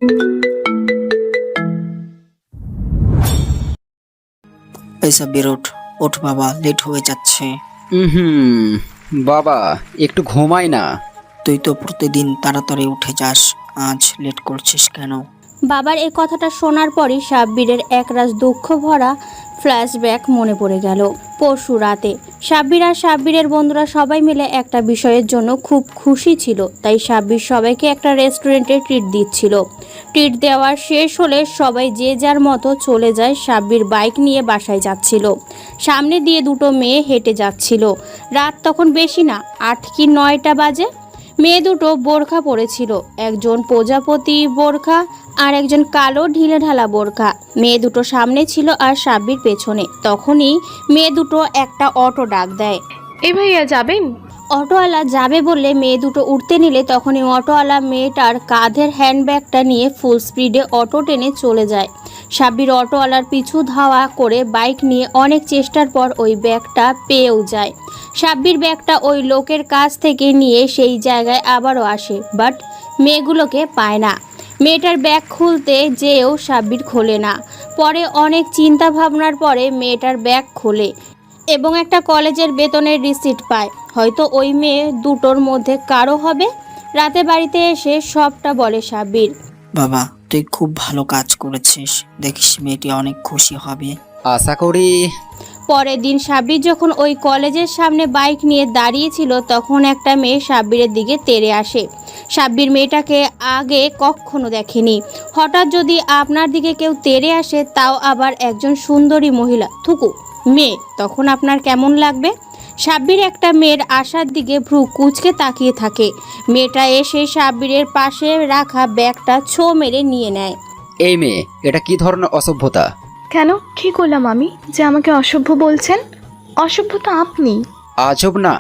এই সাব্বির, ওঠ ওঠ বাবা, লেট হয়ে যাচ্ছে। হুম। বাবা একটু ঘুমাই না। তুই তো প্রতিদিন তাড়াতাড়ি উঠে যাস, আজ লেট করছিস কেন? বাবার এই কথাটা শোনার পরই সাব্বিরের একরাশ দুঃখ ভরা ফ্ল্যাশব্যাক মনে পড়ে গেল। পরশু রাতে সাব্বির আর সাব্বিরের বন্ধুরা সবাই মিলে একটা বিষয়ের জন্য খুব খুশি ছিল, তাই সাব্বির সবাইকে একটা রেস্টুরেন্টে ট্রিট দিচ্ছিল। ট্রিট দেওয়ার শেষ হলে সবাই যে যার মতো চলে যায়। সাব্বির বাইক নিয়ে বাসায় যাচ্ছিল। সামনে দিয়ে দুটো মেয়ে হেঁটে যাচ্ছিল। রাত তখন বেশি না, 8 কি 9টা বাজে। মেয়ে দুটো বোরখা পরেছিল, একজন প্রজাপতি বোরখা আর একজন কালো ঢিলেঢালা বোরখা। মেয়ে দুটো সামনে ছিল আর সাব্বির পেছনে। তখনই মেয়ে দুটো একটা অটো ডাক দেয়। এই ভাইয়া যাবেন? অটোওয়ালা যাবে বললে মেয়ে দুটো উঠতে নিলে তখনই অটোওয়ালা মেয়েটার কাঁধের হ্যান্ডব্যাগটা নিয়ে ফুল স্পিডে অটো টেনে চলে যায়। সাব্বির অটোওয়ালার পিছু ধাওয়া করে বাইক নিয়ে অনেক চেষ্টার পর ওই ব্যাগটা পেয়েও যায়। সাব্বির ব্যাগটা ওই লোকের কাছ থেকে নিয়ে সেই জায়গায় আবারও আসে, বাট মেয়েগুলোকে পায় না। মেয়েটার ব্যাগ খুলতে যেয়েও সাব্বির খোলে না। পরে অনেক চিন্তা ভাবনার পরে মেয়েটার ব্যাগ খোলে এবং একটা কলেজের বেতনের রিসিট পায়। হয়তো ওই মেয়ে দুটোর মধ্যে কারো হবে। রাতে বাড়িতে এসে সবটা বলে সাব্বির। বাবা, তুই খুব ভালো কাজ করেছিস, দেখিস মেয়েটি অনেক খুশি হবে। আশা করি। পরের দিন সাব্বির যখন ওই কলেজের সামনে বাইক নিয়ে দাঁড়িয়েছিল তখন একটা মেয়ে সাব্বিরের দিকে তেড়ে আসে। সাব্বির মেয়েটাকে আগে কখনো দেখেনি। হঠাৎ যদি আপনার দিকে কেউ তেড়ে আসে, তাও আবার একজন সুন্দরী মহিলা থুকু মেয়ে, তখন আপনার কেমন লাগবে? সাব্বির একটা মেয়ের আসার দিকে ভ্রু কুঁচকে তাকিয়ে থাকে। মেয়েটা এসে সাব্বিরের পাশে রাখা ব্যাগটা ছো মেরে নিয়ে নেয়। এই মেয়ে, এটা কি ধরনের অসভ্যতা? কেন, কি করলাম আমি যে আমাকে অসভ্য বলছেন? অসভ্য তো আপনি। আজব না,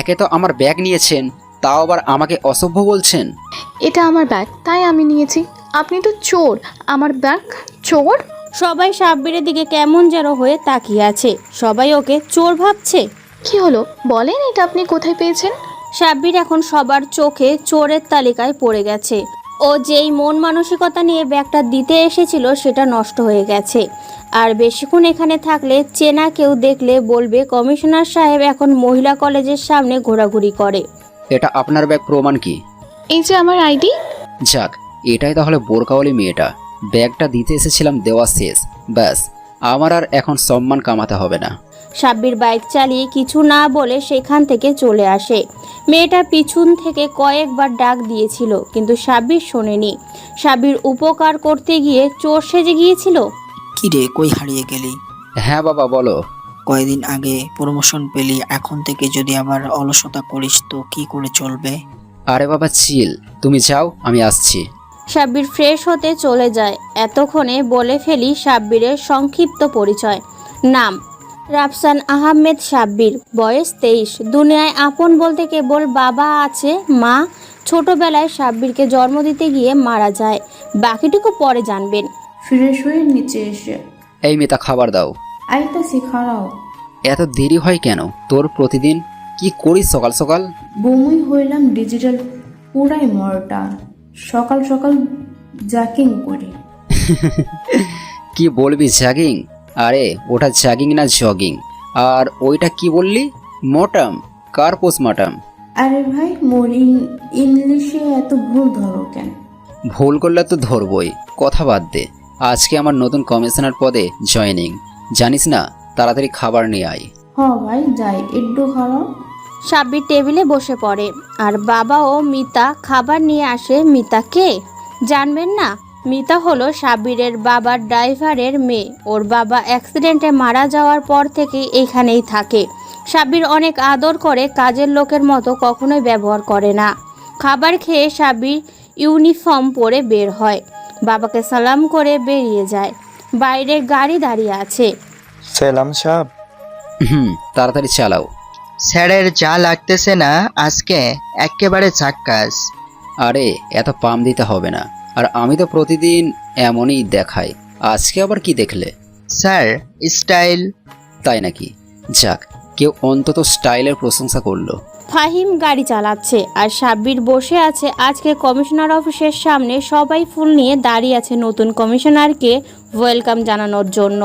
একে তো আমার ব্যাগ নিয়েছেন, তাও আবার আমাকে অসভ্য বলছেন। এটা আমার ব্যাগ, তাই আমি নিয়েছি। আপনি তো চোর। আমার ব্যাগ চোর? সবাই সাব্বিরের দিকে কেমন যেন হয়ে তাকিয়ে আছে। সবাই ওকে চোর ভাবছে। কি হলো বলেন, এটা আপনি কোথায় পেয়েছেন? সাব্বির এখন সবার চোখে চোরের তালিকায় পড়ে গেছে। ও যেই মন মানসিকতা নিয়ে ব্যাগটা দিতে এসেছিল সেটা নষ্ট হয়ে গেছে। আর বেশিক্ষণ এখানে থাকলে চেনা কেউ দেখলে বলবে কমিশনার সাহেব এখন মহিলা কলেজের সামনে ঘোরাঘুরি করে। এটা আপনার ব্যাগ, প্রমাণ কি? এই যে আমার আইডি। যাক, এটাই তাহলে বোরকাওয়ালি মেয়েটা। ব্যাগটা দিতে এসেছিলাম, দেওয়া শেষ, ব্যাস। আমার আর এখন সম্মান কামাতে হবে না। সাব্বির বাইক চালিয়ে কিছু না বলে সেখান থেকে চলে আসে। মেয়েটা পিছন থেকে কয়েকবার ডাক দিয়েছিল, কিন্তু সাব্বির শোনেনি। সাব্বির উপকার করতে গিয়ে চোর সেজে গিয়েছিল। কি রে, কই হারিয়ে গেলি? হ্যাঁ বাবা, বলো। কয়েকদিন আগে প্রমোশন পেলি, এখন থেকে যদি আবার অলসতা করিস তো কি করে চলবে? আরে বাবা চিল, তুমি যাও, আমি আসছি। সাব্বির ফ্রেশ হতে চলে যায়। এতক্ষণে বলে ফেলি সাব্বিরের সংক্ষিপ্ত পরিচয়। নাম রাফসান আহমেদ সাব্বির, বয়স 23। দুনিয়ায় আপন বলতে কেবল বাবা আছে, মা ছোটবেলায় সাব্বিরকে জন্ম দিতে গিয়ে মারা যায়। বাকিটুকু পরে জানবেন। ফ্রেশ হয়ে নিচে এসে এই মেয়েটা, খাবার দাও। আইতাছি, খাড়াও। এত দেরি হয় কেন তোর? প্রতিদিন কি করিস সকাল সকাল? বমুই হইলাম ডিজিটাল, পুরাই মরটা। সকাল সকাল জাকিং করি। কি বলবি, জ্যাগিং? আরে ওটা জ্যাগিং না, জগিং। আর ওইটা কি বললি? মটাম? কার পোস্টমর্টম? আরে ভাই, মোর ইংলিশে এত ভুল ধরো কেন? ভুল করলে তো ধরবই, কথা বাদ দে। আজকে আমার নতুন কমিশনার পদে জয়েনিং, জানিস না? তাড়াতাড়ি খাবার নিয়ে আয়। হ ভাই, যাই, একটু খাড়াও। সাব্বির টেবিলে বসে পড়ে আর বাবা ও মিতা খাবার নিয়ে আসে। মিতা কে জানবেন না? মিতা হলো সাব্বিরের বাবার ড্রাইভারের মেয়ে। ওর বাবা অ্যাক্সিডেন্টে মারা যাওয়ার পর থেকে এখানেই থাকে। সাব্বির অনেক আদর করে, কাজের লোকের মতো কখনোই ব্যবহার করে না। খাবার খেয়ে সাব্বির ইউনিফর্ম পরে বের হয়। বাবাকে সালাম করে বেরিয়ে যায়। বাইরে গাড়ি দাঁড়িয়ে আছে। সেলাম সাহেব। তাড়াতাড়ি চালাও। স্যারের যা লাগতেছে না আজকে, একেবারে ঝাক্কাস। আরে এত পাম দিতে হবে না, আর আমি তো প্রতিদিন এমনই দেখাই, আজকে আবার কি দেখলে? Sir, style. তাই নাকি? যাক, কেউ অন্তত স্টাইলের প্রশংসা করলো। ফাহিম গাড়ি চালাচ্ছে আর সাব্বির বসে আছে। আজকে কমিশনার অফিসের সামনে সবাই ফুল নিয়ে দাঁড়িয়ে আছে নতুন কমিশনারকে ওয়েলকাম জানানোর জন্য।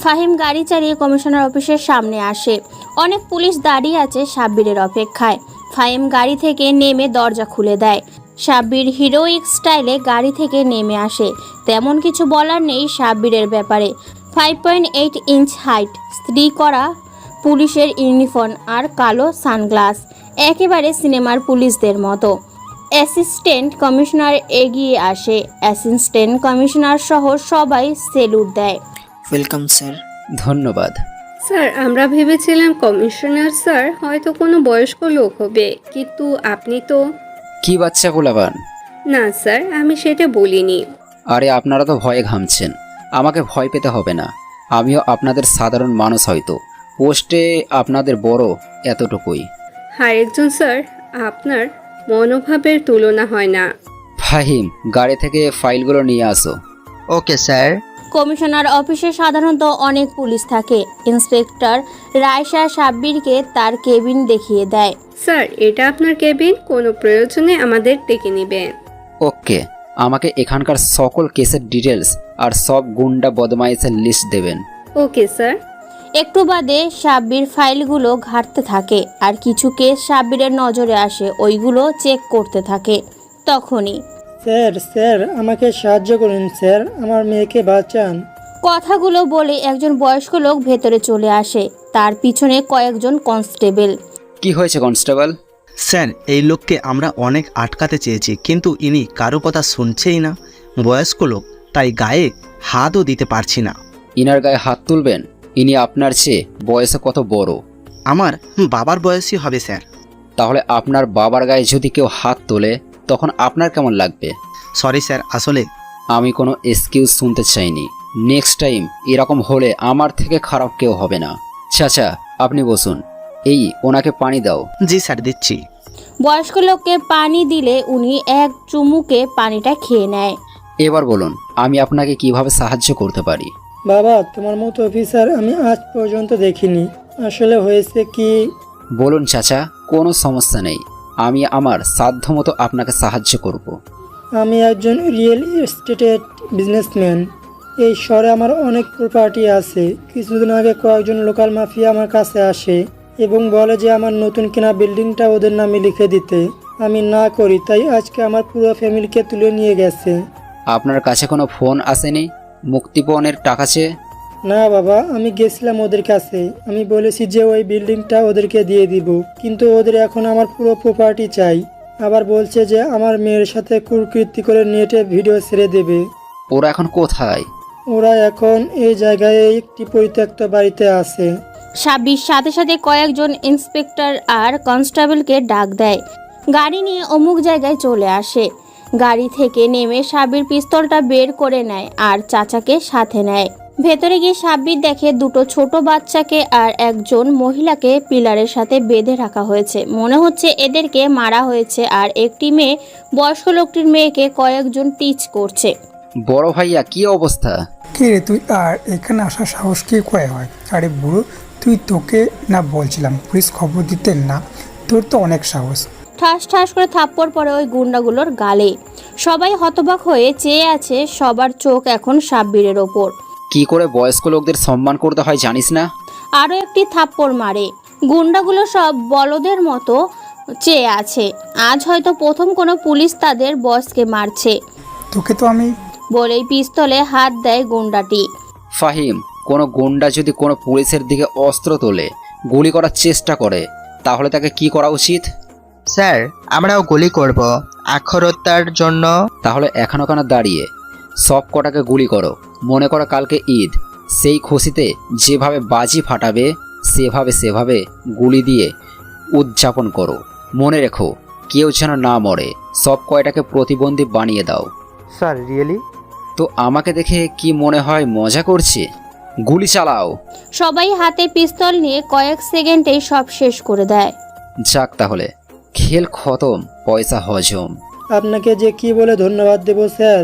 ফাহিম গাড়ি চালিয়ে কমিশনার অফিসের সামনে আসে। অনেক পুলিশ দাঁড়িয়ে আছে সাব্বিরের অপেক্ষায়। ফাহিম গাড়ি থেকে নেমে দরজা খুলে দেয়। সাব্বির হিরোইক স্টাইলে গাড়ি থেকে নেমে আসে। তেমন কিছু বলার নেই সাব্বিরের ব্যাপারে। 5.8 ইঞ্চ হাইট, স্ত্রী করা পুলিশের ইউনিফর্ম আর কালো সানগ্লাস, একেবারে সিনেমার পুলিশদের মতো। অ্যাসিস্ট্যান্ট কমিশনার এগিয়ে আসে। অ্যাসিস্ট্যান্ট কমিশনার সহ সবাই সেলুট দেয়। Welcome sir. ধন্যবাদ। স্যার, আমরা ভেবেছিলাম কমিশনার স্যার হয়তো কোনো বয়স্ক লোক হবে, কিন্তু আপনি তো। কি বাচ্চা পোলাপান? না স্যার, আমি সেটা বলিনি। আরে আপনারা তো ভয়ে ঘামছেন, আমাকে ভয় পেতে হবে না। আমিও আপনাদের সাধারণ মানুষ, হয়তো পোস্টে আপনাদের বড় এতটুকুই। আরেকজন স্যার, আপনার মনোভাবের তুলনা হয় না। ফাহিম, গাড়ি থেকে ফাইলগুলো নিয়ে আসো। Okay sir. কমিশনার অফিসে সাধারণত অনেক পুলিশ থাকে। ইন্সপেক্টর রায়শা সাব্বিরকে তার কেবিন দেখিয়ে দেয়। স্যার, এটা আপনার কেবিন, কোনো প্রয়োজনে আমাদের ডেকে নেবেন। ওকে, আমাকে এখানকার সকল কেসের ডিটেলস আর সব গুন্ডা বদমাইশের লিস্ট দেবেন। Okay sir. একটু বাদে সাব্বির ফাইলগুলো ঘাঁটতে থাকে আর কিছু কেস সাব্বিরের নজরে আসে, ওইগুলো চেক করতে থাকে। তখনই স্যার আমাকে সাহায্য করুন স্যার, আমার মেয়েকে বাঁচান। কথাগুলো বলে একজন বয়স্ক লোক ভেতরে চলে আসে, তার পিছনে কয়েকজন কনস্টেবল। কি হয়েছে কনস্টেবল? স্যার, এই লোককে আমরা অনেক আটকাতে চেয়েছি, কিন্তু ইনি কারো কথা শুনছেই না। বয়স্ক লোক, তাই গায়ে হাতও দিতে পারছি না। ইনার গায়ে হাত তুলবেন? ইনি আপনার চেয়ে বয়সে কত বড়? আমার বাবার বয়সই হবে স্যার। তাহলে আপনার বাবার গায়ে যদি কেউ হাত তোলে তখন আপনার কেমন লাগবে? সরি স্যার, আসলে আমি কোনো এক্সকিউজ শুনতে চাইনি। নেক্সট টাইম এরকম হলে আমার থেকে খারাপ কেউ হবে না। চাচা, আপনি বসুন। এই, ওনাকে পানি দাও। জি স্যার, দিচ্ছি। বয়স্ক লোককে পানি দিলে উনি এক চুমুকে পানিটা খেয়ে নেয়। এবার বলুন, আমি আপনাকে কিভাবে সাহায্য করতে পারি? বাবা, তোমার মতো অফিসার আমি আজ পর্যন্ত দেখিনি। আসলে হয়েছে কি, বলুন চাচা, কোনো সমস্যা নেই। আমি আমার সাধ্যমতো আপনাকে সাহায্য করব। আমি একজন রিয়েল এস্টেটের বিজনেসম্যান। এই শহরে আমার অনেক প্রপার্টি আছে। কিছুদিন আগে কয়েকজন লোকাল মাফিয়া আমার কাছে আসে এবং বলে যে আমার নতুন কেনা বিল্ডিংটা ওদের নামে লিখে দিতে। আমি না করি, তাই আজকে আমার পুরো ফ্যামিলিকে তুলে নিয়ে গেছে। আপনার কাছে কোনো ফোন আসেনি মুক্তিপণের টাকা চেয়ে? না বাবা, আমি গেছিলাম ওদের কাছে। আমি বলেছি যে ওই বিল্ডিংটা ওদেরকে দিয়ে দিব, কিন্তু ওদের এখন আমার পুরো প্রপার্টি চাই। আবার বলছে যে আমার মেয়ের সাথে কুকীর্তি করে নেটে ভিডিও ছেড়ে দেবে। ওরা এখন কোথায়? ওরা এখন এই জায়গায় একটি পরিত্যক্ত বাড়িতে আছে। সাব্বির সাথে সাথে কয়েকজন ইন্সপেক্টর আর কনস্টেবলকে ডাক দেয়। গাড়ি নিয়ে অমুক জায়গায় চলে আসে। গাড়ি থেকে নেমে সাব্বির পিস্তলটা বের করে নেয় আর চাচাকে সাথে নেয়। ভেতরে গিয়ে সাব্বির দেখে দুটো ছোট বাচ্চাকে আর একজন মহিলাকে পিলারের সাথে বেঁধে রাখা হয়েছে। মনে হচ্ছে এদেরকে মারা হয়েছে। আর একটি মেয়ে বয়স্ক লোকটির মেয়েকে কয়েকজন টিচ করছে। বড় ভাইয়া, কি অবস্থা? কে রে তুই? আর এখানে আসার সাহস কি করে হয়? আরে বুড়ো, তুই তোকে না বলছিলাম পুলিশ খবর দিতে? না, তোর তো অনেক সাহস। ঠাস ঠাস করে থাপ্পড় পড়ে ওই গুন্ডাগুলোর গালে। সবাই হতবাক হয়ে চেয়ে আছে। সবার চোখ এখন সাব্বিরের ওপর। কি করে বয়স্ক লোকদের সম্মান করতে হয় জানিস না? আরও একটি থাপ্পড় মারে। গুন্ডাগুলো সব বলদের মতো চেয়ে আছে। আজ হয়তো প্রথম কোনো পুলিশ তাদের বসকে মারছে। তোকে তো আমি বলেই পিস্তলে হাত দেয় গুন্ডাটি। ফাহিম, কোনো গুন্ডা যদি কোনো পুলিশের দিকে অস্ত্র তোলে, গুলি করার চেষ্টা করে, তাহলে তাকে কি করা উচিত? স্যার, আমরাও গুলি করব আখরতার জন্য। তাহলে এখনো কেন দাঁড়িয়ে? সব কটাকে গুলি করো। মনে করো কালকে ঈদ, সেই খুশিতে যেভাবে বাজি ফাটাবে সেভাবে গুলি দিয়ে উদযাপন করো। মনে রেখো, কেউ যেন না মরে। সব কয়টাকে প্রতিবন্ধী বানিয়ে দাও। Sir, really? তো আমাকে দেখে কি মনে হয় মজা করছে? গুলি চালাও। সবাই হাতে পিস্তল নিয়ে কয়েক সেকেন্ডেই সব শেষ করে দেয়। যাক, তাহলে খেল খতম, পয়সা হজম। আপনাকে যে কি বলে ধন্যবাদ দেব স্যার?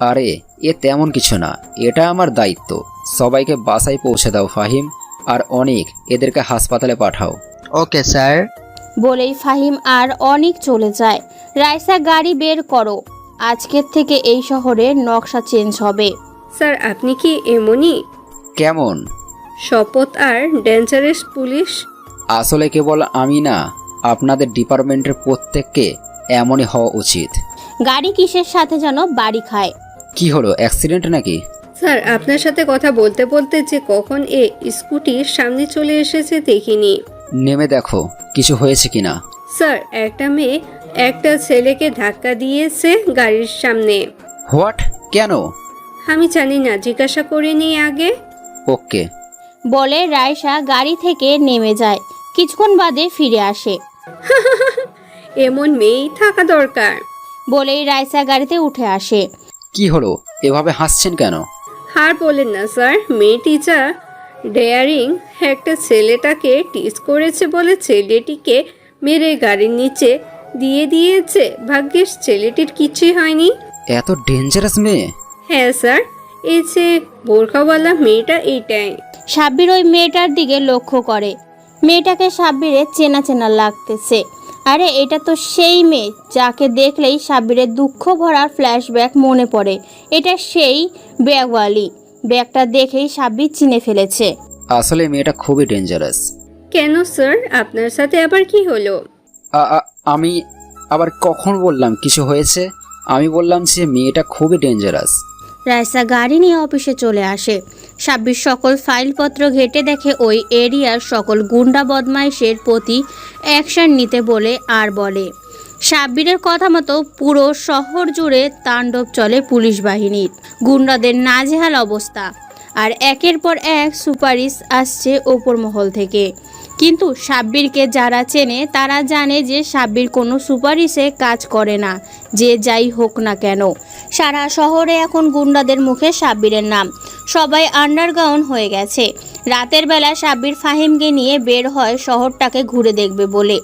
আরে এ তেমন কিছু না, এটা আমার দায়িত্ব। সবাইকে বাসায় পৌঁছে দাও ফাহিম, আর অনেক এদেরকে হাসপাতালে পাঠাও। Okay sir. বলেই ফাহিম আর অনেক চলে যায়। রাইসা গাড়ি বের করো, আজকের থেকে এই শহরের নকশা চেঞ্জ হবে। স্যার আপনি কি এমনই কেমন? শপথ আর ডেঞ্জারাস পুলিশ? আসলে কেবল আমি না, আপনাদের ডিপার্টমেন্টের প্রত্যেককে এমনই হওয়া উচিত। গাড়ি কিসের সাথে যেন বাড়ি খায়। কি হলো, অ্যাক্সিডেন্ট নাকি? স্যার আপনার সাথে কথা বলতে বলতে যে কখন স্কুটির সামনে চলে এসেছে দেখিনি। নেমে দেখো কিছু হয়েছে কিনা। স্যার একটা মেয়ে একটা ছেলেকে ধাক্কা দিয়েছে গাড়ির সামনে। হোয়াট? কেন? আমি জানি না, জিজ্ঞাসা করে নিই আগে। ওকে। বলে রাইসা গাড়ি থেকে নেমে যায়। কিছুক্ষণ বাদে ফিরে আসে। এমন মেয়েই থাকা দরকার। বলেই রাইসা গাড়িতে উঠে আসে। কি হলো, এভাবে হাসছেন কেন? আর বলেন না স্যার, মেয়েটি যা ডেয়ারিং, একটা ছেলেটাকে টিজ করেছে বলে ছেলেটিকে মেরে গাড়ির নিচে দিয়ে দিয়েছে। ভাগ্যিস ছেলেটির কিছুই হয়নি। এত ডেঞ্জারাস মেয়ে? হ্যাঁ স্যার, এই যে বোরখাওয়ালা মেয়েটা এইটাই। সাব্বির ওই মেয়েটার দিকে লক্ষ্য করে। মেয়েটাকে সাব্বিরের চেনা চেনা লাগতেছে। আরে এটা তো সেই মেয়ে যাকে দেখলেই সাব্বিরের দুঃখ ভরা ফ্ল্যাশব্যাক মনে পড়ে। এটা সেই ব্যাগওয়ালি। ব্যাগটা দেখেই সাব্বির চিনে ফেলেছে। আসলে মেয়েটা খুবই ডেঞ্জারাস। কেন স্যার, আপনার সাথে আবার কি হলো? আমি আবার কখন বললাম কিছু হয়েছে? আমি বললাম যে মেয়েটা খুবই ডেঞ্জারাস। রাইসা গাড়ি নিয়ে অফিসে চলে আসে। সাব্বির সকল ফাইলপত্র ঘেটে দেখে ওই এরিয়ার সকল গুন্ডা বদমাইশের প্রতি অ্যাকশন নিতে বলে আর বলে। সাব্বিরের কথা মতো পুরো শহর জুড়ে তাণ্ডব চলে পুলিশ বাহিনীর। গুন্ডাদের নাজেহাল অবস্থা, আর একের পর এক সুপারিশ আসছে ওপর মহল থেকে। কিন্তু সাব্বিরকে যারা চেনে তারা জানে যে সাব্বির কোনো সুপারিশে কাজ করে না, যে যাই হোক না কেন। সারা শহরে এখন গুন্ডাদের মুখে সাব্বিরের নাম। সবাই আন্ডারগ্রাউন্ড হয়ে গেছে। রাতের বেলা সাব্বির ফাহিমকে নিয়ে বের হয় শহরটাকে ঘুরে দেখবে বলে।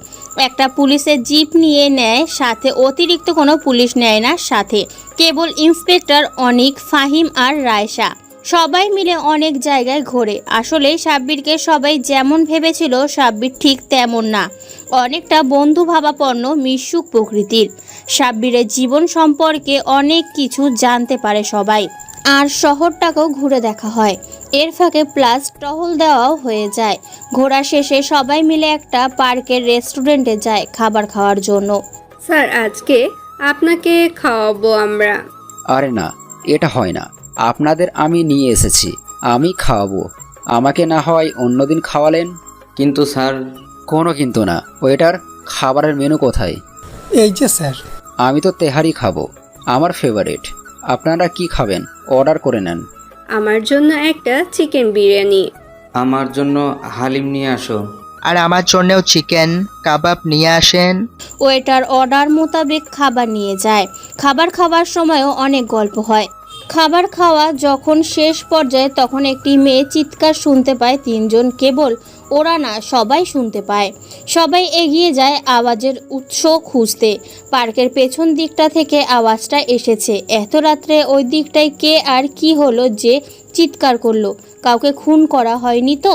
একটা পুলিশের জিপ নিয়ে নেয় সাথে, অতিরিক্ত কোনো পুলিশ নেয় না সাথে, কেবল ইন্সপেক্টর অনিক, ফাহিম আর রায়সা। সবাই মিলে অনেক জায়গায় ঘোরে। আসলে সাব্বিরকে সবাই যেমন ভেবেছিল সাব্বির ঠিক তেমন না। অনেকটা বন্ধুভাবাপন্ন মিশুক প্রকৃতির। সাব্বিরের জীবন সম্পর্কে অনেক কিছু জানতে পারে সবাই, আর শহরটাকেও ঘুরে দেখা হয়। এর ফাঁকে প্লাস টহল দেওয়াও হয়ে যায়। ঘোরা শেষে সবাই মিলে একটা পার্কের রেস্টুরেন্টে যায় খাবার খাওয়ার জন্য। স্যার আজকে আপনাকে খাওয়াবো আমরা। আরে না, এটা হয় না। আপনাদের আমি নিয়ে এসেছি, আমি খাওয়াবো। আমাকে না হয় অন্যদিন খাওয়ালেন। কিন্তু স্যার। কোনো কিন্তু না। ওয়েটার, খাবারের মেনু কোথায়? এই যে স্যার। আমি তো তেহারি খাবো, আমার ফেভারিট। আপনারা কি খাবেন? অর্ডার করে নেন। আমার জন্য একটা চিকেন বিরিয়ানি। আমার জন্য হালিম নিয়ে আসো। আর আমার জন্যও চিকেন কাবাব নিয়ে আসেন। ওয়েটার অর্ডার মোতাবেক খাবার নিয়ে যায়। খাবার খাওয়ার সময়ও অনেক গল্প হয়। খাবার খাওয়া যখন শেষ পর্যায়ে তখন একটি মেয়ে চিৎকার শুনতে পায়। তিনজন, কেবল ওরা না, সবাই শুনতে পায়। সবাই এগিয়ে যায় আওয়াজের উৎস খুঁজতে। পার্কের পেছন দিকটা থেকে আওয়াজটা এসেছে। এত রাত্রে ওই দিকটায় কে আর কি হলো যে চিৎকার করলো? কাউকে খুন করা হয়নি তো?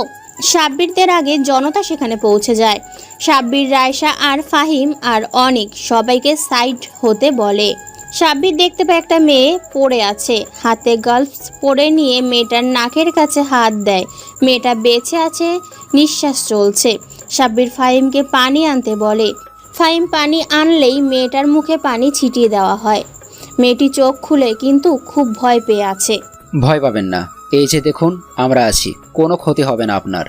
সাব্বিরদের আগে জনতা সেখানে পৌঁছে যায়। সাব্বির, রায়সা আর ফাহিম আর অনিক সবাইকে সাইড হতে বলে। সাব্বির দেখতে পায় একটা মেয়ে পড়ে আছে, হাতে গ্লাভস পরে নিয়ে মেয়েটার নাকের কাছে হাত দেয়। মেয়েটা বেঁচে আছে, নিঃশ্বাস চলছে। সাব্বির ফাহিমকে পানি আনতে বলে। ফাহিম পানি আনলেই মেয়েটার মুখে পানি ছিটিয়ে দেওয়া হয়। মেয়েটি চোখ খুলে কিন্তু খুব ভয় পেয়ে আছে। ভয় পাবেন না, এই যে দেখুন আমরা আছি, কোনো ক্ষতি হবে না আপনার।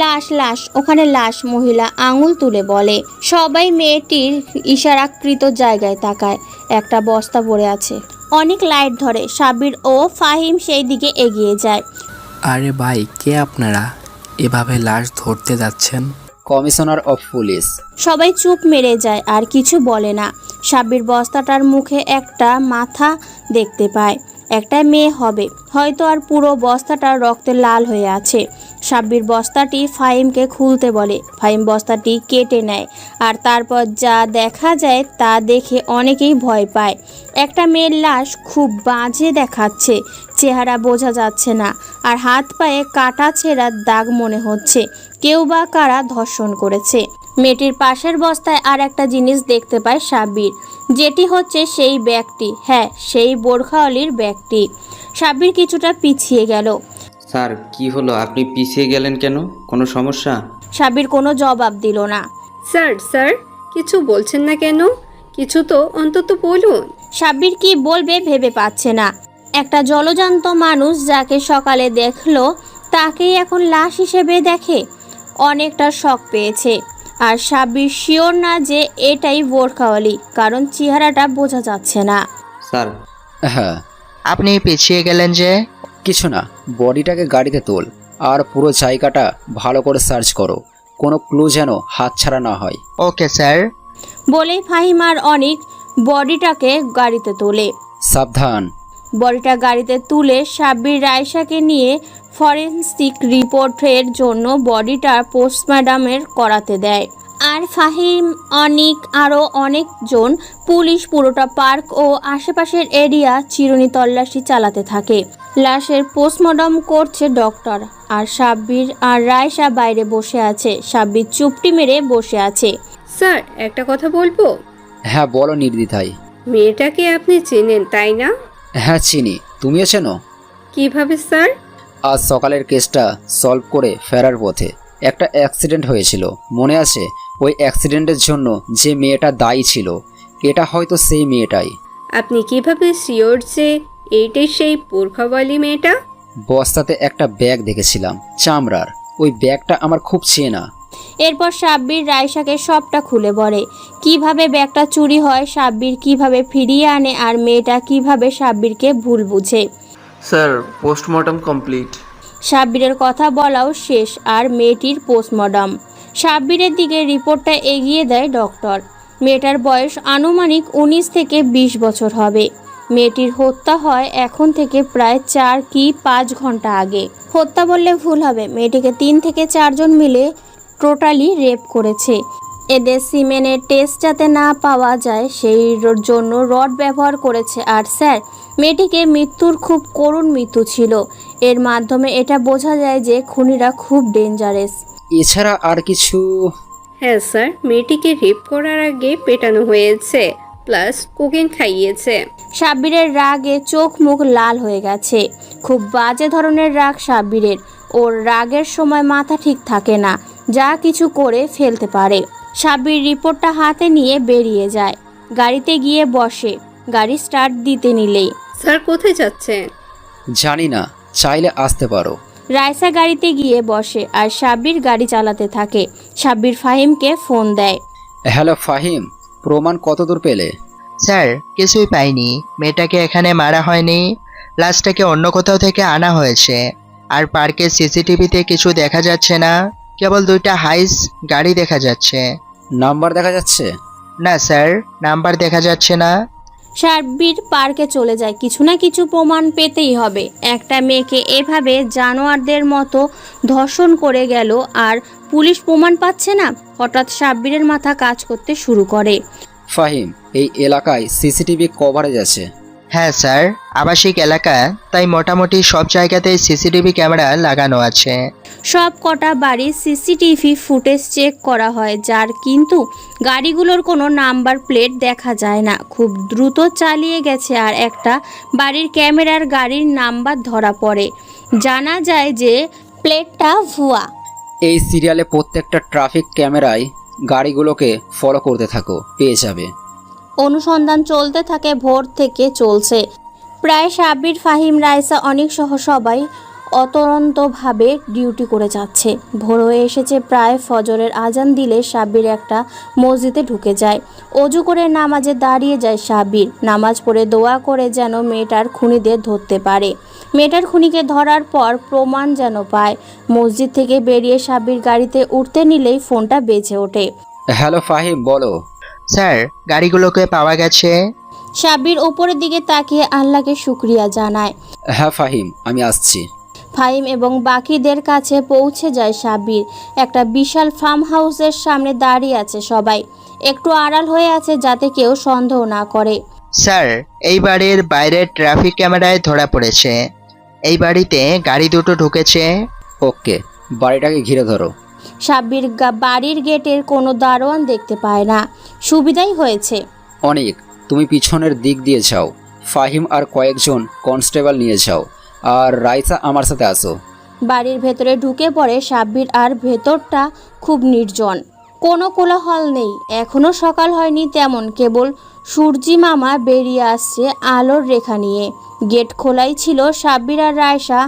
লাশ, লাশ, ওখানে লাশ। মহিলা আঙুল তুলে বলে। সবাই মেয়েটির ইশারাকৃত জায়গায় তাকায়। একটা বস্তা পড়ে আছে। অনেক লাইট ধরে। সাব্বির ও ফাহিম সেই দিকে এগিয়ে যায়। আরে ভাই, কে আপনারা? এভাবে লাশ ধরতে যাচ্ছেন? Commissioner of police. সবাই চুপ মেরে যায় আর কিছু বলে না। সাব্বির বস্তাটার মুখে একটা মাথা দেখতে পায়। একটা মেয়ে হবে হয়তো, আর পুরো বস্তাটা রক্তে লাল হয়ে আছে। সাব্বির বস্তাটি ফাহিমকে খুলতে বলে। ফাহিম বস্তাটি কেটে নেয়, আর তারপর যা দেখা যায় তা দেখে অনেকেই ভয় পায়। একটা মেয়ের লাশ খুব বাজে দেখাচ্ছে, চেহারা বোঝা যাচ্ছে না, আর হাত পায়ে কাটা ছেঁড়ার দাগ মনে হচ্ছে। কেউ বা কারা ধর্ষণ করেছে। মেয়েটির পাশের বস্তায় আর একটা জিনিস দেখতে পায় সাব্বির, যেটি হচ্ছে সেই ব্যাগটি। হ্যাঁ, সেই বোরখাওয়ালির ব্যাগটি। সাব্বির কিছুটা পিছিয়ে গেল। স্যার কি হলো, আপনি পিছিয়ে গেলেন কেন? কোনো সমস্যা? সাব্বির কোনো জবাব দিল না। স্যার কিছু বলছেন না কেন? কিছু তো অন্তত বলুন। সাব্বির কি বলবে ভেবে পাচ্ছে না। একটা জলজান্ত মানুষ যাকে সকালে দেখলো তাকেই এখন লাশ হিসেবে দেখে। অনেকটা শক পেয়েছে। আর সাব্বির শিওর না যে এটাই বোরখাওয়ালি, কারণ চেহারাটা বোঝা যাচ্ছে না। স্যার। হ্যাঁ। আপনি পিছিয়ে গেলেন যে? কিছু না, বডিটাকে গাড়িতে তোল আর পুরো জায়গাটা ভালো করে সার্চ করো, কোনো ক্লু যেন হাতছাড়া না হয়। Okay sir. বলেই ফাহিম আর অনিক বডিটাকে গাড়িতে তোলে। সাবধান। বডিটা গাড়িতে তুলে সাব্বির রায়শাকে নিয়ে ফরেনসিক রিপোর্টের জন্য বডিটা পোস্টমর্টমের করাতে দেয়। আর ফাহিম, অনিক আরও অনেকজন পুলিশ পুরোটা পার্ক ও আশেপাশের এরিয়া চিরুনি তল্লাশি চালাতে থাকে। লাশের পোস্টমর্টম করছে ডক্টর। আর সাব্বির আর রায়শা বাইরে বসে আছে। সাব্বির চুপটি মেরে বসে আছে। স্যার, একটা কথা বলবো? হ্যাঁ বলো নির্দ্বিধায়। মেয়েটাকে আপনি চেনেন তাই না? হ্যাঁ চিনি, তুমিও চেনো? কিভাবে স্যার? আজ সকালের কেসটা সলভ করে ফেরার পথে একটা অ্যাক্সিডেন্ট হয়েছিল, মনে আছে? ওই অ্যাক্সিডেন্টের জন্য যে মেয়েটা দায়ী ছিল, এটা হয়তো সেই মেয়েটাই। আপনি কিভাবে শিওর যে এইটাই সেই বোরখাওয়ালি মেয়েটা? বস্তাতে একটা ব্যাগ দেখেছিলাম চামড়ার, ওই ব্যাগটা আমার খুব চেনা। এরপর সাব্বির রায়শাকে সবটা খুলে বলে। কিভাবে ব্যাগটা চুরি হয়, সাব্বির কিভাবে ফিরিয়ে আনে, আর মেয়েটা কিভাবে সাব্বিরকে ভুল বুঝে। Sir, postmortem complete. সাব্বিরের কথা বলাও শেষ আর মেয়েটির পোস্টমর্টম। সাব্বিরের দিকে রিপোর্টটা এগিয়ে দেয় ডক্টর। মেয়েটার বয়স আনুমানিক 19 থেকে 20 বছর হবে। মেয়েটির হত্যা হয় এখন থেকে প্রায় 4 কি 5 ঘন্টা আগে। হত্যা বললে ভুল হবে, মেয়েটিকে 3 থেকে 4 জন মিলে টোটালি রেপ করেছে। এদের সিমেনের টেস্ট যাতে না পাওয়া যায় সেই জন্য রড ব্যবহার করেছে। আর স্যার, মেয়েটিকে মৃত্যুর খুব করুণ মৃত্যু ছিল। এর মাধ্যমে এটা বোঝা যায় যে খুনিরা খুব ডেঞ্জারাস। এছাড়া আর কিছু? হ্যাঁ স্যার, মেয়েটিকে রেপ করার আগে পেটানো হয়েছে, প্লাস কোকেন খাইয়েছে। সাব্বিরের রাগে চোখ মুখ লাল হয়ে গেছে। খুব বাজে ধরনের রাগ সাব্বিরের। ওর রাগের সময় মাথা ঠিক থাকে না, যা কিছু করে ফেলতে পারে। সাব্বির রিপোর্টটা হাতে নিয়ে বেরিয়ে যায়। গাড়িতে গিয়ে বসে। গাড়ি স্টার্ট দিতে নিলেই। স্যার কোথায় যাচ্ছেন? জানি না, চাইলে আসতে পারো। রায়সা গাড়িতে গিয়ে বসে আর সাব্বির গাড়ি চালাতে থাকে। সাব্বির ফাহিমকে ফোন দেয়। হ্যালো ফাহিম, প্রমাণ কতদূর পেলে? স্যার, কিছুই পাইনি। মেয়েটাকে এখানে মারা হয়নি, লাশটাকে অন্য কোথাও থেকে আনা হয়েছে। আর পার্কের সিসিটিভিতে কিছু দেখা যাচ্ছে না, কেবল 2টা হাইস গাড়ি দেখা যাচ্ছে। নাম্বার দেখা যাচ্ছে? না স্যার, নাম্বার দেখা যাচ্ছে না। সাব্বির পার্কে চলে যায়। কিছু না কিছু প্রমাণ পেতেই হবে। একটা মেয়েকে এভাবে জানোয়ারদের মতো ধর্ষণ করে গেল আর পুলিশ প্রমাণ পাচ্ছে না। হঠাৎ সাব্বিরের মাথা কাজ করতে শুরু করে। ফাহিম, এই এলাকায় সিসিটিভি কভারেজ আছে? হ্যাঁ স্যার, আবাসিক এলাকা, তাই মোটামুটি সব জায়গাতেই সিসিটিভি ক্যামেরা লাগানো আছে। সব কটা বাড়ির সিসিটিভি ফুটেজ চেক করা হয়, যার কিন্তু গাড়িগুলোর কোনো নাম্বার প্লেট দেখা যায় না। খুব দ্রুত চালিয়ে গেছে আর একটা বাড়ির ক্যামেরার গাড়ির নাম্বার ধরা পড়ে। জানা যায় যে প্লেটটা ভুয়া। এই সিরিয়ালে প্রত্যেকটা ট্রাফিক ক্যামেরায় গাড়িগুলোকে ফলো করতে থাকো, পেয়ে যাবে। অনুসন্ধান চলতে থাকে, ভোর থেকে চলছে। প্রায় সাব্বির, ফাহিম, রায়সা, অনেক সহ সবাই অতরন্তভাবে ডিউটি করে যাচ্ছে। ভোর হয়ে এসেছে প্রায়। ফজরের আজান দিলে সাব্বির একটা মসজিদে ঢুকে যায়। অজু করে নামাজে দাঁড়িয়ে যায় সাব্বির। নামাজ পড়ে দোয়া করে যেন মেয়েটার খুনিদের ধরতে পারে। মেয়েটার খুনিকে ধরার পর প্রমাণ যেন পায়। মসজিদ থেকে বেরিয়ে সাব্বির গাড়িতে উঠতে নিলেই ফোনটা বেজে ওঠে। হ্যালো ফাহিম, বলো। স্যার, গাড়িগুলোকে পাওয়া গেছে। সাব্বির ওপরের দিকে তাকিয়ে আল্লাহকে শুকরিয়া জানায়। হ্যাঁ ফাহিম, আমি আসছি। ফাহিম এবং বাকিদের কাছে পৌঁছে যায় সাব্বির। একটা বিশাল ফার্ম হাউসের সামনে দাঁড়িয়ে আছে সবাই। একটু আড়াল হয়ে আছে যাতে কেউ সন্দেহ না করে। স্যার, এই বাড়ির বাইরের ট্রাফিক ক্যামেরায় ধরা পড়েছে। এই বাড়িতে গাড়ি দুটো ঢুকেছে। ওকে, বাড়িটাকে ঘিরে ধরো। সাব্বির বাড়ির গেটের কোনো দারোয়ান দেখতে পায় না। সুবিধাই হয়েছে। অনেক, তুমি পিছনের দিক দিয়ে যাও, ফাহিম আর কয়েকজন কনস্টেবল নিয়ে যাও, আর রাইসা আমার সাথে আসো। বাড়ির ভেতরে ঢুকে পড়ে সাব্বির, আর ভেতরটা খুব নির্জন, কোনো কোলাহল নেই। এখনো সকাল হয়নি তেমন, কেবল সূর্যি মামা বেরিয়ে আসছে আলোর রেখা নিয়ে। গেট খোলাই ছিল। সাব্বির আর রায়সা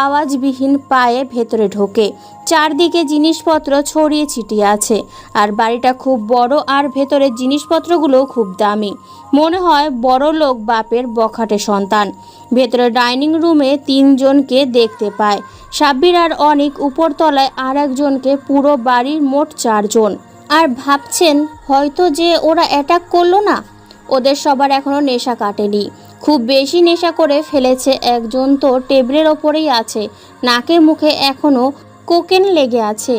আওয়াজবিহীন পায়ে ভেতরে ঢোকে। চারদিকে জিনিসপত্র ছড়িয়ে ছিটিয়ে আছে, আর বাড়িটা খুব বড়, আর ভেতরের জিনিসপত্রগুলো খুব দামি। মনে হয় বড় লোক বাপের বখাটে সন্তান। ভেতরে ডাইনিং রুমে 3 জনকে দেখতে পায় সাব্বির আর অনেক, উপরতলায় আর একজনকে, পুরো বাড়ির মোট 4 জন। আর ভাবছেন হয়তো যে ওরা অ্যাটাক করলো না। ওদের সবার এখনো নেশা কাটেনি, খুব বেশি নেশা করে ফেলেছে। একজন তো টেবিলের ওপরেই আছে, নাকে মুখে এখনো কোকেন লেগে আছে।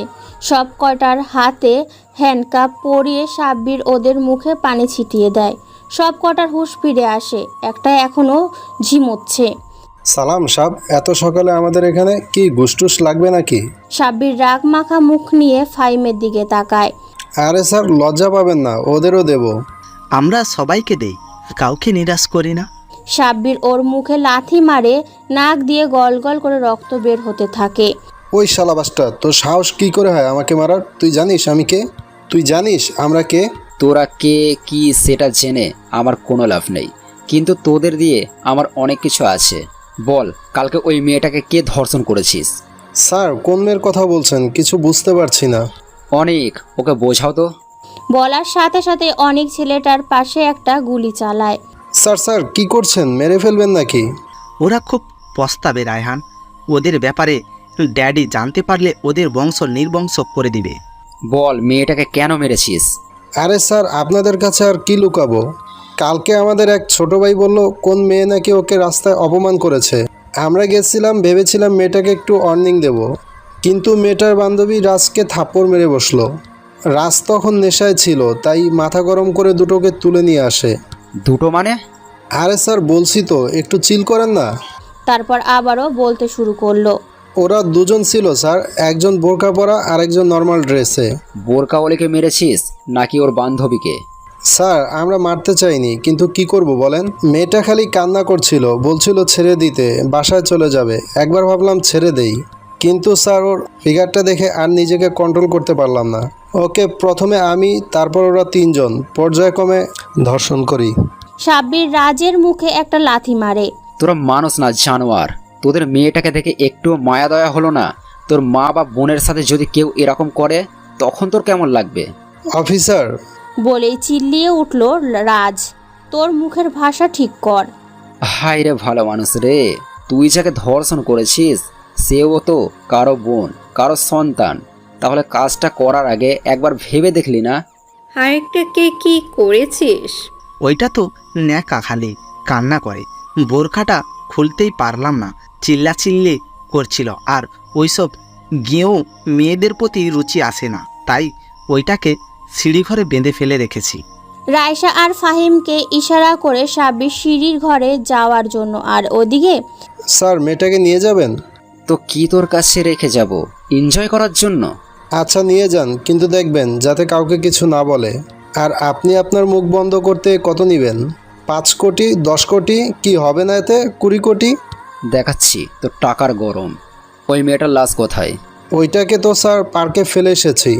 সব কয়টার হাতে হ্যান্ডকাপ পরিয়ে সাব্বির ওদের মুখে পানি ছিটিয়ে দেয়। সব কটার হুঁশ ফিরে আসে, একটা এখনো ঝিমোচ্ছে। সালাম সাব, এত সকালে আমাদের এখানে কি গুসটুস লাগবে নাকি? সাব্বির রাগ মাখা মুখ নিয়ে ফাইমের দিকে তাকায়। আরে স্যার, লজ্জা পাবেন না, ওদেরও দেব। আমরা সবাইকে দেই, কাউকে নিরাশ করি না। সাব্বির ওর মুখে লাথি মারে, নাক দিয়ে গল গল করে রক্ত বের হতে থাকে। ওই শালাবাসটা, তোর সাহস কি করে হয় আমাকে মারার? তুই জানিস আমি কে? তুই জানিস আমরা কে? তোরা কে কি সেটা জেনে আমার কোনো লাভ নেই, কিন্তু তোদের দিয়ে আমার অনেক কিছু আছে। বল, কালকে ওই মেয়েটাকে কে ধর্ষণ করেছিস? স্যার, কোন মেয়ের কথা বলছেন? কিছু বুঝতে পারছি না। অনেক, ওকে বোঝাও তো। বলার সাথে সাথে অনেক ছেলেটার পাশে একটা গুলি চালায়। স্যার স্যার, কি করছেন? মেরে ফেলবেন নাকি? ওরা খুব পস্তাবে রায়হান, ওদের ব্যাপারে ড্যাডি জানতে পারলে ওদের বংশ নির্বংশ করে দিবে। বল, মেয়েটাকে কেন মেরেছিস? আরে স্যার, আপনাদের কাছে আর কি লুকাবো? কালকে আমাদের এক ছোট ভাই বলল কোন মেয়ে নাকি ওকে রাস্তায় অপমান করেছে। আমরা গেছিলাম, ভেবেছিলাম মেয়েটাকে একটু অর্নিং দেব, কিন্তু মেয়েটার বান্ধবী রাজকে থাপ্পড় মেরে বসলো। রাজ তখন নেশায় ছিল, তাই মাথা গরম করে দুটোকে তুলে নিয়ে আসে। দুটো মানে? আরে স্যার, বলছি তো, একটু চিল করেন না। তারপর আবারও বলতে শুরু করলো। ওরা দুজন ছিল স্যার, একজন বোরকা পরা আর একজন নর্মাল ড্রেসে। বোরকা ওলিকে মেরেছিস নাকি ওর বান্ধবীকে? স্যার, আমরা মারতে চাইনি, কিন্তু কি করব বলেন? মেয়েটা খালি কান্না করছিল, বলছিল ছেড়ে দিতে, বাসায় চলে যাবে। একবার ভাবলাম ছেড়ে দেই, কিন্তু স্যার ওর ফিগারটা দেখে আর নিজেকে কন্ট্রোল করতে পারলাম না। ওকে প্রথমে আমি, তারপর ওরা 3 জন পর্যায়ক্রমে ধর্ষণ করি। সাব্বির রাজের মুখে একটা লাথি মারে। তোরা মানুষ না, জানোয়ার। তোদের মেয়েটাকে দেখে একটু মায়া দয়া হলো না? তোর মা বা বোনের সাথে যদি কেউ এরকম করে, তখন তোর কেমন লাগবে? অফিসার বলেই চিল্লিয়ে উঠল রাজ, তোর মুখের ভাষা ঠিক কর। হায় রে ভালো মানুষ রে, তুই যাকে ধর্ষণ করেছিস সেও তো কারো বোন, কারো সন্তান। তাহলে কাজটা করার আগে একবার ভেবে দেখলি না? আরেকটাকে কি করেছিস? ওইটা তো ন্যাকা, খালি কান্না করে। বোরখাটা খুলতেই পারলাম না, চিল্লাচিল্লি করছিল। আর ওইসব গেঁয়ো মেয়েদের প্রতি রুচি আসে না, তাই ওইটাকে সিঁড়িঘরে বেঁধে ফেলে রেখেছি। রায়সা আর ফাহিমকে ইশারা করে সাব্বির সিঁড়ির ঘরে যাওয়ার জন্য। আর ওদিকে, স্যার মেয়েটাকে নিয়ে যাবেন? তো কি তোর কাছে রেখে যাব? এনজয় করার জন্য? আচ্ছা নিয়ে যান, কিন্তু দেখবেন যাতে কাউকে কিছু না বলে। আর আপনি আপনার মুখ বন্ধ করতে কত নেবেন? 5 কোটি, 10 কোটি? কি হবে না এতে 20 কোটি? দেখাচ্ছি তোর টাকার গরম। ওই মেয়েটার লাশ কোথায়? ওইটাকে তো স্যার পার্কে ফেলে এসেছি।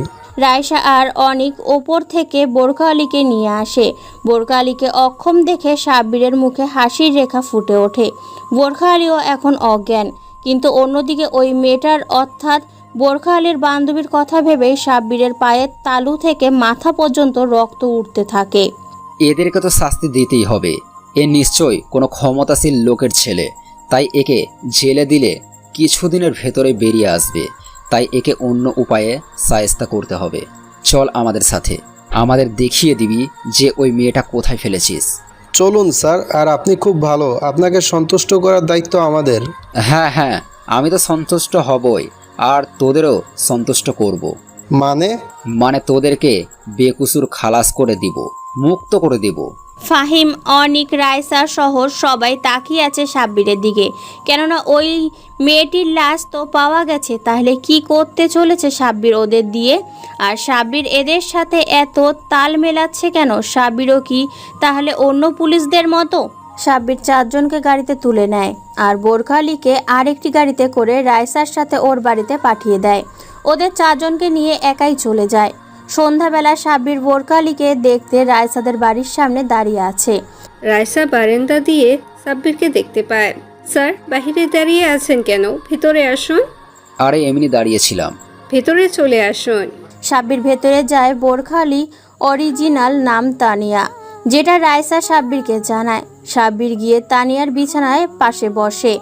রায়সা আর অনেক ওপর থেকে বোরখা আলীকে নিয়ে আসে। বোরখা আলীকে অক্ষম দেখে সাব্বিরের মুখে হাসির রেখা ফুটে ওঠে। বোরখা আলীও এখন অজ্ঞান, কিন্তু অন্যদিকে ওই মেয়েটার অর্থাৎ বোরখা আলীর বান্ধবীর কথা ভেবেই সাব্বিরের পায়ের তালু থেকে মাথা পর্যন্ত রক্ত উঠতে থাকে। এদেরকে তো শাস্তি দিতেই হবে। এ নিশ্চয়ই কোনো ক্ষমতাশীল লোকের ছেলে, তাই একে জেলে দিলে কিছুদিনের ভেতরে বেরিয়ে আসবে। তাই একে অন্য উপায়ে শায়েস্তা করতে হবে। চল আমাদের সাথে, আমাদের দেখিয়ে দিবি যে ওই মেয়েটা কোথায় ফেলেছিস। চলুন স্যার, আর আপনি খুব ভালো, আপনাকে সন্তুষ্ট করার দায়িত্ব আমাদের। হ্যাঁ হ্যাঁ, আমি তো সন্তুষ্ট হবই, আর তোদেরও সন্তুষ্ট করব। মানে? মানে তোদেরকে বেকুসুর খালাস করে দিব, মুক্ত করে দিব। ফাহিম, অনিক, রাইসা সহ সবাই তাকিয়ে আছে সাব্বিরের দিকে, কেননা ওই মেয়েটির লাশ তো পাওয়া গেছে। তাহলে কি করতে চলেছে সাব্বির ওদের দিয়ে? আর সাব্বির এদের সাথে এত তাল মেলাচ্ছে কেন? সাব্বিরও কি তাহলে অন্য পুলিশদের মতো? সাব্বির 4 জনকে গাড়িতে তুলে নেয় আর বোরখা আলীকে আরেকটি গাড়িতে করে রাইসার সাথে ওর বাড়িতে পাঠিয়ে দেয়। ওদের 4 জনকে নিয়ে একাই চলে যায়। সন্ধ্যাবেলা সাব্বির বোরখা আলীকে দেখতে রাইসাদের বাড়ির সামনে দাঁড়িয়ে আছে। রাইসা বারান্দা দিয়ে সাব্বিরকে দেখতে পায়। স্যার, বাহিরে দাঁড়িয়ে আছেন কেন? ভিতরে আসুন। আরে এমনি দাঁড়িয়েছিলাম। ভেতরে চলে আসুন। সাব্বির ভেতরে যায়। বোরখা আলী অরিজিনাল নাম তানিয়া, যেটা রাইসা সাব্বিরকে জানায়। সাব্বির গিয়ে তানিয়ার বিছানায় পাশে বসে।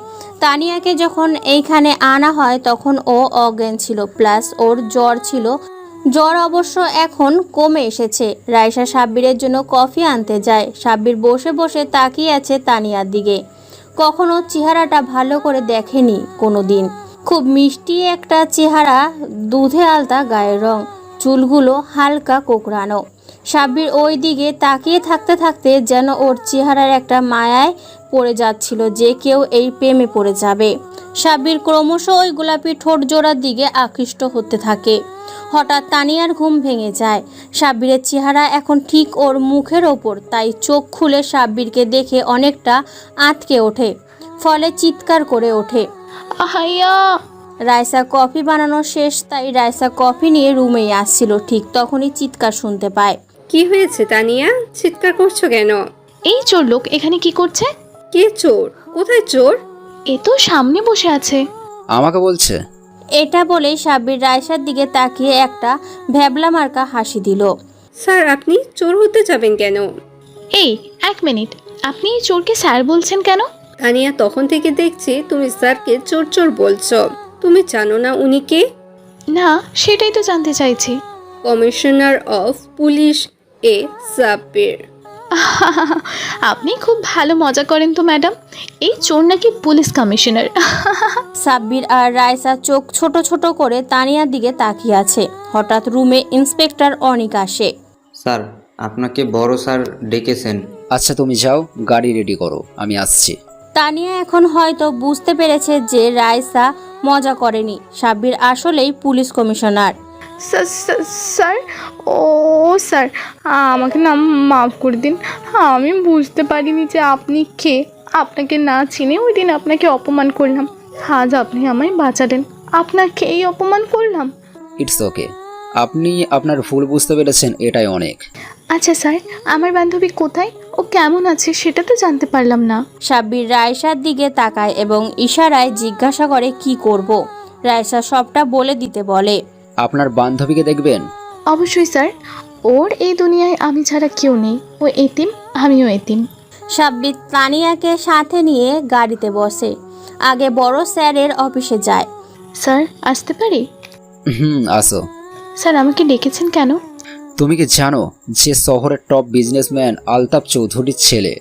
তানিয়াকে যখন এইখানে আনা হয় তখন ও অজ্ঞান ছিল, প্লাস ওর জ্বর ছিল। জ্বর অবশ্য এখন কমে এসেছে। রাইসা সাব্বিরের জন্য কফি আনতে যায়। সাব্বির বসে বসে তাকিয়ে আছে তানিয়ার দিকে। কখনো চেহারাটা ভালো করে দেখেনি কোনো দিন। খুব মিষ্টি একটা চেহারা, দুধে আলতা গায়ের রং, চুলগুলো হালকা কোকড়ানো। সাব্বির ওই দিকে তাকিয়ে থাকতে থাকতে যেন ওর চেহারার একটা মায়ায় পড়ে যাচ্ছিল যে কেউ এই প্রেমে পড়ে যাবে। সাব্বির ক্রমশ ওই গোলাপি ঠোঁট জোড়ার দিকে আকৃষ্ট হতে থাকে। হঠাৎ তানিয়ার ঘুম ভেঙে যায়। সাব্বিরের চেহারা এখন ঠিক ওর মুখের ওপর, তাই চোখ খুলে সাব্বিরকে দেখে অনেকটা আটকে ওঠে, ফলে চিৎকার করে ওঠে, আহাইয়া! রাইসা কফি বানানো শেষ, তাই রাইসা কফি নিয়ে রুমেই আসছিল। ঠিক তখনই চিৎকার শুনতে পায়। কি হয়েছে তানিয়া? চিৎকার করছো কেন? এই চোর লোক এখানে কি করছে? কে চোর? কোথায় চোর? এ তো সামনে বসে আছে। আমাকে বলছে? এটা বলেই সাব্বির রাইসার দিকে তাকিয়ে একটা ভ্যাবলা মার্কা হাসি দিল। স্যার, আপনি চোর হতে যাবেন কেন? এই 1 মিনিট, আপনি এই চোরকে স্যার বলছেন কেন? তানিয়া, তখন থেকে দেখছি তুমি স্যারকে চোর চোর বলছো। তুমি জানো না উনি কে? না, সেটাই তো জানতে চাইছি। কমিশনার অফ পুলিশ এ সাব্বির। আপনি খুব ভালো মজা করেন তো ম্যাডাম। এই চোর নাকি পুলিশ কমিশনার। সাব্বির আর রাইসা চোখ ছোট ছোট করে তানিয়ার দিকে তাকিয়ে আছে। হঠাৎ রুমে ইন্সপেক্টর অনিক আসে। স্যার, আপনাকে বড় স্যার ডেকেছেন। আচ্ছা তুমি যাও, গাড়ি রেডি করো, আমি আসছি। তানিয়া এখন হয়তো বুঝতে পেরেছে যে রাইসা মজা করেনি। সাব্বির আসলেই পুলিশ কমিশনার। স্যার, ও স্যার, আমাকে না মাফ করে দিন। আমি বুঝতে পারিনি যে আপনি কে। আপনাকে না চিনে ওই দিন আপনাকে অপমান করলাম। আজ আপনি আমায় বাঁচালেন, আপনাকেই অপমান করলাম। ইটস ওকে, আপনি আপনার ভুল বুঝতে পেরেছেন, এটাই অনেক। আচ্ছা স্যার, আমার বান্ধবী কোথায়? ও কেমন আছে সেটা তো জানতে পারলাম না। সাব্বির রাইসার দিকে তাকায় এবং ইশারায় জিজ্ঞাসা করে কি করব। রাইসা সবটা বলে দিতে বলে। আপনার বান্ধবীকে দেখবেন? অবশ্যই স্যার, ওর এই দুনিয়ায় আমি ছাড়া কেউ নেই। ও এতিম, আমিও এতিম। সাব্বির তানিয়াকে সাথে নিয়ে গাড়িতে বসে। আগে বড় স্যারের অফিসে যায়। স্যার, আসতে পারি? আসো। স্যার, আমাকে ডেকেছেন কেন? তুমি কি জানো যে শহরের টপ বিজনেসম্যান আলতাফ চৌধুরীর ছেলে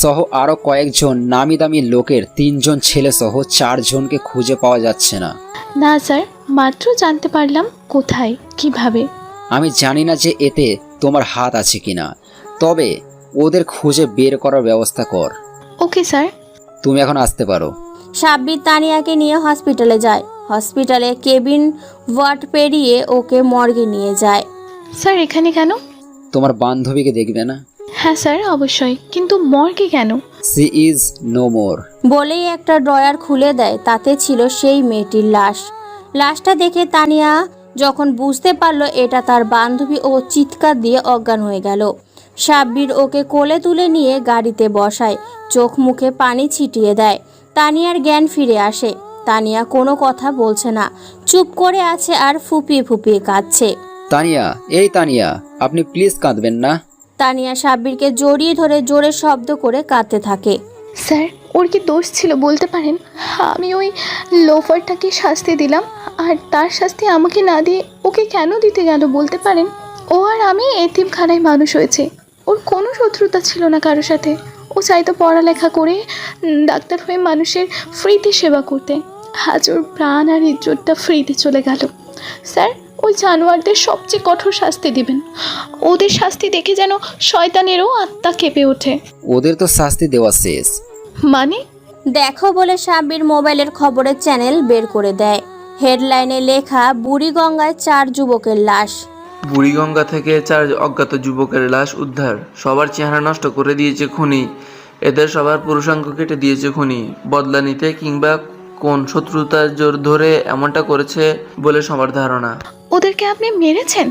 সহ আরও কয়েকজন নামি দামি লোকের 3 জন ছেলে সহ 4 জনকে খুঁজে পাওয়া যাচ্ছে না? না স্যার, মাত্র জানতে পারলাম। কোথায়, কিভাবে? আমি জানি না যে এতে তোমার হাত আছে কিনা, তবে ওদের খুঁজে বের করার ব্যবস্থা কর। Okay sir. তুমি এখন আসতে পারো। সাব্বির তানিয়াকে নিয়ে হসপিটালে যায়। হসপিটালে কেবিন ওয়ার্ড পেরিয়ে ওকে মর্গে নিয়ে যায়। স্যার, এখানে কেন? তোমার বান্ধবীকে দেখবে না? হ্যাঁ স্যার, অবশ্যই, কিন্তু মর্গে কেন? সি ইজ নো মোর বলেই একটা ড্রয়ার খুলে দেয়। তাতে ছিল সেই মেয়েটির লাশ। লাশটা দেখে তানিয়া যখন বুঝতে পারলো এটা তার বান্ধবী, ও চিৎকার দিয়ে অজ্ঞান হয়ে গেল। সাব্বির ওকে কোলে তুলে নিয়ে গাড়িতে বসায়, চোখ মুখে পানি ছিটিয়ে দেয়। তানিয়ার জ্ঞান ফিরে আসে। তানিয়া কোনো কথা বলছে না, চুপ করে আছে আর ফুপিয়ে ফুপিয়ে কাঁদছে। তানিয়া, এই তানিয়া, আপনি প্লিজ কাঁদবেন না। তানিয়া সাব্বিরকে জড়িয়ে ধরে জোরে শব্দ করে কাঁদতে থাকে। স্যার, ওর কি দোষ ছিল বলতে পারেন? আমি ওই লোফারটাকে শাস্তি দিলাম, আর তার শাস্তি আমাকে না দিয়ে ওকে কেন দিতে গেল বলতে পারেন? ও আর আমি এতিমখানায় মানুষ হয়েছে। ওর কোনো শত্রুতা ছিল না কারোর সাথে। ও চাইতো পড়ালেখা করে ডাক্তার হয়ে মানুষের ফ্রিতে সেবা করতে। আজ ওর প্রাণ আর ইজ্জতটা ফ্রিতে চলে গেল। স্যার, ওই জানোয়ারদের সবচেয়ে কঠোর শাস্তি দিবেন। ওদের শাস্তি দেখে যেন শয়তানেরও আত্মা কেঁপে ওঠে। ওদের তো শাস্তি দেওয়া শেষ। মানে? দেখো বলে সাব্বির মোবাইলের খবরের চ্যানেল বের করে দেয়। হেডলাইনে লেখা, বুড়িগঙ্গায় 4 যুবকের লাশ। বুড়িগঙ্গা থেকে 4 অজ্ঞাত যুবকের লাশ উদ্ধার। সবার চেহারা নষ্ট করে দিয়েছে খুনি। এদের সবার পুরুষাঙ্গ কেটে দিয়েছে খুনি, বদলা নিতে কিংবা কোন শত্রুতার জোর ধরে এমনটা করেছে বলে সবার ধারণা। ওদেরকে আপনি মেরেছেন?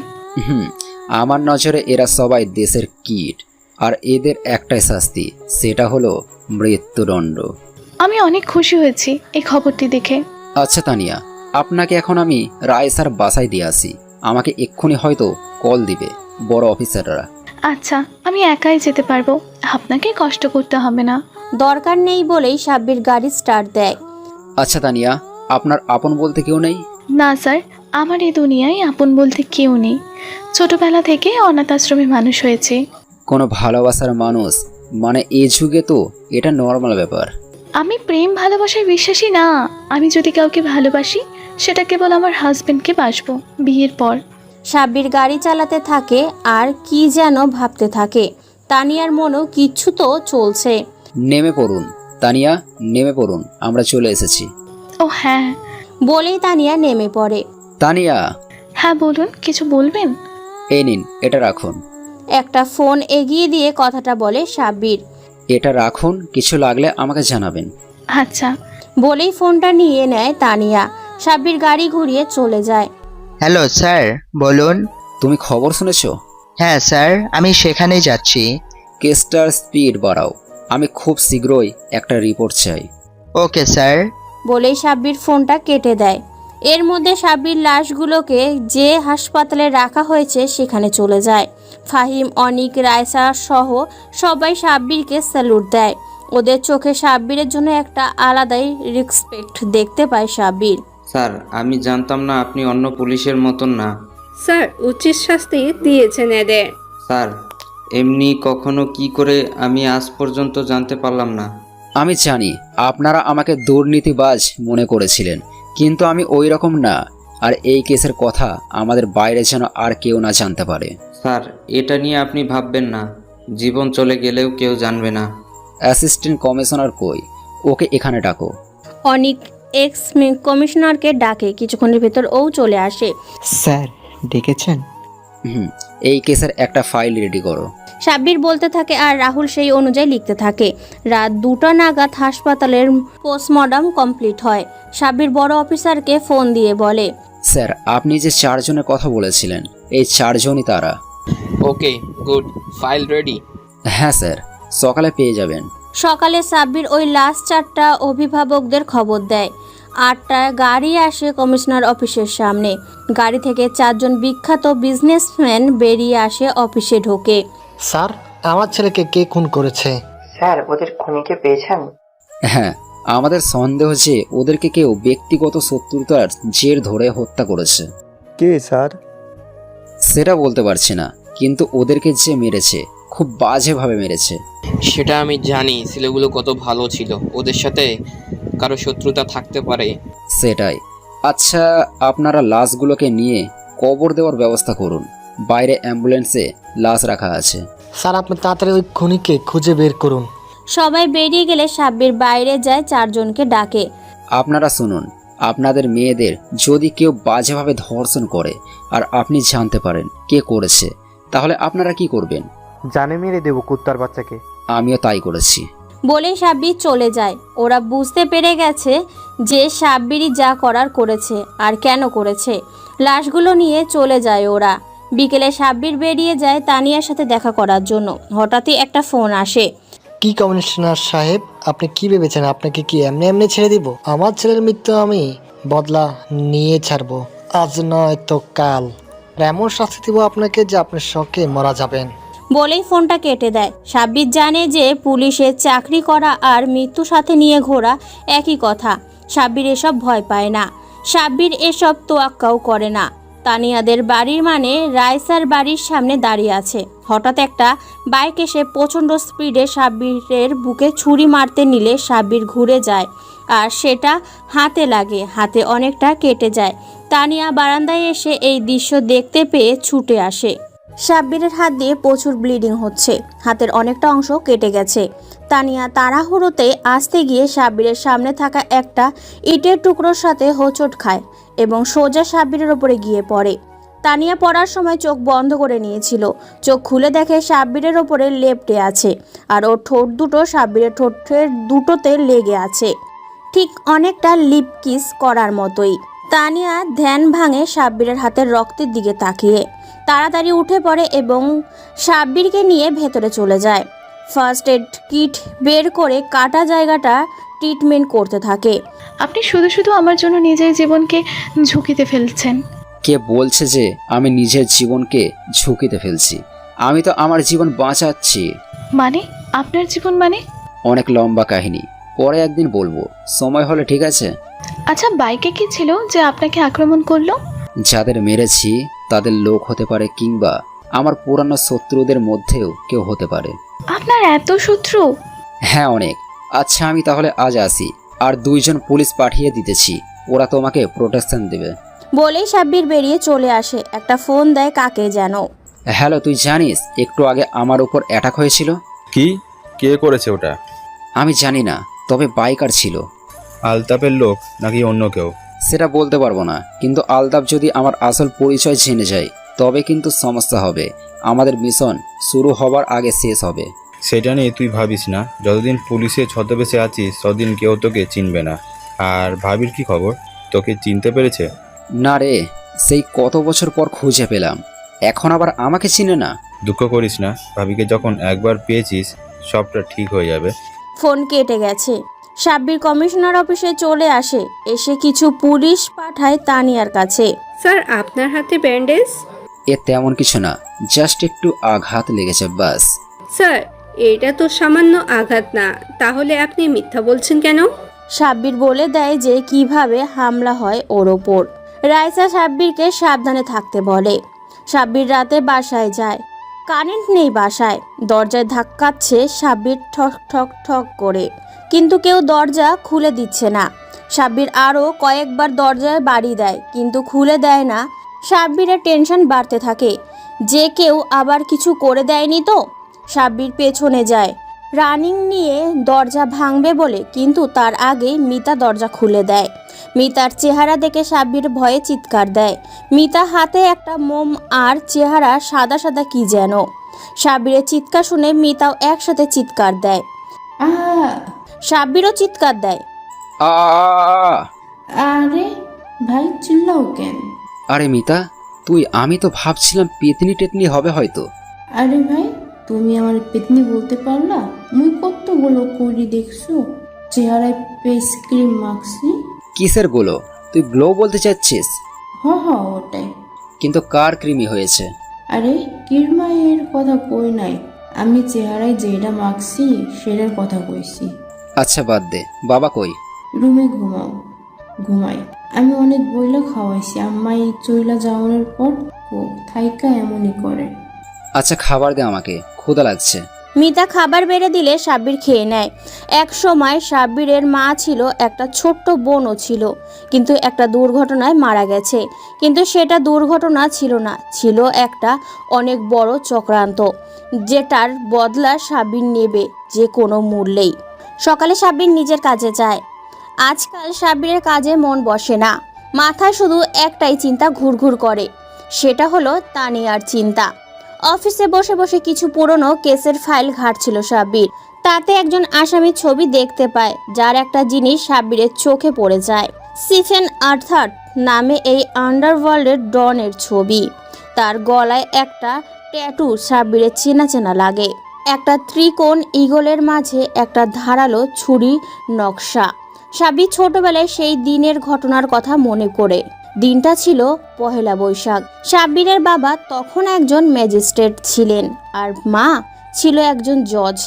আমার নজরে এরা সবাই দেশের কীট, আর এদের একটাই শাস্তি, সেটা হলো মৃত্যুদণ্ড। আমি অনেক খুশি হয়েছি এই খবরটি দেখে। আচ্ছা তানিয়া, আপনাকে এখন আমি রায় স্যার বাসায় দিয়ে আসি। আমাকে এক্ষুনি হয়তো কল দিবে বড় অফিসাররা। আচ্ছা, আমি একাই যেতে পারবো, আপনাকে কষ্ট করতে হবে না। দরকার নেই বলেই সাব্বির গাড়ি স্টার্ট দেয়। আচ্ছা তানিয়া, আপনার আপন বলতে কেউ নেই? না স্যার, আমার এই দুনিয়ায় আপন বলতে কেউ নেই। ছোটবেলা থেকে অনাথ আশ্রমে মানুষ হয়েছে। কোনো ভালোবাসার মানুষ মানে এই যুগে তো এটা নর্মাল ব্যাপার। আমি প্রেম ভালোবাসায় বিশ্বাসী না। আমি যদি কাউকে ভালোবাসি, সেটা কেবল আমার হাজবেন্ডকে বাসবো, বিয়ের পর। সাব্বির গাড়ি চালাতে থাকে আর কি যেন ভাবতে থাকে। তানিয়ার মনেও কিচ্ছু তো চলছে। নেমে পড়ুন তানিয়া, নেমে পড়ুন, আমরা চলে এসেছি। ও হ্যাঁ। বলেই তানিয়া নেমে পড়ে। তানিয়া। হ্যাঁ বলুন, কিছু বলবেন? এই নিন, এটা রাখুন। একটা ফোন এগিয়ে দিয়ে কথাটা বলে সাব্বির। এটা রাখুন, কিছু লাগলে আমাকে জানাবেন। আচ্ছা। বলেই ফোনটা নিয়ে নেয় তানিয়া। সাব্বির গাড়ি ঘুরিয়ে চলে যায়। হ্যালো স্যার, বলুন। তুমি খবর শুনেছো? হ্যাঁ স্যার, আমি সেখানেই যাচ্ছি। কেসটার স্পিড বাড়াও, আমি খুব শীঘ্রই একটা রিপোর্ট চাই। Okay sir. বলেই সাব্বির ফোনটা কেটে দেয়। এর মধ্যে সাব্বির লাশগুলোকে যে হাসপাতালে রাখা হয়েছে সেখানে চলে যায়। ফাহিম, অনিক, রায়সা সহ সবাই সাব্বিরকে স্যালুট দেয়। ওদের চোখে সাব্বিরের জন্য একটা আলাদাই রেসপেক্ট দেখতে পায় সাব্বির। স্যার, আমি জানতাম না আপনি অন্য পুলিশের মতন না। স্যার, উচিত শাস্তি দিয়েছেন এদের। স্যার, এমনি কখনো কি করে আমি আজ পর্যন্ত জানতে পারলাম না। আমি জানি আপনারা আমাকে দুর্নীতিবাজ মনে করেছিলেন, কিন্তু আমি ওই রকম না। আর এই কেসের কথা আমাদের বাইরে যেন আর কেউ না জানতে পারে। স্যার, এটা নিয়ে আপনি ভাববেন না। জীবন চলে গেলেও কেউ জানবে না। অ্যাসিস্ট্যান্ট কমিশনার কই? ওকে এখানে ডাকো। অনিক এক্স কমিশনারকে ডাকে। কিছুক্ষণের ভেতর ও চলে আসে। স্যার, ডেকেছেন? এই কেসের একটা ফাইল রেডি করো। সাব্বির বলতে থাকে আর রাহুল সেই অনুযায়ী লিখতে থাকে। রাত 2টা নাগাদ হাসপাতালের পোস্টমর্টম কমপ্লিট হয়। সাব্বির বড় অফিসারকে ফোন দিয়ে বলে, স্যার, আপনি যে 4 জনের কথা বলেছিলেন, এই 4 জনই তারা। ওকে, গুড, ফাইল রেডি। হ্যাঁ স্যার, সকালে পেয়ে যাবেন। সকালে সাব্বির ওই লাস্ট 4টা অভিভাবকদের খবর দেয়। 8টায় গাড়ি আসে কমিশনার অফিসের সামনে। গাড়ি থেকে 4 জন বিখ্যাত বিজনেসম্যান বেরিয়ে আসে, অফিসে ঢোকে। স্যার, আমার ছেলেকে কে খুন করেছে? স্যার, ওদের খুনিকে পেয়েছেন? হ্যাঁ, আমাদের সন্দেহ যে ওদেরকে কেউ ব্যক্তিগত শত্রুতার জের ধরে হত্যা করেছে। কে স্যার? সেটা বলতে পারছি না, কিন্তু ওদেরকে যে মেরেছে খুব বাজেভাবে মেরেছে। সেটা আমি জানি। ছেলেগুলো কত ভালো ছিল, ওদের সাথে কারো শত্রুতা থাকতে পারে। সেটাই। আচ্ছা, আপনারা লাশগুলোকে নিয়ে কবর দেওয়ার ব্যবস্থা করুন। বাইরে অ্যাম্বুলেন্সে লাশ রাখা আছে। স্যার, আপনি তাড়াতাড়ি ওই খুনিকে খুঁজে বের করুন। সবাই বেরিয়ে গেলে সাব্বির বাইরে যায়, 4 জনকে ডাকে। আপনারা শুনুন, আপনাদের মেয়েদের যদি কেউ বাজেভাবে ধর্ষণ করে আর আপনি জানতে পারেন কে করেছে, তাহলে আপনারা কি করবেন? জানে মেরে দেবো কুত্তার বাচ্চাকে। আমিও তাই করেছি। বলে সাব্বির চলে যায়। ওরা বুঝতে পেরে গেছে যে সাব্বিরই যা করার করেছে আর কেন করেছে। লাশগুলো নিয়ে চলে যায় ওরা। বিকেলে সাব্বির বেরিয়ে যায় তানিয়ার সাথে দেখা করার জন্য। হঠাৎই একটা ফোন আসে। কি কমিশনার সাহেব, আপনি কি ভেবেছেন আপনাকে কি এমনি এমনি ছেড়ে দিব? আমার ছেলের মৃত্যু আমি বদলা নিয়ে ছাড়বো, আজ নয় তো কাল। এমন শাস্তি দিব আপনাকে যে আপনি শোকে মারা যাবেন। বলেই ফোনটা কেটে দেয়। সাব্বির জানে যে পুলিশের চাকরি করা আর মৃত্যু সাথে নিয়ে ঘোরা একই কথা। সাব্বির এসব ভয় পায় না। সাব্বির এসব তোয়াক্কাও করে না। তানিয়াদের বাড়ির মানে রায়সার বাড়ির সামনে দাঁড়িয়ে আছে। হঠাৎ একটা বাইক এসে প্রচণ্ড স্পিডে সাব্বিরের বুকে ছুরি মারতে নিলে সাব্বির ঘুরে যায়। আর সেটা হাতে লাগে, হাতে অনেকটা কেটে যায়। তানিয়া বারান্দায় এসে এই দৃশ্য দেখতে পেয়ে ছুটে আসে। সাব্বিরের হাত দিয়ে প্রচুর ব্লিডিং হচ্ছে, হাতের অনেকটা অংশ কেটে গেছে। তানিয়া তাড়াহুড়োতে আসতে গিয়ে সাব্বিরের সামনে থাকা একটা ইটের টুকরোর সাথে হোঁচট খায় এবং সোজা সাব্বিরের ওপরে গিয়ে পড়ে। তানিয়া পড়ার সময় চোখ বন্ধ করে নিয়েছিল। চোখ খুলে দেখে সাব্বিরের ওপরে লেপ্টে আছে, আর ওর ঠোঁট দুটো সাব্বিরের ঠোঁটের দুটোতে লেগে আছে, ঠিক অনেকটা লিপ কিস করার মতোই। তানিয়া ধ্যান ভাঙে সাব্বিরের হাতের রক্তের দিকে তাকিয়ে, তাড়াতাড়ি উঠে পড়ে এবং সাব্বিরকে নিয়ে ভেতরে চলে যায়। ফার্স্ট এড কিট বের করে কাটা জায়গাটা ট্রিটমেন্ট করতে থাকে। আপনি শুধু শুধু আমার জন্য নিজের জীবনকে ঝুঁকিতে ফেলছেন। কে বলছে যে আমি নিজের জীবনকে ঝুঁকিতে ফেলছি? আমি তো আমার জীবন বাঁচাচ্ছি। মানে আপনার জীবন মানে? অনেক লম্বা কাহিনী, পরে একদিন বলবো, সময় হলে, ঠিক আছে? আচ্ছা, বাইকে কি ছিল যে আপনাকে আক্রমণ করলো? যাদের মেরেছি তাদের লোক হতে পারে, কিংবা আমার পুরানো শত্রুদের মধ্যেও কেউ হতে পারে। আপনার এত শত্রু? হ্যাঁ, অনেক। আচ্ছা, আমি তাহলে আজ আসি, আর 2 জন পুলিশ পাঠিয়ে দিতেছি, ওরা তোমাকে প্রোটেকশন দেবে। বলেই সাব্বির বেরিয়ে চলে আসে। একটা ফোন দেয় কাকে যেন। হ্যালো, তুই জানিস একটু আগে আমার উপর অ্যাটাক হয়েছিল? কি? কে করেছে ওটা? আমি জানি না, তবে বাইকার ছিল। আলতাপের লোক নাকি অন্য কেউ? সেটা বলতে পারবো না, কিন্তু আলতাপ যদি আমার আসল পরিচয় জেনে যায় তবে কিন্তু সমস্যা হবে। আমাদের মিশন শুরু হবার আগে শেষ হবে। সেটা নিয়ে তুই ভাবিস না, যতদিন পুলিশের ছদ্মবেশে আছিস ততদিন কেউ তোকে চিনবে না। আর ভাবির কি খবর, তোকে চিনতে পেরেছে? না রে, সেই কত বছর পর খুঁজে পেলাম, এখন আবার আমাকে চিনে না। দুঃখ করিস না, ভাবিকে যখন একবার পেয়েছিস সবটা ঠিক হয়ে যাবে। ফোন কেটে গেছে। সাব্বির কমিশনার অফিসে চলে আসে, এসে কিছু পুলিশ পাঠায় তানিয়ার কাছে। স্যার, আপনার হাতে ব্যান্ডেজ? এ তেমন কিছু না, জাস্ট একটু আঘাত লেগেছে বাস। স্যার, এটা তো সামান্য আঘাত না, তাহলে আপনি মিথ্যা বলছেন কেন? সাব্বির বলে দেয় যে কিভাবে হামলা হয় ওর ওপর। রাইসা সাব্বিরকে সাবধানে থাকতে বলে। সাব্বির রাতে বাসায় যায়, কারেন্ট নেই বাসায়। দরজায় ধাক্কাচ্ছে সাব্বির ঠক ঠক ঠক করে, কিন্তু কেউ দরজা খুলে দিচ্ছে না। সাব্বির আরও কয়েকবার দরজায় বাড়ি দেয়, কিন্তু খুলে দেয় না। সাব্বিরের টেনশন বাড়তে থাকে যে কেউ আবার কিছু করে দেয়নি তো। সাব্বির পেছনে যায় রানিং নিয়ে দরজা ভাঙবে বলে, কিন্তু তার আগেই মিতা দরজা খুলে দেয়। মিতার চেহারা দেখে সাব্বির ভয়ে চিৎকার দেয়। মিতা হাতে একটা মোম আর চেহারা সাদা সাদা কি যেন। সাব্বিরের চিৎকার শুনে মিতাও একসাথে চিৎকার দেয়। সাব্বিরও চিৎকার দেয়। আরে ভাই, চিল্লাও কেন? আরে মিতা, তুই? আমি তো ভাবছিলাম পেতনি টেতনি হবে হয়তো। আরে ভাই, তুমি আমার পেতনি বলতে পারলা? মুই কতগুলো করি দেখছো, চেহারায় ফেস ক্রিম মাখছি। কিসের গুলো? তুই গ্লো বলতে চাচ্ছিস? ওটাই। কিন্তু কার কৃমি হয়েছে? আরে কিরমায়ের কথা কই নাই, আমি চেহারায় যেটা মাখছি সেটার কথা কইছি। আচ্ছা বাদ দে, বাবা কই? রুমে ঘুমাই। আমি অনেক বইলা খাওয়াইছি, আম্মাই চইলা যাওয়ার পর থাইকা এমনই করে। আচ্ছা খাবার দে আমাকে, ক্ষুধা লাগছে। মিতা খাবার বেড়ে দিলে সাব্বির খেয়ে নেয়। এক সময় সাব্বিরের মা ছিল, একটা ছোট্ট বোনও ছিল, কিন্তু একটা দুর্ঘটনায় মারা গেছে। কিন্তু সেটা দুর্ঘটনা ছিল না, ছিল একটা অনেক বড় চক্রান্ত, যেটার বদলা সাব্বির নেবে যে কোনো মূল্যেই। সকালে সাব্বির নিজের কাজে যায়। আজকাল সাব্বিরের কাজে মন বসে না, মাথায় শুধু একটাই চিন্তা ঘুরঘুর করে, সেটা হলো তানিয়ার চিন্তা। অফিসে বসে বসে কিছু পুরনো কেসের ফাইল ঘাঁটছিল সাব্বির। তাতে একজন আসামির ছবি দেখতে পায়, যার একটা জিনিস সাব্বিরের চোখে পড়ে যায়। স্টিফেন আর্থার নামে এই আন্ডারওয়ার্ল্ডের ডনের ছবি। তার গলায় একটা ট্যাটু সাব্বিরের চেনা চেনা লাগে, একটা ত্রিকোণ ঈগলের মাঝে একটা ধারালো ছুরি নকশা। সাব্বির ছোটবেলায় সেই দিনের ঘটনার কথা মনে করে। দিনটা ছিল পহেলা বৈশাখ। সাব্বিরের বাবা তখন একজন ম্যাজিস্ট্রেট ছিলেন, আর মা ছিল একজন জজ।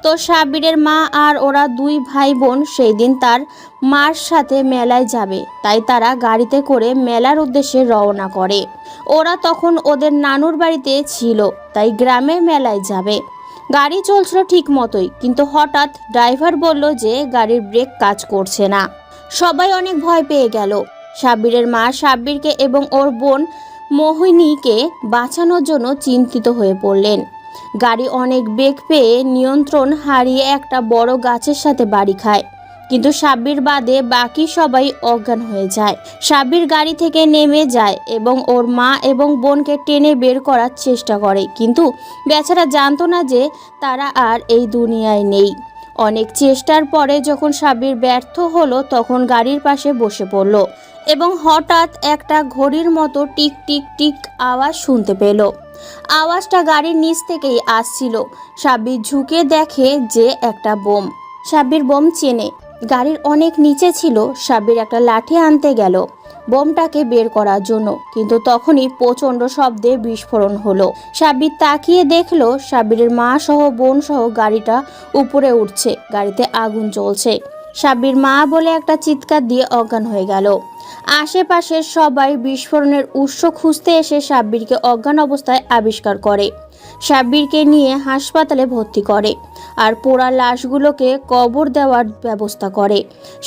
তো সাব্বিরের মা আর ওরা 2 ভাই বোন সেই দিন তার মার সাথে মেলায় যাবে, তাই তারা গাড়িতে করে মেলার উদ্দেশ্যে রওনা করে। ওরা তখন ওদের নানুর বাড়িতে ছিল, তাই গ্রামের মেলায় যাবে। গাড়ি চলছিল ঠিক মতোই, কিন্তু হঠাৎ ড্রাইভার বলল যে গাড়ির ব্রেক কাজ করছে না। সবাই অনেক ভয় পেয়ে গেল। সাব্বিরের মা সাব্বিরকে এবং ওর বোন মোহিনীকে বাঁচানোর জন্য চিন্তিত হয়ে পড়লেন। গাড়ি অনেক বেগ পেয়ে নিয়ন্ত্রণ হারিয়ে একটা বড় গাছের সাথে বাড়ি খায়, কিন্তু সাব্বির বাদে বাকি সবাই অজ্ঞান হয়ে যায়। সাব্বির গাড়ি থেকে নেমে যায় এবং ওর মা এবং বোনকে টেনে বের করার চেষ্টা করে, কিন্তু বেচারা জানতো না যে তারা আর এই দুনিয়ায় নেই। অনেক চেষ্টার পরে যখন সাব্বির ব্যর্থ হলো, তখন গাড়ির পাশে বসে পড়ল এবং হঠাৎ একটা ঘড়ির মতো টিক টিক টিক আওয়াজ শুনতে পেল। আওয়াজটা গাড়ির নিচ থেকেই আসছিল। সাব্বির ঝুঁকে দেখে যে একটা বোম। সাব্বির বোম চেনে, গাড়ির অনেক নিচে ছিল। সাব্বির একটা লাঠি আনতে গেল বোমটাকে বের করার জন্য, কিন্তু তখনই প্রচণ্ড শব্দে বিস্ফোরণ হলো। সাব্বির তাকিয়ে দেখলো সাব্বিরের মা সহ বোন সহ গাড়িটা উপরে উঠছে, গাড়িতে আগুন জ্বলছে। সাব্বির মা বলে একটা চিৎকার দিয়ে অজ্ঞান হয়ে গেল। আশেপাশের সবাই বিস্ফোরণের উৎস খুঁজতে এসে সাব্বিরকে অজ্ঞান অবস্থায় আবিষ্কার করে। সাব্বিরকে নিয়ে হাসপাতালে ভর্তি করে আর পোড়া লাশগুলোকে কবর দেওয়ার ব্যবস্থা করে।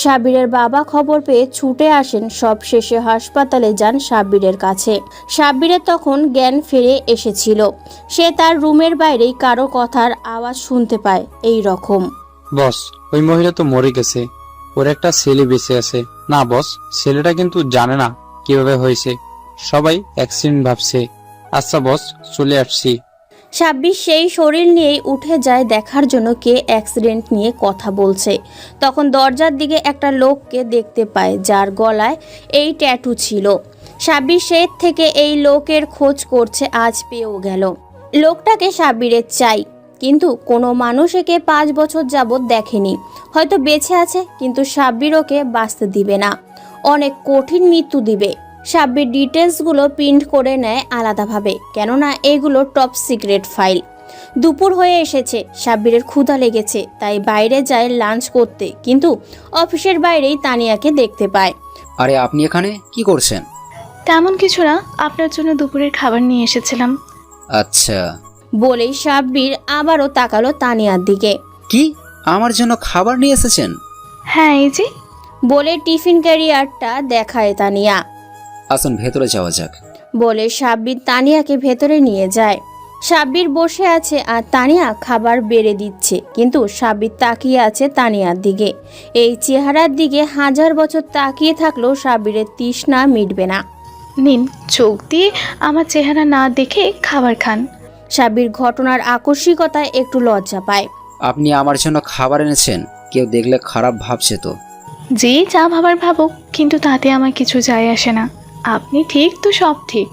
সাব্বিরের বাবা খবর পেয়ে ছুটে আসেন। সব শেষে হাসপাতালে যান সাব্বিরের কাছে। সাব্বিরের তখন জ্ঞান ফিরে এসেছিল। সে তার রুমের বাইরেই কারো কথার আওয়াজ শুনতে পায় এই রকম, বস, ওই মহিলা তো মরে গেছে, ওর একটা ছেলে বেঁচে আছে। না বস, ছেলেটা কিন্তু জানে না কিভাবে হয়েছে, সবাই অ্যাক্সিডেন্ট ভাবছে। আচ্ছা বস, চলে আসছি। সাব্বির সেই শরীর নিয়েই উঠে যায় দেখার জন্য কে অ্যাক্সিডেন্ট নিয়ে কথা বলছে। তখন দরজার দিকে একটা লোককে দেখতে পায় যার গলায় এই ট্যাটু ছিল। সাব্বির সেই থেকে এই লোকের খোঁজ করছে, আজ পেয়েও গেল। লোকটাকে সাব্বিরের চাই, কিন্তু কোনো মানুষ একে 5 বছর যাবৎ দেখেনি। হয়তো বেঁচে আছে, কিন্তু সাব্বির ওকে বাঁচতে দিবে না, অনেক কঠিন মৃত্যু দিবে। সাব্বির ডিটেলসগুলো প্রিন্ট করে নেয় আলাদাভাবে, কেননা এগুলো টপ সিক্রেট ফাইল। দুপুর হয়ে এসেছে, সাব্বিরের ক্ষুধা লেগেছে, তাই বাইরে যায় লাঞ্চ করতে, কিন্তু অফিসের বাইরেই তানিয়াকে দেখতে পায়। আরে আপনি এখানে কি করছেন? তেমন কিছু না, আপনার জন্য দুপুরের খাবার নিয়ে এসেছিলাম। আচ্ছা। বলেই সাব্বির আবারও তাকালো তানিয়ার দিকে। কি, আমার জন্য খাবার নিয়ে এসেছেন? হ্যাঁ, এই যে। বলে টিফিন ক্যারিয়ারটা দেখায় তানিয়া। আসুন ভেতরে যাওয়া যাক। বলে সাব্বির তানিয়াকে ভেতরে নিয়ে যায়। সাব্বির বসে আছে আর তানিয়া খাবার বেড়ে দিচ্ছে, কিন্তু সাব্বির তাকিয়ে আছে তানিয়ার দিকে। এই চেহারার দিকে 1000 বছর তাকিয়ে থাকলেও সাব্বিরের তৃষ্ণা মিটবে না। নিন, চোখ দিয়ে আমার চেহারা না দেখে খাবার খান। সাব্বির ঘটনার আকস্মিকতায় একটু লজ্জা পায়। আপনি আমার জন্য খাবার এনেছেন, কেউ দেখলে খারাপ ভাবছে তো। যে যা ভাবার ভাবুক, কিন্তু তাতে আমার কিছু যায় আসে না। আপনি ঠিক তো সব ঠিক।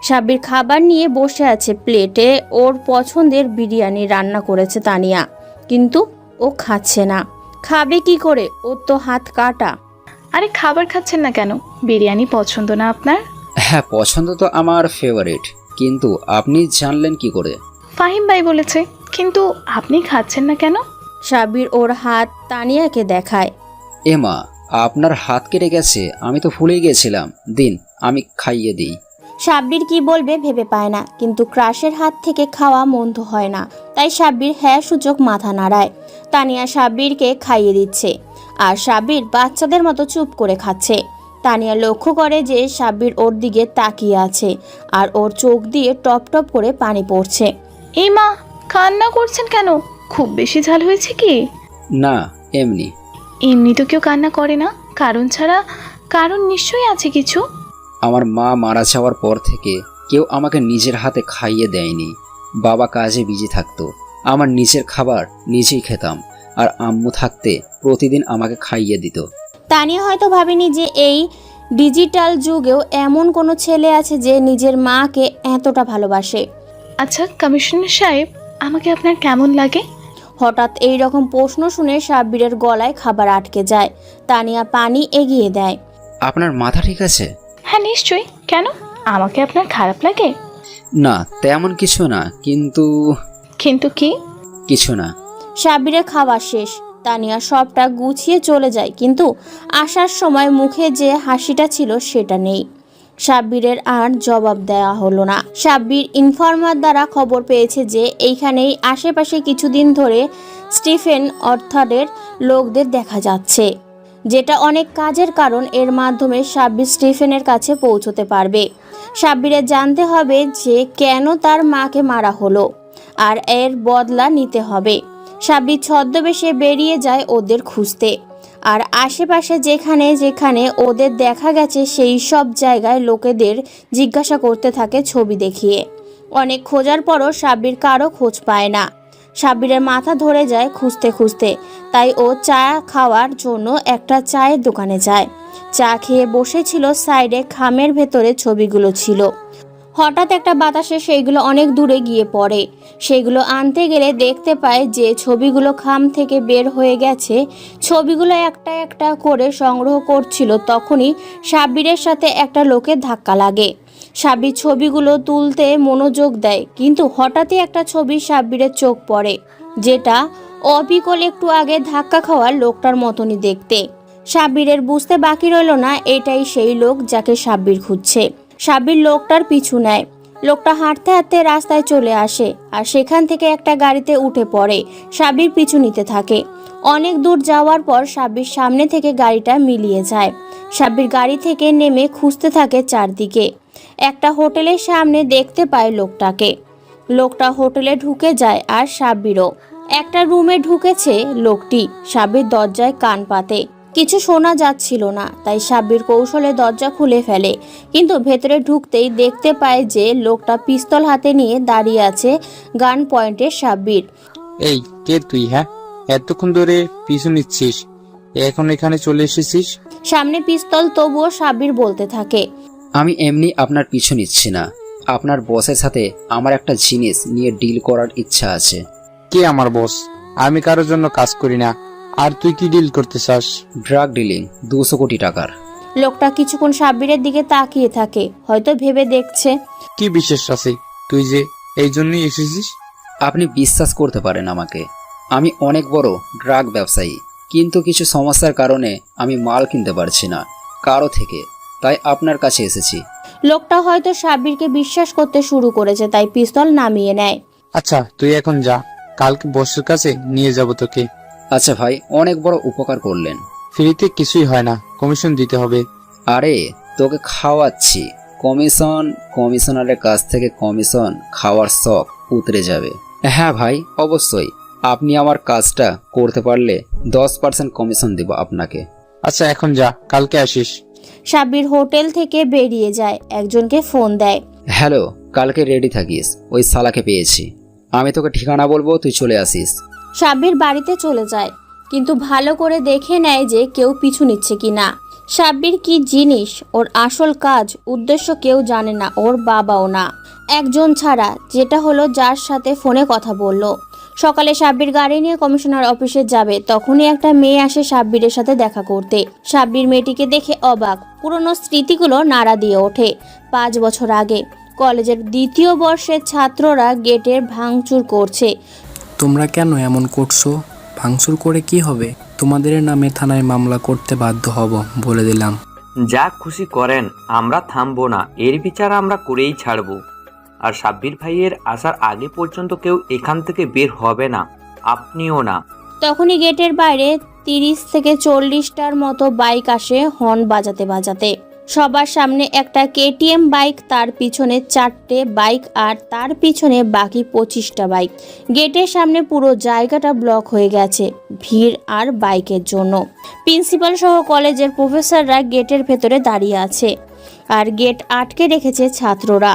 সাব্বির খাবার নিয়ে বসে আছে। প্লেটে ওর পছন্দের বিরিয়ানি রান্না করেছে তানিয়া, কিন্তু ও খাচ্ছে না। খাবে কি করে, ওর তো হাত কাটা। আরে খাবার খাচ্ছেন না কেন? বিরিয়ানি পছন্দ না আপনার? হ্যাঁ, পছন্দ তো আমার ফেভারিট, কিন্তু আপনি জানলেন কি করে? ফাহিম ভাই বলেছে। কিন্তু আপনি খাচ্ছেন না কেন? সাব্বির ওর হাত তানিয়াকে দেখায়। এমা, আপনার হাত কেটে গেছে, আমি তো ভুলেই গেছিলাম। দিন, আমি খাইয়ে দিই। সাব্বির কি বলবে ভেবে পায় না, কিন্তু ক্রাশের হাত থেকে খাওয়া মন্দ হয় না, তাই সাব্বির হ্যাঁ সূচক মাথা নাড়ায়। তানিয়া সাব্বিরকে খাইয়ে দিচ্ছে, আর সাব্বির বাচ্চাদের মতো চুপ করে খাচ্ছে। তানিয়া লক্ষ্য করে যে সাব্বির ওর দিকে তাকিয়ে আছে, আর ওর চোখ দিয়ে টপ টপ করে পানি পড়ছে। এই মা, কান্না করছেন কেন? খুব বেশি ঝাল হয়েছে কি? না, এমনি। এমনি তো কেউ কান্না করে না, কারণ ছাড়া। কারণ নিশ্চয়ই আছে কিছু। আমার মা মারা যাওয়ার পর থেকে কেউ আমাকে নিজের হাতে খাইয়ে দেয়নি। বাবা কাজে বিজি থাকতো, আমার নিজের খাবার নিজেই খেতাম, আর আম্মু থাকতে প্রতিদিন আমাকে খাইয়ে দিত। তানিয়া হয়তো ভাবেনি যে এই ডিজিটাল যুগেও এমন কোনো ছেলে আছে যে নিজের মাকে এতটা ভালোবাসে। আচ্ছা কমিশনার সাহেব, আমাকে আপনার কেমন লাগে? হঠাৎ এই রকম প্রশ্ন শুনে সাব্বিরের গলায় খাবার আটকে যায়। তানিয়া পানি এগিয়ে দেয়। আপনার মাথা ঠিক আছে? হ্যাঁ নিশ্চয়ই। কেন, আমাকে আপনার খারাপ লাগে? না, তেমন কিছু না, কিন্তু। কিন্তু কি? কিছু না। সাব্বিরের খাওয়া শেষ। তানিয়া সবটা গুছিয়ে চলে যায়, কিন্তু আসার সময় মুখে যে হাসিটা ছিল সেটা নেই। সাব্বিরের আর জবাব দেওয়া হলো না। সাব্বির ইনফরমার দ্বারা খবর পেয়েছে যে এইখানেই আশেপাশে কিছুদিন ধরে স্টিফেন অর্থাৎের লোকদের দেখা যাচ্ছে, যেটা অনেক কাজের কারণ। এর মাধ্যমে সাব্বির স্টিফেনের কাছে পৌঁছতে পারবে। সাব্বিরের জানতে হবে যে কেন তার মাকে মারা হলো, আর এর বদলা নিতে হবে। সাব্বির ছদ্মবেশে বেরিয়ে যায় ওদের খুঁজতে, আর আশেপাশে যেখানে যেখানে ওদের দেখা গেছে সেই সব জায়গায় লোকেদের জিজ্ঞাসা করতে থাকে ছবি দেখিয়ে। অনেক খোঁজার পরও সাব্বির কারো খোঁজ পায় না। সাব্বিরের মাথা ধরে যায় খুঁজতে খুঁজতে, তাই ও চা খাওয়ার জন্য একটা চায়ের দোকানে যায়। চা খেয়ে বসেছিল, সাইডে খামের ভেতরে ছবিগুলো ছিল। হঠাৎ একটা বাতাসে সেইগুলো অনেক দূরে গিয়ে পড়ে। সেগুলো আনতে গেলে দেখতে পায় যে ছবিগুলো খাম থেকে বের হয়ে গেছে। ছবিগুলো একটা একটা করে সংগ্রহ করছিল, তখনই সাব্বিরের সাথে একটা লোকের ধাক্কা লাগে। সাব্বির ছবিগুলো তুলতে মনোযোগ দেয়, কিন্তু হঠাৎই একটা ছবি সাব্বিরের চোখ পড়ে, যেটা অবিকল একটু আগে ধাক্কা খাওয়ার লোকটার মতনই দেখতে। সাব্বিরের বুঝতে বাকি রইল না এটাই সেই লোক যাকে সাব্বির খুঁজছে। সাব্বির লোকটার পিছু নেয়। লোকটা হাঁটতে হাঁটতে রাস্তায় চলে আসে, আর সেখান থেকে একটা গাড়িতে উঠে পড়ে। সাব্বির পিছু নিতে থাকে। অনেক দূর যাওয়ার পর সাব্বির সামনে থেকে গাড়িটা মিলিয়ে যায়। সাব্বির গাড়ি থেকে নেমে খুঁজতে থাকে চারদিকে। একটা হোটেলের সামনে দেখতে পায় লোকটাকে। লোকটা হোটেলে ঢুকে যায়, আর সাব্বিরও একটা রুমে ঢুকেছে। লোকটি সাব্বির দরজায় কান পাতে, কিছু শোনা যাচ্ছিল না, তাই সাব্বির কৌশলে দরজা খুলে ফেলে। কিন্তু ভেতরে ঢুকতেই দেখতে পায় যে লোকটা পিস্তল হাতে নিয়ে দাঁড়িয়ে আছে গান পয়েন্টে। সাব্বির, এই কে তুই? হ্যাঁ, এতক্ষণ ধরে পিছু নিচ্ছিস, এখন এখানে চলে এসেছিস? সামনে পিস্তল, তবুও সাব্বির বলতে থাকে, আমি এমনি আপনার পিছু নিচ্ছি না, আপনার বসের সাথে আমার একটা জিনিস নিয়ে ডিল করার ইচ্ছা আছে। কে আমার বস? আমি কারোর জন্য কাজ করি না। আর তুই কি ডিল করতে চাস? ড্রাগ ডিলিং, 200 কোটি টাকার। লোকটা কিছুক্ষণ সাব্বিরের দিকে তাকিয়ে থাকে, হয়তো ভেবে দেখছে। কি বিশেষ আছে তুই যে এই জন্যই এসেছিস? আপনি বিশ্বাস করতে পারেন আমাকে, আমি অনেক বড় ড্রাগ ব্যবসায়ী, কিন্তু কিছু সমস্যার কারণে আমি মাল কিনতে পারছি না কারো থেকে, তাই আপনার কাছে এসেছি। লোকটা হয়তো সাব্বিরকে বিশ্বাস করতে শুরু করেছে, তাই পিস্তল নামিয়ে নেয়। আচ্ছা, তুই এখন যা, কালকে বসের কাছে নিয়ে যাব তোকে। আচ্ছা ভাই, অনেক বড় উপকার করলেন। ফ্রিতে কিছুই হয় না, কমিশন দিতে হবে। আরে তোকে খাওয়াচ্ছি, কমিশনারের কাছ থেকে কমিশন খাওয়ার শখ উতরে যাবে। হ্যাঁ ভাই, অবশ্যই, আপনি আমার কাজটা করতে পারলে 10% কমিশন দেব আপনাকে। আচ্ছা এখন যা, কালকে আসিস। সাব্বির হোটেল থেকে বেরিয়ে যায়, একজনকে ফোন দেয়। হ্যালো, কালকে রেডি থাকিস, ওই শালাকে পেয়েছি, আমি তোকে ঠিকানা বলবো, তুই চলে আসিস। সাব্বির বাড়িতে চলে যায়, কিন্তু ভালো করে দেখে নেয় যে কেউ পিছু নিচ্ছে কিনা। সাব্বির কি জিনিস, ওর আসল কাজ উদ্দেশ্য কেউ জানে না, ওর বাবাও না, একজন ছাড়া, যেটা হলো যার সাথে ফোনে কথা বলল। সকালে সাব্বির গাড়ি নিয়ে কমিশনার অফিসে যাবে, তখনই একটা মেয়ে আসে সাব্বিরের সাথে দেখা করতে। সাব্বির মেয়েটিকে দেখে অবাক, পুরনো স্মৃতিগুলো নাড়া দিয়ে ওঠে। 5 বছর আগে কলেজের 2য় বর্ষের ছাত্ররা গেটের ভাঙচুর করছে। তোমরা কেন এমন করছো? ভাঙচুর করে কি হবে? তোমাদের নামে থানায় মামলা করতে বাধ্য হব, বলে দিলাম। যা খুশি করেন, আমরা থামবো না, এর বিচার আমরা করেই ছাড়বো। আর সাব্বির ভাইয়ের আসার আগে পর্যন্ত কেউ এখান থেকে বের হবে না, আপনিও না। তখনই গেটের বাইরে 30 থেকে 40টার মতো বাইক আসে হর্ন বাজাতে বাজাতে। সবার সামনে একটা কেটিএম বাইক, তার পিছনে 4টে বাইক, আর তার পিছনে বাকি 25টা বাইক। গেটের সামনে পুরো জায়গাটা ব্লক হয়ে গেছে ভিড় আর বাইকের জন্য। প্রিন্সিপাল সহ কলেজের প্রফেসররা গেটের ভেতরে দাঁড়িয়ে আছে, আর গেট আটকে রেখেছে ছাত্ররা।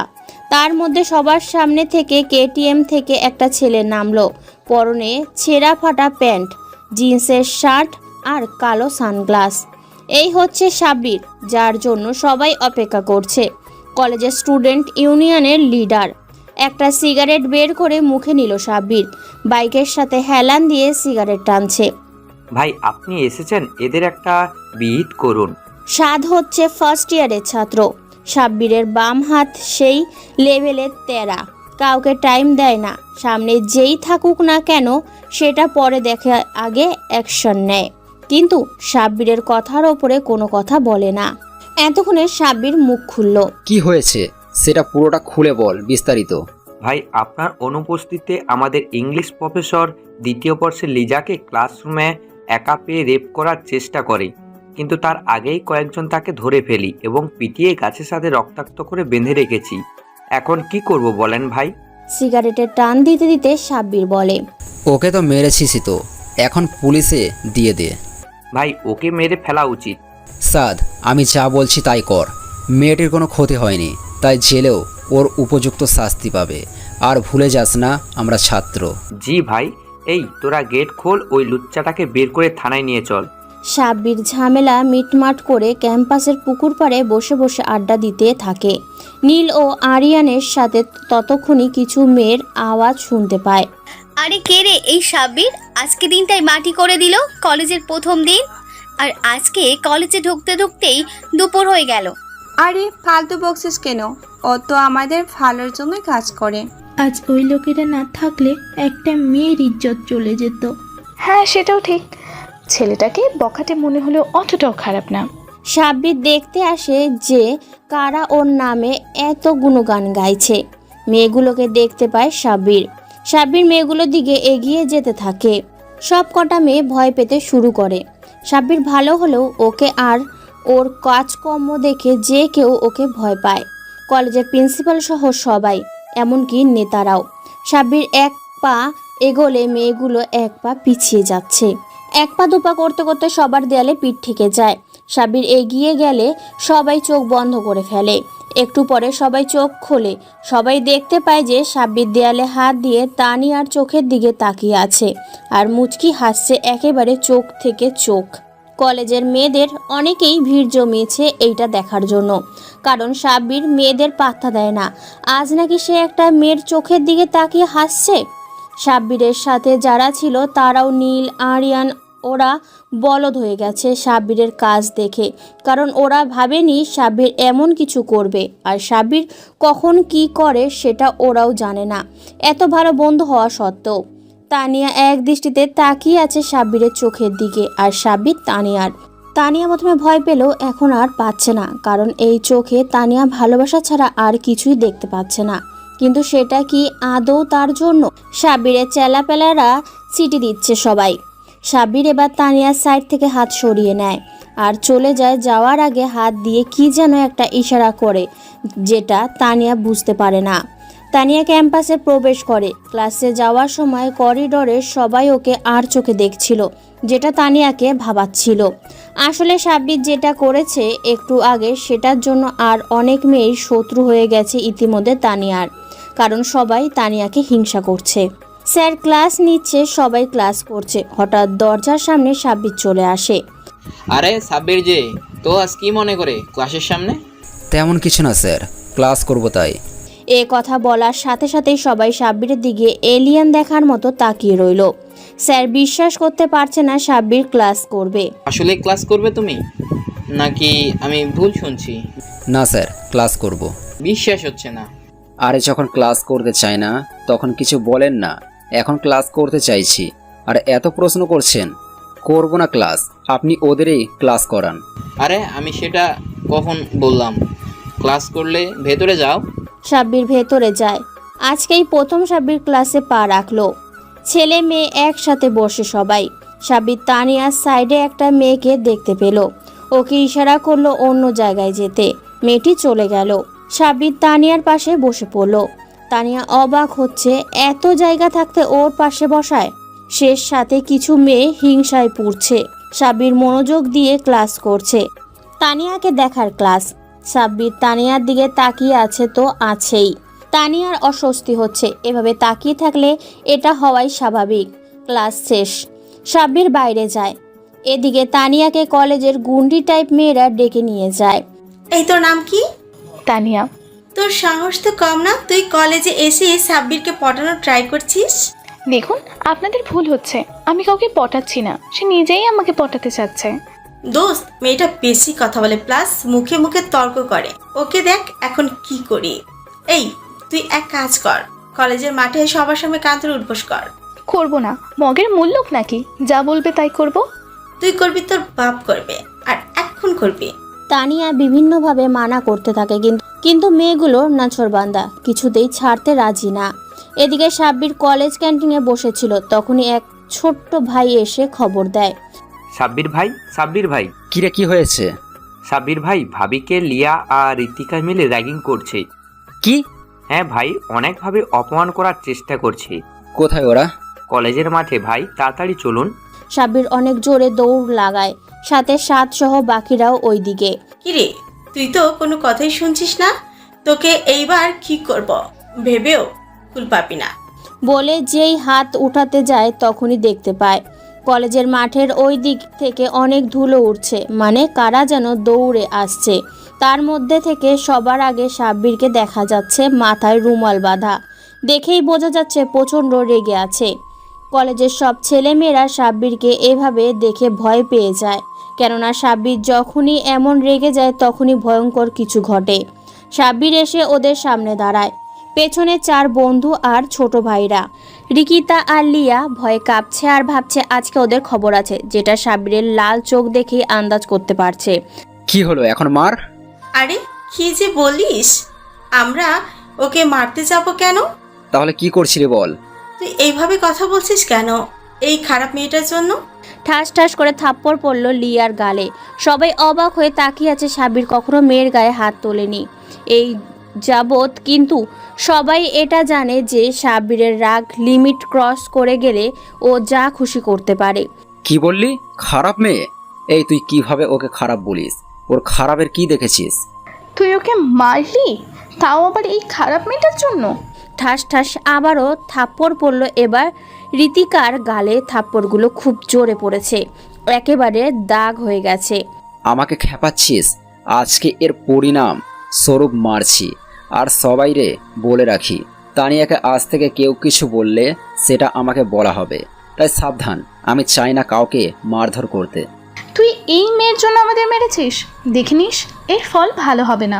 তার মধ্যে সবার সামনে থেকে কেটিএম থেকে একটা ছেলে নামলো, পরনে ছেঁড়া ফাটা প্যান্ট, জিন্সের শার্ট আর কালো সানগ্লাস। এই হচ্ছে সাব্বির, যার জন্য সবাই অপেক্ষা করছে। কলেজের স্টুডেন্ট ইউনিয়নের লিডার। একটা সিগারেট বের করে মুখে নিল সাব্বির, বাইকের সাথে হেলান দিয়ে সিগারেট টানছে। ভাই আপনি এসেছেন, এদের একটা বিহিত করুন। সাদ হচ্ছে ফার্স্ট ইয়ারের ছাত্র। সাব্বিরের বাম হাত সেই লেভেলের তেরা, কাউকে টাইম দেয় না, সামনে যেই থাকুক না কেন সেটা পরে দেখে, আগে অ্যাকশন নেয়। কিন্তু সাব্বিরের কথার ওপরে কোনো কথা বলে না। এতক্ষণে সাব্বির মুখ খুলল। কি হয়েছে সেটা পুরোটা খুলে বল বিস্তারিত। ভাই, আপনার অনুপস্থিতিতে আমাদের ইংলিশ প্রফেসর দ্বিতীয় বর্ষের লিজাকে ক্লাসরুমে একা পেয়ে রেপ করার চেষ্টা করে, কিন্তু তার আগেই কয়েকজন তাকে ধরে ফেলি এবং পিটিয়ে গাছের সাথে রক্তাক্ত করে বেঁধে রেখেছি। এখন কি করব বলেন ভাই? সিগারেটের টান দিতে দিতে সাব্বির বলে, ওকে তো মেরেছিসই তো, এখন পুলিশে দিয়ে দে। ভাই, ওকে মেরে ফেলা উচিত। সাদ, আমি যা বলছি তাই কর। মেয়েটির কোনো ক্ষতি হয়নি, তাই জেলেও ওর উপযুক্ত শাস্তি পাবে। আর ভুলে যাস না আমরা ছাত্র। জি ভাই। এই তোরা গেট খোল, ওই লুচ্চাটাকে বের করে থানায় নিয়ে চল। সাব্বির ঝামেলা মিটমাট করে ক্যাম্পাসের পুকুর পাড়ে বসে বসে আড্ডা দিতে থাকে। নীল ও আরিয়ানের সাথে ততক্ষণই কিছু মেয়ের আওয়াজ শুনতে পায়। আরে কে রে এই সাব্বির? আজকে দিনটাই মাটি করে দিল, কলেজের প্রথম দিন। আর আজকে কলেজে ঢুকতে ঢুকতেই দুপুর হয়ে গেল। আরে ফালতু বকছিস কেন? ও তো আমাদের ভালোর জন্যই কাজ করে। আজ ওই লোকেরা না থাকলে একটা মেয়ের ইজ্জত চলে যেত। হ্যাঁ, সেটাও ঠিক। ছেলেটাকে বখাটে মনে হলেও অতটাও খারাপ না। সাব্বির দেখতে আসে যে কারা ওর নামে এত গুণগান গাইছে। মেয়েগুলোকে দেখতে পায় সাব্বির। সাব্বির মেয়েগুলোর দিকে এগিয়ে যেতে থাকে। সব কটা মেয়ে ভয় পেতে শুরু করে। সাব্বির ভালো হলেও ওকে আর ওর কাজকর্ম দেখে যে কেউ ওকে ভয় পায়। কলেজের প্রিন্সিপাল সহ সবাই, এমনকি নেতারাও। সাব্বির এক পা এগোলে মেয়েগুলো এক পা পিছিয়ে যাচ্ছে। এক পা দুপা করতে করতে সবার দেয়ালে পিঠ ঠেকে যায়। সাব্বির এগিয়ে গেলে সবাই চোখ বন্ধ করে ফেলে। একটু পরে সবাই চোখ খোলে। সবাই দেখতে পায় যে সাব্বির দেয়ালে হাত দিয়ে তানিয়ার চোখের দিকে তাকিয়ে আছে আর মুচকি হাসছে একেবারে চোখ থেকে চোখ। কলেজের মেয়েদের অনেকেই ভিড় জমিয়েছে এইটা দেখার জন্য, কারণ সাব্বির মেয়েদের পাত্তা দেয় না। আজ নাকি সে একটা মেয়ের চোখের দিকে তাকিয়ে হাসছে। সাব্বিরের সাথে যারা ছিল তারাও, নীল, আরিয়ান, ওরা বলদ হয়ে গেছে সাব্বিরের কাজ দেখে, কারণ ওরা ভাবেনি সাব্বির এমন কিছু করবে। আর সাব্বির কখন কি করে সেটা ওরাও জানে না, এত ভালো বন্ধু হওয়া সত্ত্বেও। তানিয়া এক দৃষ্টিতে তাকিয়ে আছে সাব্বিরের চোখের দিকে, আর সাব্বির তানিয়ার। তানিয়া প্রথমে ভয় পেলেও এখন আর পাচ্ছে না, কারণ এই চোখে তানিয়া ভালোবাসা ছাড়া আর কিছুই দেখতে পাচ্ছে না। কিন্তু সেটা কি আদৌ তার জন্য? সাব্বিরের চেলাপেলারা সিটি দিচ্ছে সবাই। সাব্বির এবার তানিয়ার সাইড থেকে হাত সরিয়ে নেয় আর চলে যায়। যাওয়ার আগে হাত দিয়ে কি যেন একটা ইশারা করে, যেটা তানিয়া বুঝতে পারে না। তানিয়া ক্যাম্পাসে প্রবেশ করে। ক্লাসে যাওয়ার সময় করিডোরে সবাই ওকে আর চোখে দেখছিল, যেটা তানিয়াকে ভাবাচ্ছিল। আসলে সাব্বির যেটা করেছে একটু আগে, সেটার জন্য আর অনেক মেয়েই শত্রু হয়ে গেছে ইতিমধ্যে তানিয়ার, কারণ সবাই তানিয়াকে হিংসা করছে। স্যার ক্লাস নিচ্ছে, সবাই ক্লাস করছে। হঠাৎ দরজার সামনে সাব্বির চলে আসে। আরে সাব্বির যে, তো আজ কি মনে করে ক্লাসের সামনে? তেমন কিছু না স্যার, ক্লাস করব তাই। এ কথা বলার সাথে সাথেই সবাই সাব্বিরের দিকে এলিয়েন দেখার মতো তাকিয়ে রইল। স্যার বিশ্বাস করতে পারছে না সাব্বির ক্লাস করবে। আসলে ক্লাস করবে তুমি, নাকি আমি ভুল শুনছি? না স্যার, ক্লাস করব। বিশ্বাস হচ্ছে না। আরে যখন ক্লাস করতে চাই না তখন কিছু বলেন না, এখন ক্লাস করতে চাইছি আর এত প্রশ্ন করছেন। করব না ক্লাস, আপনি ওদেরই ক্লাস করান। আরে আমি সেটা কখন বললাম? ক্লাস করলে ভেতরে যাও। সাব্বির ভেতরে যায়। আজকেই প্রথম সাব্বির ক্লাসে পা রাখলো। ছেলে মেয়ে একসাথে বসে সবাই। সাব্বির তানিয়ার সাইডে একটা মেয়েকে দেখতে পেল। ওকে ইশারা করলো অন্য জায়গায় যেতে। মেয়েটি চলে গেল। সাব্বির তানিয়ার পাশে বসে পড়ল। তানিয়া অবাক হচ্ছে, এত জায়গা থাকতে ওর পাশে বসায়। শেষ সাথে কিছু মেয়ে হিংসায় পুড়ছে। সাব্বির মনোযোগ দিয়ে ক্লাস করছে। তানিয়াকে দেখার ক্লাস। সাব্বির তানিয়ার দিকে তাকিয়ে আছে তো আছেই। তানিয়ার অস্বস্তি হচ্ছে, এভাবে তাকিয়ে থাকলে এটা হওয়াই স্বাভাবিক। ক্লাস শেষ, সাব্বির বাইরে যায়। এদিকে তানিয়াকে কলেজের গুন্ডি টাইপ মেয়েরা ডেকে নিয়ে যায়। এই তোর নাম কি? তানিয়া। তোর সাহস তো কম না, তুই কলেজে এসে সাব্বিরকে পটানোর ট্রাই করছিস। দেখুন, আপনাদের ভুল হচ্ছে। আমি কাউকে পটাচ্ছি না, সে নিজেই আমাকে পটাতে চাচ্ছে। দোস্ত, মেয়েটা বেশি কথা বলে, প্লাস মুখে মুখে তর্ক করে। ওকে দেখ এখন কি করি। এই তুই এক কাজ কর, কলেজের মাঠে সবার সামনে কাঁধের উঠবোস কর। করবো না, মগের মূল্যক নাকি? যা বলবে তাই করব। তুই করবি, তোর বাপ করবে, আর এখন করবি। তানিয়া বিভিন্নভাবে মানা করতে থাকে, কিন্তু মেয়েগুলো নাছোড়বান্দা, কিছুতেই ছাড়তে রাজি না। এদিকে সাব্বির কলেজ ক্যান্টিনে বসেছিল, তখনই এক ছোট্ট ভাই এসে খবর দেয়। সাব্বির ভাই কিরে, কি হয়েছে? সাব্বির ভাই, ভাবিকে লিয়া আর ঋতিকা মিলে র্যাগিং করছে। কি? হ্যাঁ ভাই, অনেকভাবে অপমান করার চেষ্টা করছে। কোথায় ওরা? কলেজের মাঠে ভাই, তাড়াতাড়ি চলুন। সাব্বির অনেক জোরে দৌড় লাগায়, সাথে সাত সহ বাকিরাও ওই দিকে। কিরে, তুই তো কোনো কথাই শুনছিস না, তোকে এইবার কি করব ভেবেও কুল পাবি না। বলে যেই হাত উঠাতে যায় তখনই দেখতে পায় কলেজের মাঠের ওই দিক থেকে অনেক ধুলো উঠছে, মানে কারা যেন দৌড়ে আসছে। তার মধ্যে থেকে সবার আগে সাব্বিরকে দেখা যাচ্ছে মাথায় রুমাল বাঁধা, দেখেই বোঝা যাচ্ছে প্রচণ্ড রেগে আছে। কলেজের সব ছেলেমেয়েরা সাব্বিরকে এভাবে দেখে ভয় পেয়ে যায়, কেননা সাব্বির যখনই এমন রেগে যায় তখনই ভয়ঙ্কর কিছু ঘটে। সাব্বির এসে ওদের সামনে দাঁড়ায়, পেছনে 4 বন্ধু আর ছোট ভাইরা। রিকিতা আর লিয়া ভয়ে কাঁপছে আর ভাবছে আজকে ওদের খবর আছে, যেটা সাব্বিরের লাল চোখ দেখেই আন্দাজ করতে পারছে। কি হলো, এখন মার? আরে কি যে বলিস, আমরা ওকে মারতে যাব কেন? তাহলে কি করছিলি বল? তুই এইভাবে কথা বলছিস কেন এই খারাপ মেয়েটার জন্য? ঠাস ঠাস করে থাপ্পড় পড়ল লিয়ার গালে। সবাই অবাক হয়ে তাকিয়ে আছে, সাব্বির কখনো মেয়ের গায়ে হাত তোলেনি এই যাবৎ, কিন্তু সবাই এটা জানে যে সাব্বিরের রাগ লিমিট ক্রস করে গেলে ও যা খুশি করতে পারে। কি বললি? খারাপ মেয়ে? এই তুই কিভাবে ওকে খারাপ বলিস? ওর খারাপের কি দেখেছিস? তুই ওকে মারলি, তাও আবার এই খারাপ মেয়েটার জন্য? ঠাস ঠাস আবারও থাপ্পড় পড়ল। এবার ঋতিকার গালে থাপ্পড়গুলো খুব জোরে পড়েছে, একেবারে দাগ হয়ে গেছে। আমাকে খেপাচ্ছিস? আজকে এর পরিণাম স্বরূপ মারছি। আর সবাই রে বলে রাখি, তানিয়াকে আজ থেকে কেউ কিছু বললে সেটা আমাকে বলা হবে, তাই সাবধান। আমি চাই না কাউকে মারধর করতে। তুই এই মেয়ের জন্য আমাদের মেরেছিস, দেখিনিস এর ফল ভালো হবে না।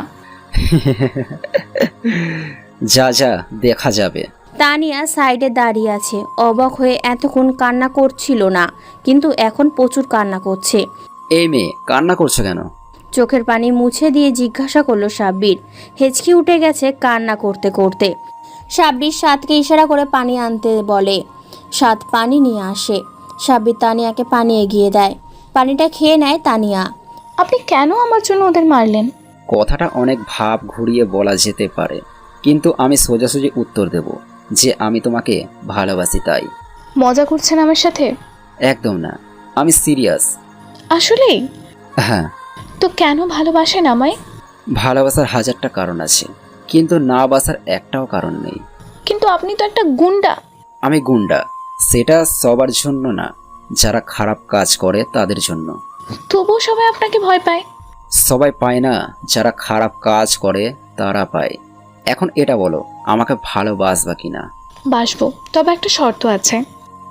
যা যা, দেখা যাবে। তানিয়া সাইডে দাঁড়িয়ে আছে, অবাক হয়ে এতক্ষণ কান্না করছিল না, কিন্তু এখন প্রচুর কান্না করছে। এই মেয়ে, কান্না করছো কেন? চোখের পানি মুছে দিয়ে জিজ্ঞাসা করলো সাব্বির। হেঁচকি উঠে গেছে কান্না করতে করতে। সাব্বির সাতকে ইশারা করে পানি আনতে বলে, সাত পানি নিয়ে আসে। সাব্বির তানিয়াকে পানি এগিয়ে দেয়, পানিটা খেয়ে নেয় তানিয়া। আপনি কেন আমার জন্য ওদের মারলেন? কথাটা অনেক ভাব ঘুরিয়ে বলা যেতে পারে, কিন্তু আমি সোজাসুজি উত্তর দেব যে আমি তোমাকে ভালোবাসি। তাই মজা করছেন আমার সাথে? একদম না, আমি সিরিয়াস। আসলেই? হ্যাঁ। তো কেন ভালোবাসেন আমায়? ভালোবাসার হাজারটা কারণ আছে, কিন্তু না বাসার একটাও কারণ নেই। কিন্তু আপনি তো একটা গুন্ডা। আমি গুন্ডা, সেটা সবার জন্য না, যারা খারাপ কাজ করে তাদের জন্য। তবুও সবাই আপনাকে ভয় পায়। সবাই পায় না, যারা খারাপ কাজ করে তারা পায়। এখন এটা বলো, আমাকে ভালোবাসবা কিনা? বাসবো, তবে একটা শর্ত আছে।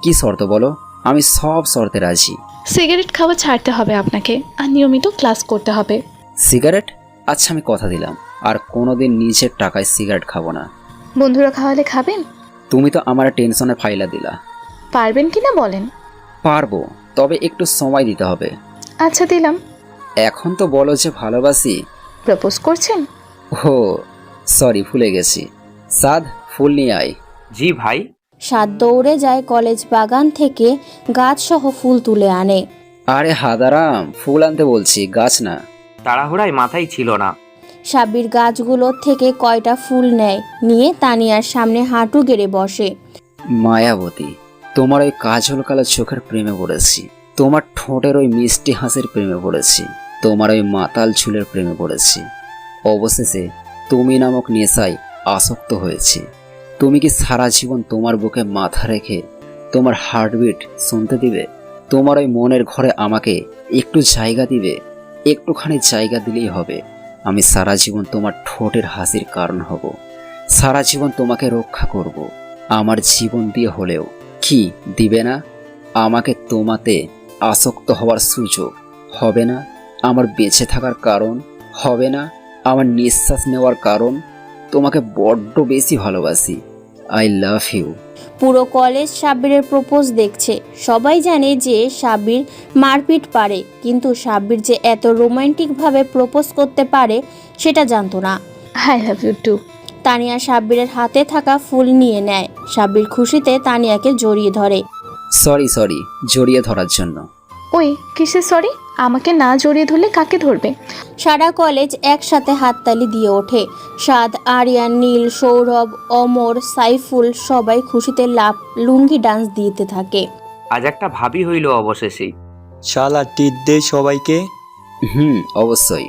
কি শর্ত বলো? আমি সব শর্তে রাজি। সিগারেট খাওয়া ছাড়তে হবে আপনাকে, আর নিয়মিত ক্লাস করতে হবে। সিগারেট? আচ্ছা, আমি কথা দিলাম আর কোনোদিন নিজের টাকায় সিগারেট খাবো না। বন্ধুরা খাওয়ালে খাবেন? তুমি তো আমার টেনশনে ফাইলা দিলা। পারবেন কিনা বলেন? পারবো, তবে একটু সময় দিতে হবে। আচ্ছা দিলাম। এখন তো বলো যে ভালোবাসি। প্রপোজ করছেন? ও সরি, ভুলে গেছি। সাদ, ফুল নিয়ে আয়। জি ভাই। সাদ দৌড়ে যায় কলেজ বাগান থেকে, গাছ সহ ফুল তুলে আনে। আরে হাদারাম, ফুল আনতে বলছি, গাছ না। তাড়াহুড়ায় মাথায় ছিল না। সাব্বির গাছগুলোর থেকে কয়টা ফুল নেয়, নিয়ে তানিয়ার সামনে হাঁটু গেড়ে বসে। মায়াবতী, তোমার ওই কাজল কালো চোখের প্রেমে পড়েছি, তোমার ঠোঁটের ওই মিষ্টি হাসির প্রেমে পড়েছি, তোমার ওই মাতাল চুলের প্রেমে পড়েছি। অবশেষে তুমি নামক নেশায় আসক্ত হয়েছি। তুমি কি সারা জীবন তোমার বুকে মাথা রেখে তোমার হার্টবিট শুনতে দিবে? তোমার ওই মনের ঘরে আমাকে একটু জায়গা দিবে? একটুখানি জায়গা দিলেই হবে। আমি সারা জীবন তোমার ঠোঁটের হাসির কারণ হব, সারা জীবন তোমাকে রক্ষা করব, আমার জীবন দিয়ে হলেও। কি দিবে না? আমাকে তোমাতে আসক্ত হওয়ার সুযোগ হবে না? আমার বেঁচে থাকার কারণ হবে না? আমার নিঃশ্বাস নেওয়ার কারণ? তোমাকে বড্ড বেশি ভালোবাসি, আই লাভ ইউ। পুরো কলেজ সাব্বিরের প্রপোজ দেখছে। সবাই জানে যে সাব্বির মারপিট পারে, কিন্তু সাব্বির যে এত রোমান্টিকভাবে প্রপোজ করতে পারে সেটা জানতো না। I love you too. Tania সাব্বিরের হাতে থাকা ফুল নিয়ে নেয়। সাব্বির খুশিতে তানিয়াকে জড়িয়ে ধরে। সরি জড়িয়ে ধরার জন্য। ওই কিসে সরি? আমাকে না জড়িয়ে ধরলে কাকে ধরবে? সারা কলেজ একসাথে হাততালি দিয়ে ওঠে। সাদ, আরিয়ান, নীল, সৌরভ, অমর, সাইফুল সবাই খুশিতে লাভ লুঙ্গি ডান্স দিতে থাকে। আজ একটা ভাবি হইল অবশেষে। শালা টিট দে সবাইকে। অবশ্যই।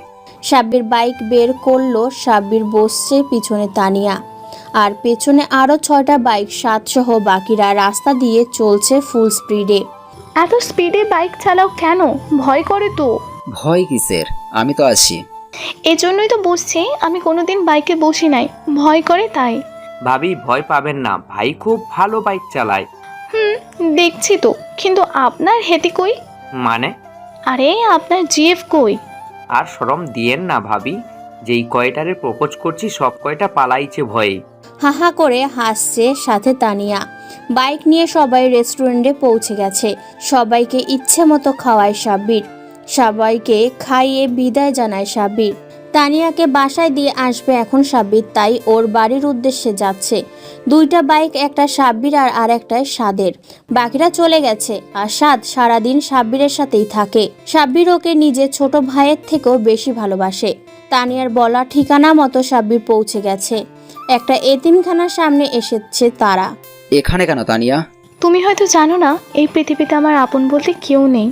সাব্বির বাইক বের করলো। সাব্বির বসছে পিছনে তানিয়া, আর পেছনে আরো 6টা বাইক সাতসহ বাকিরা রাস্তা দিয়ে চলছে ফুল স্পিডে। এত স্পিডে বাইক চালাও কেন? ভয় করে তো। ভয় কিসের? আমি তো আছি। এজন্যই তো বসছি। আমি কোনোদিন বাইকে বসি নাই, ভয় করে তাই। ভাবি ভয় পাবেন না, ভাই খুব ভালো বাইক চালায়। দেখছি তো, কিন্তু আপনার হেতি কই? মানে? আরে আপনার জিএফ কই? আর শরম দিয়েন না ভাবি, যেই কয়টারে প্রপোজ করছি সব কয়টা পালাইছে ভয়ে। হাহা করে হাসছে সাথে তানিয়া। বাইক নিয়ে সবাই রেস্টুরেন্টে পৌঁছে গেছে। সবাইকে ইচ্ছে মতো খাওয়ায় সাব্বির। সবাইকে খাইয়ে বিদায় জানায় সাব্বির। তানিয়াকে বাসায় দিয়ে আসবে এখন সাব্বির, তাই ওর বাড়ির উদ্দেশ্যে যাচ্ছে। 2টা বাইক, একটা সাব্বির আর একটাই সাদের। বাকিরা চলে গেছে, আর সাদ সারাদিন সাব্বিরের সাথেই থাকে। সাব্বির ওকে নিজের ছোট ভাইয়ের থেকেও বেশি ভালোবাসে। তানিয়ার বলা ঠিকানা মতো সাব্বির পৌঁছে গেছে। একটা এতিমখানার সামনে এসেছে তারা। এখানে কেন তানিয়া? তুমি হয়তো জানো না, এই পৃথিবীতে আমার আপন বলতে কেউ নেই।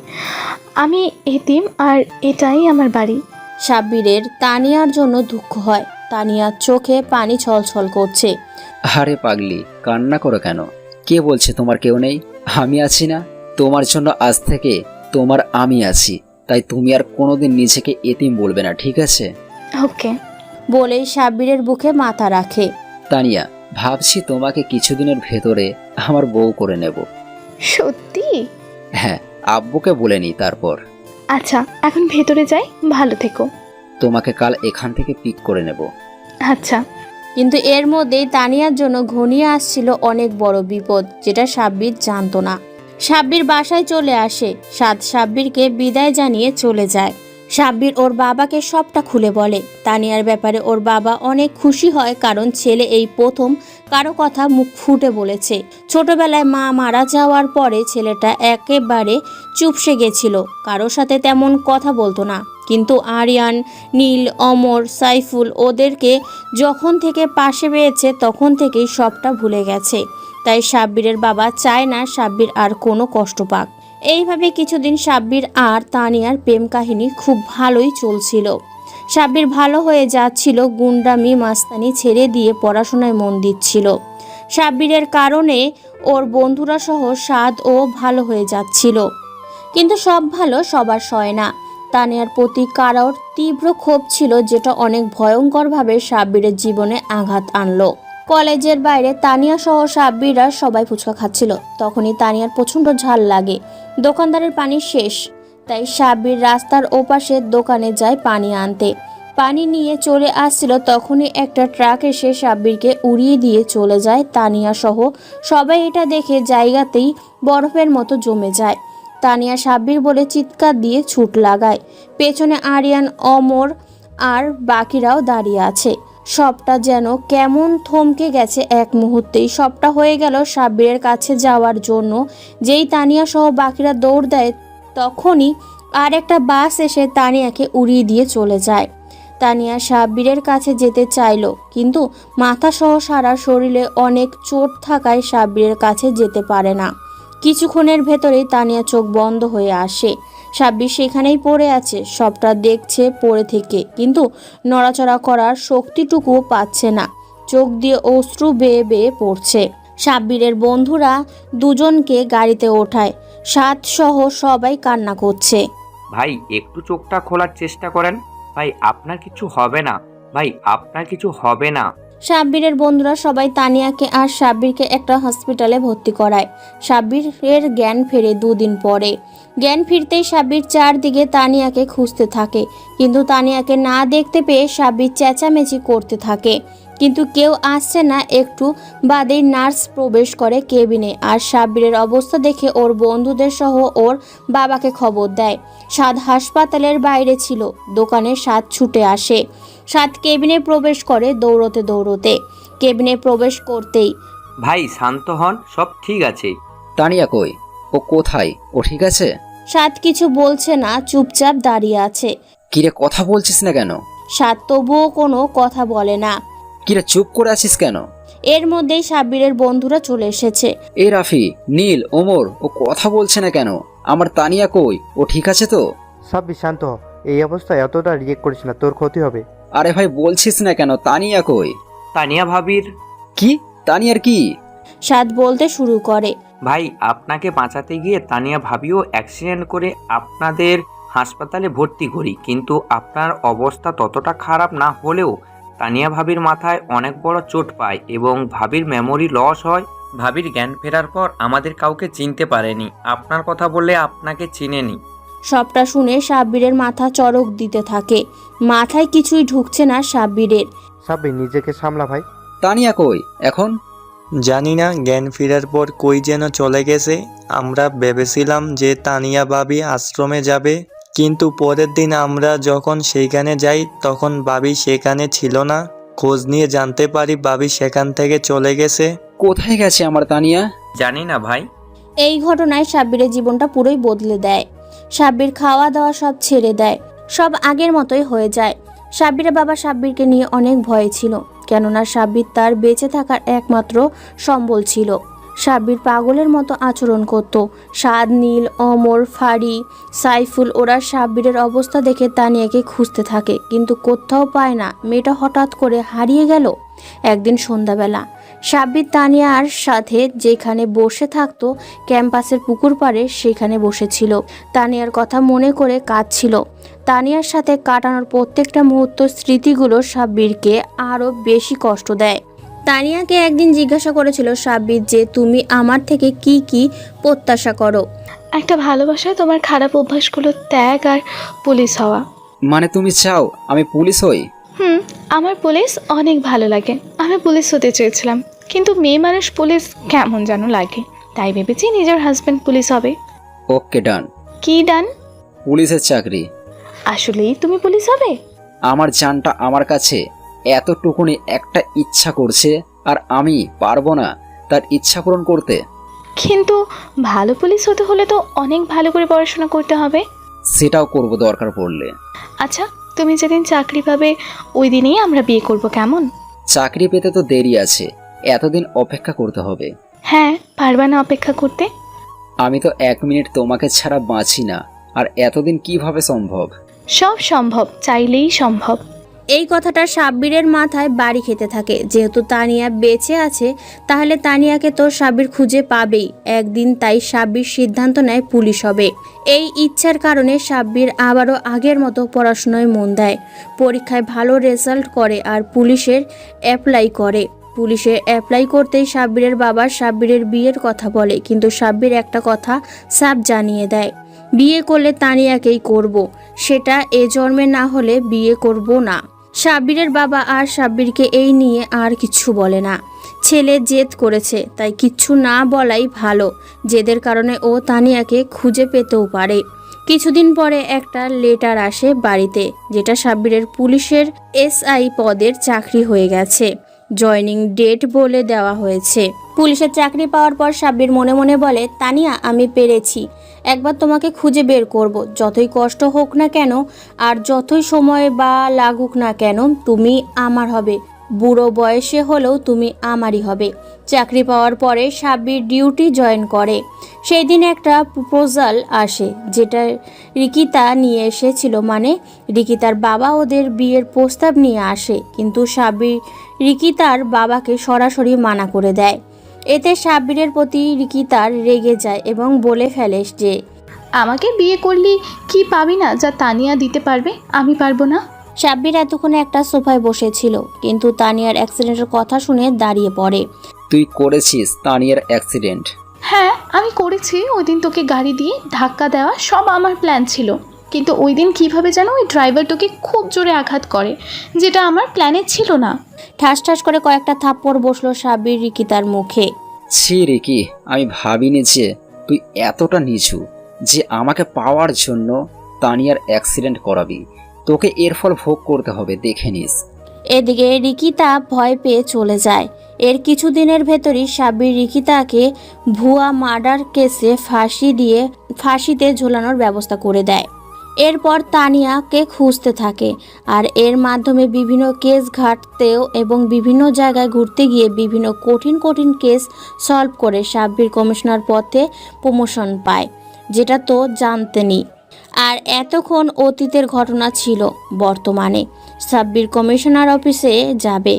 আমি এতিম, আর এটাই আমার বাড়ি। সাব্বিরের তানিয়ার জন্য দুঃখ হয়। তানিয়ার চোখে পানি ছলছল করছে। আরে পাগলি, কান্না করো কেন? কে বলছে তোমার কেউ নেই? আমি আছি না? তোমার জন্য আজ থেকে তোমার আমি আছি। তাই তুমি আর কোনোদিন নিজেকে এতিম বলবে না, ঠিক আছে? ওকে। বলেই সাব্বিরের বুকে মাথা রাখে। তানিয়া, ভাবছি তোমাকে কিছুদিনের ভেতরে আমার বউ করে নেব। সত্যি? হ্যাঁ, আব্বুকে বলে নি, তারপর। আচ্ছা, এখন ভেতরে যাই, ভালো থেকো। তোমাকে কাল এখান থেকে পিক করে নেব। আচ্ছা। কিন্তু এর মধ্যেই তানিয়ার জন্য ঘনিয়ে আসছিল অনেক বড় বিপদ, যেটা সাব্বির জানতো না। সাব্বির বাসায় চলে আসে। সাদ সাব্বিরকে বিদায় জানিয়ে চলে যায়। সাব্বির ওর বাবাকে সবটা খুলে বলে। তানিয়ার ব্যাপারে ওর বাবা অনেক খুশি হয়, কারণ ছেলে এই প্রথম কারো কথা মুখ ফুটে বলেছে। ছোটবেলায় মা মারা যাওয়ার পরে ছেলেটা একেবারে চুপসে গেছিল, কারোর সাথে তেমন কথা বলতো না। কিন্তু আরিয়ান, নীল, অমর, সাইফুল ওদেরকে যখন থেকে পাশে পেয়েছে তখন থেকেই সবটা ভুলে গেছে। তাই সাব্বিরের বাবা চায় না সাব্বির আর কোনো কষ্ট পাক। এইভাবে কিছুদিন সাব্বির আর তানিয়ার প্রেম কাহিনী খুব ভালোই চলছিল। সাব্বির ভালো হয়ে যাচ্ছিল, গুন্ডামি মাস্তানি ছেড়ে দিয়ে পড়াশোনায় মন দিচ্ছিল। সাব্বিরের কারণে ওর বন্ধুরা সহ সাদও ভালো হয়ে যাচ্ছিল। কিন্তু সব ভালো সবার সয় না। তানিয়ার প্রতি কারোর তীব্র ক্ষোভ ছিল, যেটা অনেক ভয়ঙ্করভাবে সাব্বিরের জীবনে আঘাত আনলো। কলেজের বাইরে তানিয়া সহ সাব্বিররা সবাই ফুচকা খাচ্ছিল। তখনই তানিয়ার প্রচণ্ড ঝাল লাগে। দোকানদারের পানি শেষ, তাই সাব্বির রাস্তার ওপাশের দোকানে যায় পানি আনতে। পানি নিয়ে চলে আসছিল, তখনই একটা ট্রাক এসে সাব্বিরকে উড়িয়ে দিয়ে চলে যায়। তানিয়া সহ সবাই এটা দেখে জায়গাতেই বরফের মতো জমে যায়। তানিয়া সাব্বির বলে চিৎকার দিয়ে ছুট লাগায়। পেছনে আরিয়ান, অমর আর বাকিরাও দাঁড়িয়ে আছে। সবটা যেন কেমন থমকে গেছে এক মুহূর্তেই। সবটা হয়ে গেল সাব্বিরের কাছে যাওয়ার জন্য। যেই তানিয়া সহ বাকিরা দৌড় দেয়, তখনই আর একটা বাস এসে তানিয়াকে উড়িয়ে দিয়ে চলে যায়। তানিয়া সাব্বিরের কাছে যেতে চাইলো, কিন্তু মাথা সহ সারা শরীরে অনেক চোট থাকায় সাব্বিরের কাছে যেতে পারে না। কিছুক্ষণের ভেতরেই তানিয়া চোখ বন্ধ হয়ে আসে। সাব্বির সেখানেই পড়ে আছে, সবটা দেখছে পড়ে থেকে, কিন্তু নড়াচড়া করার শক্তিটুকুও পাচ্ছে না। চোখ দিয়ে অশ্রু বেয়ে বেয়ে পড়ছে। সাব্বিরের বন্ধুরা দুজনকে গাড়িতে ওঠায়। সাদ সহ সবাই কান্না করছে। ভাই একটু চোখটা খোলার চেষ্টা করেন, ভাই আপনার কিছু হবে না, ভাই আপনার কিছু হবে না। সাব্বিরের বন্ধুরা সবাই তানিয়াকে আর সাব্বিরকে একটা হসপিটালে ভর্তি করায়। সাব্বিরের জ্ঞান ফেরে 2 দিন পরে। জ্ঞান ফিরতেই সাব্বির চারদিকে তানিয়াকে খুঁজতে থাকে, কিন্তু তানিয়াকে না দেখতে পেয়ে সাব্বির চেঁচামেচি করতে থাকে। কিন্তু কেউ আসছে না। একটু বাদেই নার্স প্রবেশ করে কেবিনে আর সাব্বিরের অবস্থা দেখে ওর বন্ধুদের সহ ওর বাবাকে খবর দেয়। সাদ হাসপাতালের বাইরে ছিল। দোকানে সাদ ছুটে আসে। সাদ কেবিনে প্রবেশ করে দৌড়তে দৌড়তে। কেবিনে প্রবেশ করতেই ভাই শান্ত হন, সব ঠিক আছে। তানিয়া কই? ও কোথায়? ও ঠিক আছে? সাদ কিছু বলছে না, চুপচাপ দাঁড়িয়ে আছে। কিরে কথা বলছিস না কেন? সাদ তবুও কোনো কথা বলে না। কিরে চুপ করে আছিস কেন? এর মধ্যেই সাব্বিরের বন্ধুরা চলে এসেছে। এই রাফি, নীল, ওমর, ও কথা বলছে না কেন? আমার তানিয়া কই? ও ঠিক আছে তো? সাব্বির শান্ত হ, এই অবস্থায় এতটা রিয়েক্ট করিস না, তোর ক্ষতি হবে। আরে ভাই বলছিস না কেন? তানিয়া কই? তানিয়া ভাবির কি? তানিয়ার কি? সাদ বলতে শুরু করে। ভাই আপনাকে বাঁচাতে গিয়ে তানিয়া ভাবিও অ্যাক্সিডেন্ট করে আপনাদের হাসপাতালে ভর্তি করি, কিন্তু আপনার অবস্থা ততটা খারাপ না হলেও তানিয়া ভাবির মাথায় অনেক বড় চোট পায় এবং ভাবির মেমোরি লস হয়। ভাবির জ্ঞান ফেরার পর আমাদের কাউকে চিনতে পারেনি, আপনার কথা বললে আপনাকে চিনেনি। সবটা শুনে সাব্বিরের মাথা চড়ক দিতে থাকে। মাথায় কিছুই ঢুকছে না সাব্বিরের। সাব্বির নিজেকে সামলা ভাই। তানিয়া কই এখন? জানি না, জ্ঞান ফেরার পর কই যেন চলে গেছে। আমরা ভেবেছিলাম যে তানিয়া ভাবি আশ্রমে যাবে, কিন্তু পরের দিন আমরা যখন সেইখানে যাই তখন ভাবি সেখানে ছিল না। খোঁজ নিয়ে জানতে পারি ভাবি সেখান থেকে চলে গেছে। কোথায় গেছে আমার তানিয়া? জানি না ভাই। এই ঘটনায় সাব্বিরের জীবনটা পুরোই বদলে দেয়। সাব্বির খাওয়া দাওয়া সব ছেড়ে দেয়। সব আগের মতোই হয়ে যায়। সাব্বিরের বাবা সাব্বিরকে নিয়ে অনেক ভয়ে ছিল, কেননা সাব্বির তার বেঁচে থাকার একমাত্র সম্বল ছিল। সাব্বির পাগলের মতো আচরণ করত। সাদ, নীল, অমর, ফারি, সাইফুল ওরা সাব্বিরের অবস্থা দেখে তানিয়াকে খুঁজতে থাকে, কিন্তু কোথাও পায় না। মেয়েটা হঠাৎ করে হারিয়ে গেল। একদিন সন্ধ্যাবেলা সাব্বির তানিয়ার সাথে যেখানে বসে থাকতো ক্যাম্পাসের পুকুর পাড়ে সেখানে বসেছিল। তানিয়ার কথা মনে করে কাঁদছিল। তানিয়ার সাথে কাটানোর প্রত্যেকটা মুহূর্ত স্মৃতিগুলো সাব্বিরকে আরও বেশি কষ্ট দেয়। তানিয়াকে একদিন জিজ্ঞাসা করেছিল সাব্বির যে তুমি আমার থেকে কি কি প্রত্যাশা করো। একটা ভালোবাসায় তোমার খারাপ অভ্যাসগুলো ত্যাগ আর পুলিশ হওয়া। মানে তুমি চাও আমি পুলিশ হই? আমার পুলিশ অনেক ভালো লাগে। আমি পুলিশ হতে চেয়েছিলাম, কিন্তু মেয়ে মানুষ পুলিশ কেমন যেন লাগে, তাই ভেবেছি নিজের হাজবেন্ড পুলিশ হবে। ওকে ডান। কি ডান? পুলিশের চাকরি। আসলেই তুমি পুলিশ হবে? আমার জানটা আমার কাছে এতটুকুনি একটা ইচ্ছা করছে, আর আমি পারবো না তার ইচ্ছা পূরণ করতে। কিন্তু ভালো পুলিশ হতে হলে তো অনেক ভালো করে পড়াশোনা করতে হবে। সেটাও করব দরকার পড়লে। আচ্ছা, তুমি যেদিন চাকরি পাবে ওই দিনেই আমরা বিয়ে করব, কেমন? চাকরি পেতে তো দেরি আছে, এতদিন অপেক্ষা করতে হবে। হ্যাঁ, পারবা না অপেক্ষা করতে? আমি তো 1 মিনিট তোমাকে ছাড়া বাঁচি না, আর এতদিন কিভাবে সম্ভব? সব সম্ভব, চাইলেই সম্ভব। এই কথাটা সাব্বিরের মাথায় বাড়ি খেতে থাকে। যেহেতু তানিয়া বেঁচে আছে, তাহলে তানিয়াকে তো সাব্বির খুঁজে পাবেই একদিন। তাই সাব্বির সিদ্ধান্ত নেয় পুলিশ হবে। এই ইচ্ছার কারণে সাব্বির আবারও আগের মতো পড়াশোনায় মন দেয়। পরীক্ষায় ভালো রেজাল্ট করে আর পুলিশের অ্যাপ্লাই করে। পুলিশে অ্যাপ্লাই করতেই সাব্বিরের বাবা সাব্বিরের বিয়ের কথা বলে, কিন্তু সাব্বির একটা কথা সাফ জানিয়ে দেয়, বিয়ে করলে তানিয়াকেই করব, সেটা এ জন্মে না হলে বিয়ে করব না। সাব্বিরের বাবা আর সাব্বিরকে এই নিয়ে আর কিছু বলে না। ছেলে জেদ করেছে, তাই কিচ্ছু না বলাই ভালো। জেদের কারণে ও তানিয়াকে খুঁজে পেতেও পারে। কিছুদিন পরে একটা লেটার আসে বাড়িতে, যেটা সাব্বিরের পুলিশের SI পদের চাকরি হয়ে গেছে। জয়নিং ডেট বলে দেওয়া হয়েছে। পুলিশের চাকরি পাওয়ার পর সাব্বির মনে মনে বলে, তানিয়া আমি পেরেছি, একবার তোমাকে খুঁজে বের করব। যতই কষ্ট হোক না কেন আর যতই সময় বা লাগুক না কেন, তুমি আমার হবে। বুড়ো বয়সে হলেও তুমি আমারই হবে। চাকরি পাওয়ার পরে সাব্বির ডিউটি জয়েন করে। সেই দিন একটা প্রপোজাল আসে, যেটা রিকিতা নিয়ে এসেছিল। মানে রিকিতার বাবা ওদের বিয়ের প্রস্তাব নিয়ে আসে, কিন্তু সাব্বির রিকিতার বাবাকে সরাসরি মানা করে দেয়। এতে সাব্বিরের প্রতি রিকিতার রেগে যায় এবং বলে ফেলে যে আমাকে বিয়ে করলি কি পাবি না যা তানিয়া দিতে পারবে, আমি পারবো না। সাব্বির এতক্ষণে একটা সোফায় বসেছিল, কিন্তু তানিয়ার অ্যাক্সিডেন্টের কথা শুনে দাঁড়িয়ে পড়ে। তুই করেছিস তানিয়ার অ্যাক্সিডেন্ট? হ্যাঁ আমি করেছি। ওই দিন তোকে গাড়ি দিয়ে ধাক্কা দেওয়া সব আমার প্ল্যান ছিল, কিন্তু ওই দিন কীভাবে যেন ওই ড্রাইভারটাকে খুব জোরে আঘাত করে, যেটা আমার প্ল্যানে ছিল না। ঠাস ঠাস করে কয়েকটা থাপ্পড় বসলো সাব্বির রিকিতার মুখে। ছি রিকি, আমি ভাবিনি যে তুই এতটা নিচু যে আমাকে পাওয়ার জন্য তানিয়ার অ্যাক্সিডেন্ট করাবি। তোকে এর ফল ভোগ করতে হবে, দেখে নিস। এদিকে রিকিতা ভয় পেয়ে চলে যায়। এর কিছুদিনের ভেতরই সাব্বির রিকিতাকে ভুয়া মার্ডার কেসে ফাঁসিতে ঝোলানোর ব্যবস্থা করে দেয়। এরপর তানিয়াকে খুঁজতে থাকে আর এর মাধ্যমে বিভিন্ন কেস ঘাটতেও এবং বিভিন্ন জায়গায় ঘুরতে গিয়ে বিভিন্ন কঠিন কঠিন কেস সলভ করে সাব্বির কমিশনার পদে প্রমোশন পায়, যেটা তো জানতেনি। আর এতক্ষণ অতীতের ঘটনা ছিল। বর্তমানে সাব্বির কমিশনার অফিসে যাবে,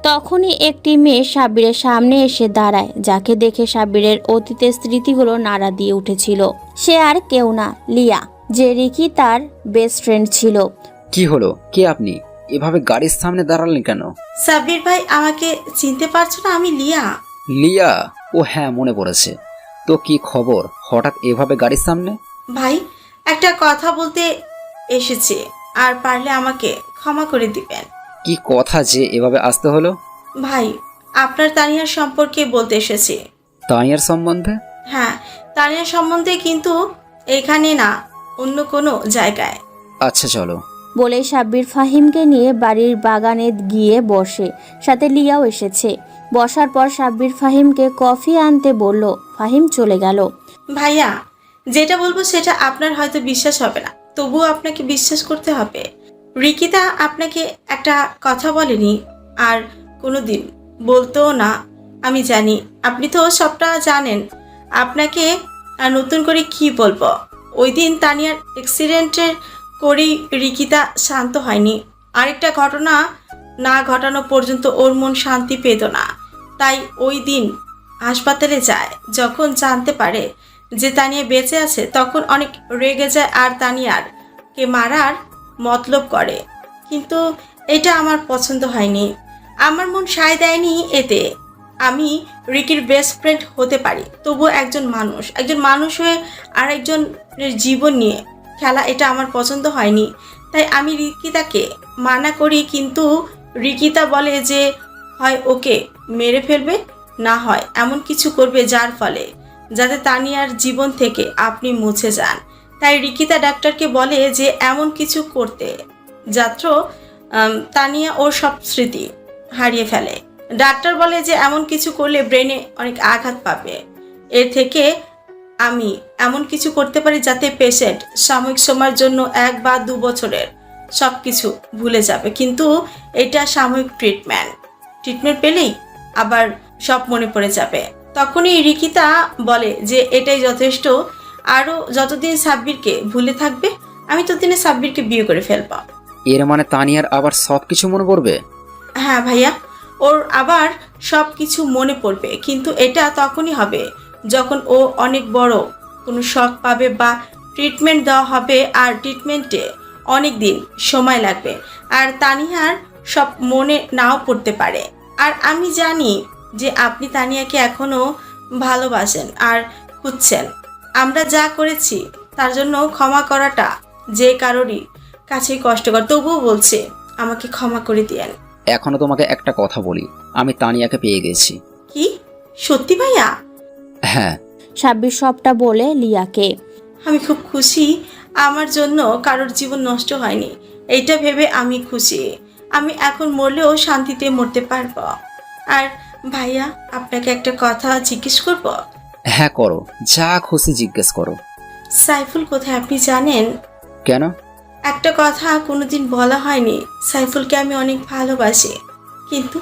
তখনই একটি মেয়ে সাব্বিরের সামনে এসে দাঁড়ায়, যাকে দেখে সাব্বিরের অতীতের স্মৃতিগুলো নাড়া দিয়ে উঠেছিল। সে আর কেউ না, লিয়া, যে রিকি তার বেস্ট ফ্রেন্ড ছিল। কি হলো? কে আপনি? এভাবে গাড়ির সামনে দাঁড়ালেন কেন? সাব্বির ভাই, আমাকে চিনতে পারছো না? আমি লিয়া। লিয়া? ও হ্যাঁ, মনে পড়েছে। তো কি খবর হঠাৎ এভাবে গাড়ির সামনে? ভাই, একটা কথা বলতে এসেছে, আর পারলে আমাকে ক্ষমা করে দিবেন। কি কথা যে এভাবে আসতে হলো? ভাই, আপনার তানিয়ার সম্পর্কে বলতে এসেছি। তানিয়ার সম্বন্ধে? হ্যাঁ, তানিয়ার সম্বন্ধে, কিন্তু এখানে না, অন্য কোনো জায়গায়। আচ্ছা চলো। বলে সাব্বির ফাহিমকে নিয়ে বাড়ির বাগানে গিয়ে বসে। সাথে লিয়াও এসেছে। বসার পর সাব্বির ফাহিমকে কফি আনতে বলল। ফাহিম চলে গেল। ভাইয়া, যেটা বলবো সেটা আপনার হয়তো বিশ্বাস হবে না, তবুও আপনাকে বিশ্বাস করতে হবে। রিকিতা আপনাকে একটা কথা বলেনি, আর কোনোদিন বলতেও না। আমি জানি আপনি তো সবটা জানেন। আপনাকে আর নতুন করে কি বলবো? ওই দিন তানিয়ার অ্যাক্সিডেন্টের করেই রিকিতা শান্ত হয়নি। আরেকটা ঘটনা না ঘটানো পর্যন্ত ওর মন শান্তি পেত না। তাই ওই দিন হাসপাতালে যায়। যখন জানতে পারে যে তানিয়া বেঁচে আছে, তখন অনেক রেগে যায় আর তানিয়ার কে মারার মতলব করে। কিন্তু এটা আমার পছন্দ হয়নি। আমার মন সায় দেয়নি এতে। আমি রিকির বেস্ট ফ্রেন্ড হতে পারি, তবুও একজন মানুষ হয়ে আর একজনের জীবন নিয়ে খেলা, এটা আমার পছন্দ হয়নি। তাই আমি রিকিতাকে মানা করি, কিন্তু রিকিতা বলে যে হয় ওকে মেরে ফেলবে, না হয় এমন কিছু করবে যার ফলে যাতে তানিয়ার জীবন থেকে আপনি মুছে যান। তাই রিকিতা ডাক্তারকে বলে যে এমন কিছু করতে যাত্র তানিয়া ওর সব স্মৃতি হারিয়ে ফেলে। ডাক্তার বলে যে এমন কিছু করলে ব্রেনে অনেক আঘাত পাবে। এর থেকে আমি এমন কিছু করতে পারি যাতে পেশেন্ট সাময়িক সময়ের জন্য 1 বা 2 বছরের সব কিছু ভুলে যাবে, কিন্তু এটা সাময়িক ট্রিটমেন্ট পেলেই আবার সব মনে পড়ে যাবে। তখনই রিকিতা বলে যে এটাই যথেষ্ট, আরও যতদিন সাব্বিরকে ভুলে থাকবে আমি ততদিনে সাব্বিরকে বিয়ে করে ফেলব। এর মানে তানিয়ার আবার সব কিছু মনে পড়বে? হ্যাঁ ভাইয়া, ওর আবার সব কিছু মনে পড়বে, কিন্তু এটা তখনই হবে যখন ও অনেক বড় কোনো শখ পাবে বা ট্রিটমেন্ট দেওয়া হবে। আর ট্রিটমেন্টে অনেক দিন সময় লাগবে, আর তানিয়ার সব মনে নাও পড়তে পারে। আর আমি জানি যে আপনি তানিয়াকে এখনও ভালোবাসেন আর খুঁজছেন। আমরা যা করেছি তার জন্য ক্ষমা করাটা যে কারোরই কাছেই কষ্টকর, তবুও বলছে আমাকে ক্ষমা করে দিয়েন। এখনো তোমাকে একটা কথা বলি, আমি তানিয়াকে পেয়ে গেছি। কি? সত্যি ভাইয়া? হ্যাঁ। সাব্বির সবটা বলে লিয়াকে। আমি খুব খুশি, আমার জন্য কারোর জীবন নষ্ট হয়নি, এইটা ভেবে আমি খুশি। আমি এখন মরলেও শান্তিতে মরতে পারবো। আর ভাইয়া, আপনাকে একটা কথা জিজ্ঞেস করব? হ্যাঁ করো, যা খুশি জিজ্ঞেস করো। সাইফুল কোথায় আপনি জানেন? কেন? একটা কথা কোনোদিন বলা হয়নি। সাইফুলকে আমি অনেক ভালোবাসি, কিন্তু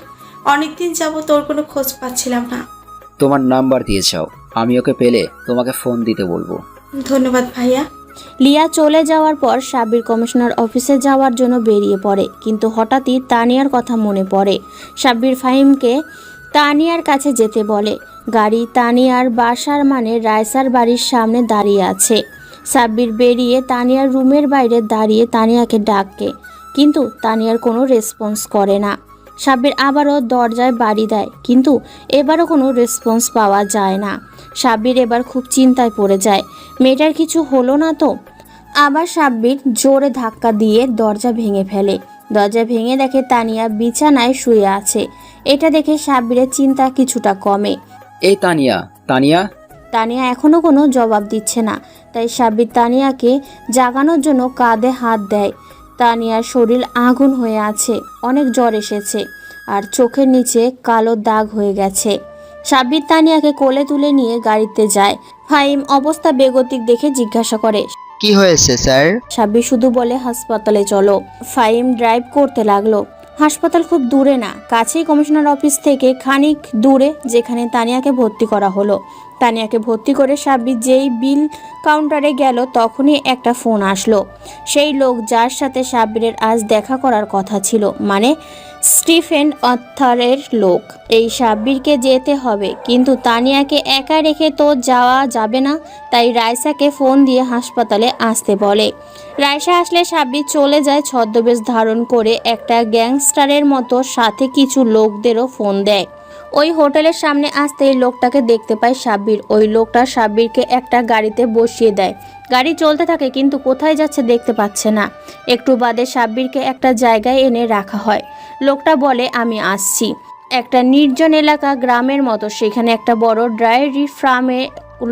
অনেকদিন যাবত ওর কোনো খোঁজ পাচ্ছিলাম না। তোমার নাম্বার দিয়ে যাও, আমি ওকে পেলে তোমাকে ফোন দিতে বলবো। ধন্যবাদ ভাইয়া। লিয়া চলে যাওয়ার পর সাব্বির কমিশনার অফিসে যাওয়ার জন্য বেরিয়ে পড়ে, কিন্তু হঠাৎই তানিয়ার কথা মনে পড়ে। সাব্বির ফাহিমকে তানিয়ার কাছে যেতে বলে। গাড়ি তানিয়ার বাসার মানে রায়সার বাড়ির সামনে দাঁড়িয়ে আছে। সাব্বির বেরিয়ে তানিয়ার রুমের বাইরে দাঁড়িয়ে তানিয়াকে ডাকে, কিন্তু তানিয়ার কোনো রেসপন্স করে না। সাব্বির আবারও দরজায় বাড়ি দেয়, কিন্তু এবারও কোনো রেসপন্স পাওয়া যায় না। সাব্বির এবার খুব চিন্তায় পড়ে যায়, মেয়েটার কিছু হলো না তো। আবার সাব্বির জোরে ধাক্কা দিয়ে দরজা ভেঙে ফেলে। দরজা ভেঙে দেখে তানিয়া বিছানায় শুয়ে আছে। এটা দেখে সাব্বিরের চিন্তা কিছুটা কমে। এই তানিয়া, তানিয়া। তানিয়া এখনো কোনো জবাব দিচ্ছে না, তাই সাব্বির তানিয়াকে জাগানোর জন্য কাঁধে হাত দেয়। তানিয়ার শরীর আগুন হয়ে আছে, অনেক জ্বর এসেছে আর চোখের নিচে কালো দাগ হয়ে গেছে। সাব্বির তানিয়াকে কোলে তুলে নিয়ে গাড়িতে যায়। ফাহিম অবস্থা বেগতিক দেখে জিজ্ঞাসা করে, কি হয়েছে স্যার? সাব্বির শুধু বলে হাসপাতালে চলো। ফাহিম ড্রাইভ করতে লাগলো। হাসপাতাল খুব দূরে না, কাছেই কমিশনার অফিস থেকে খানিক দূরে, যেখানে তানিয়াকে ভর্তি করা হলো। তানিয়াকে ভর্তি করে সাব্বির যেই বিল কাউন্টারে গেল তখনই একটা ফোন আসলো। সেই লোক যার সাথে সাব্বিরের আজ দেখা করার কথা ছিল, মানে স্টিফেন অথারের লোক। এই সাব্বিরকে যেতে হবে, কিন্তু তানিয়াকে একা রেখে তো যাওয়া যাবে না, তাই রাইসাকে ফোন দিয়ে হাসপাতালে আসতে বলে। রাইসা আসলে সাব্বির চলে যায় ছদ্মবেশ ধারণ করে একটা গ্যাংস্টারের মতো, সাথে কিছু লোকদেরও ফোন দেয়। ওই হোটেলের সামনে আসতেই লোকটাকে দেখতে পায় সাব্বির। ওই লোকটা সাব্বিরকে একটা গাড়িতে বসিয়ে দেয়। গাড়ি চলতে থাকে, কিন্তু কোথায় যাচ্ছে দেখতে পাচ্ছে না। একটু বাদে সাব্বিরকে একটা জায়গায় এনে রাখা হয়। লোকটা বলে, আমি আসছি। একটা নির্জন এলাকা, গ্রামের মতো, সেখানে একটা বড় ডায়েরি ফার্মে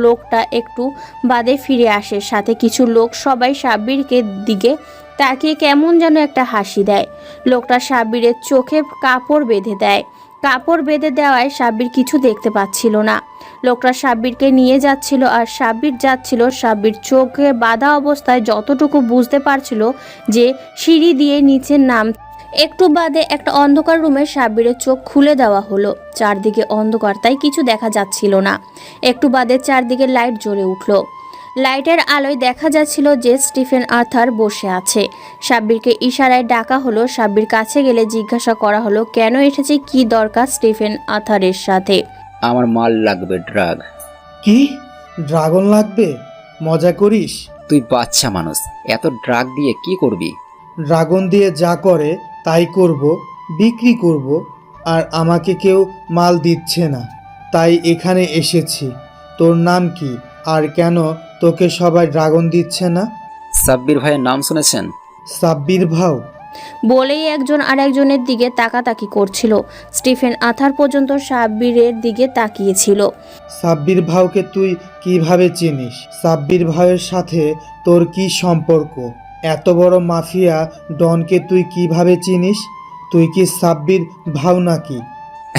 লোকটা একটু বাদে ফিরে আসে। সাথে কিছু লোক, সবাই সাব্বিরকে দিকে তাকিয়ে কেমন যেন একটা হাসি দেয়। লোকটা সাব্বিরের চোখে কাপড় বেঁধে দেয়। কাপড় বেঁধে দেওয়ায় সাব্বির কিছু দেখতে পাচ্ছিল না। লোকটা সাব্বিরকে নিয়ে যাচ্ছিল আর সাব্বির যাচ্ছিল। সাব্বির চোখে বাঁধা অবস্থায় যতটুকু বুঝতে পারছিল যে সিঁড়ি দিয়ে নিচে নাম। একটু বাদে একটা অন্ধকার রুমে সাব্বিরের চোখ খুলে দেওয়া হলো। চারদিকে অন্ধকার, তাই কিছু দেখা যাচ্ছিল না। একটু বাদে চারদিকে লাইট জ্বলে উঠল। লাইটের আলোয় দেখা যাচ্ছিল যে স্টিফেন আর্থার বসে আছে। সাব্বিরকে ইশারায় ডাকা হলো। সাব্বির কাছে গেলে জিজ্ঞাসা করা হলো, কেন এসেছে, কি দরকার স্টিফেন আর্থারের সাথে? আমার মাল লাগবে, ড্রাগ। কি ড্রাগন লাগবে? মজা করিস? তুই বাচ্চা মানুষ, এত ড্রাগ দিয়ে কি করবি? ড্রাগন দিয়ে যা করে তাই করব, বিক্রি করব। আর আমাকে কেউ মাল দিচ্ছে না, তাই এখানে এসেছি। তোর নাম কি, আর কেন তোকে সবাই ড্রাগন দিচ্ছে না? সাব্বির ভাইয়ের নাম শুনেছেন? সাব্বির ভাও বলেই একজন আর একজনের দিকে তাকাতাকি করছিল। স্টিফেন আথার পর্যন্ত সাব্বিরের দিকে তাকিয়েছিল। সাব্বির ভাওকে তুই কিভাবে চিনিস? সাব্বির ভাইয়ের সাথে তোর কি সম্পর্ক? এত বড় মাফিয়া ডনকে তুই কিভাবে চিনিস? তুই কি সাব্বির ভাও নাকি?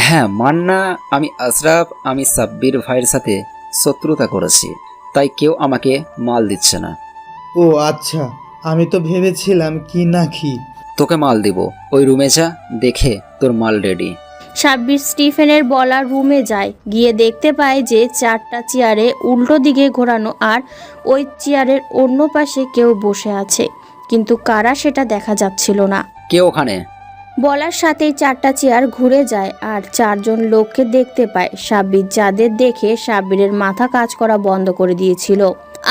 হ্যাঁ, মান্না, আমি আশরাফ। আমি সাব্বির ভাইয়ের সাথে শত্রুতা করেছি, তাই কেউ আমাকে মাল দিচ্ছে না। ও আচ্ছা, আমি তো ভেবেছিলাম কি না কি। তোকে মাল দিব, ওই রুমে যা, দেখে তোর মাল রেডি। সাব্বির স্টিফেনের বলা রুমে যায়। গিয়ে দেখতে পায় যে চারটা চেয়ারে উল্টো দিকে ঘোরানো, আর ওই চেয়ারের অন্য পাশে কেউ বসে আছে, কিন্তু কারা সেটা দেখা যাচ্ছিল না। কে ওখানে? বলার সাথেই চারটা চেয়ার ঘুরে যায় আর চারজন লোককে দেখতে পায় সাব্বির, যাদের দেখে সাব্বিরের মাথা কাজ করা বন্ধ করে দিয়েছিল।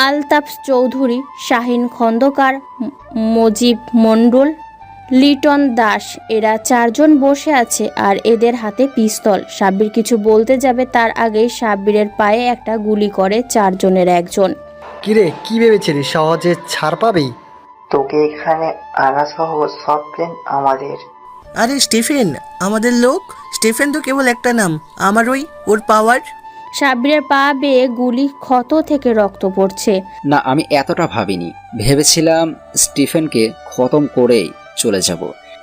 আলতাফ চৌধুরী, শাহিন খন্দকার, মজিব মণ্ডল, লিটন দাস, এরা চারজন বসে আছে আর এদের হাতে পিস্তল। সাব্বির কিছু বলতে যাবে, তার আগেই সাব্বিরের পায়ে একটা গুলি করে চারজনের একজন। কিরে, কি ভেবেছিলি সহজে ছাড় পাবি? তোকে এখানে আনা সহ সব প্ল্যান আমাদের। আরে স্টিফেন আমাদের লোক? স্টিফেন তো কেবল একটা নাম, আমার ওর পাওয়ার। সাব্বিরের পা বেয়ে গুলি ক্ষত থেকে রক্ত পড়ছে। না, আমি এতটা ভাবিনি। ভেবেছিলাম স্টিফেনকে খতম করেই চলে যাব,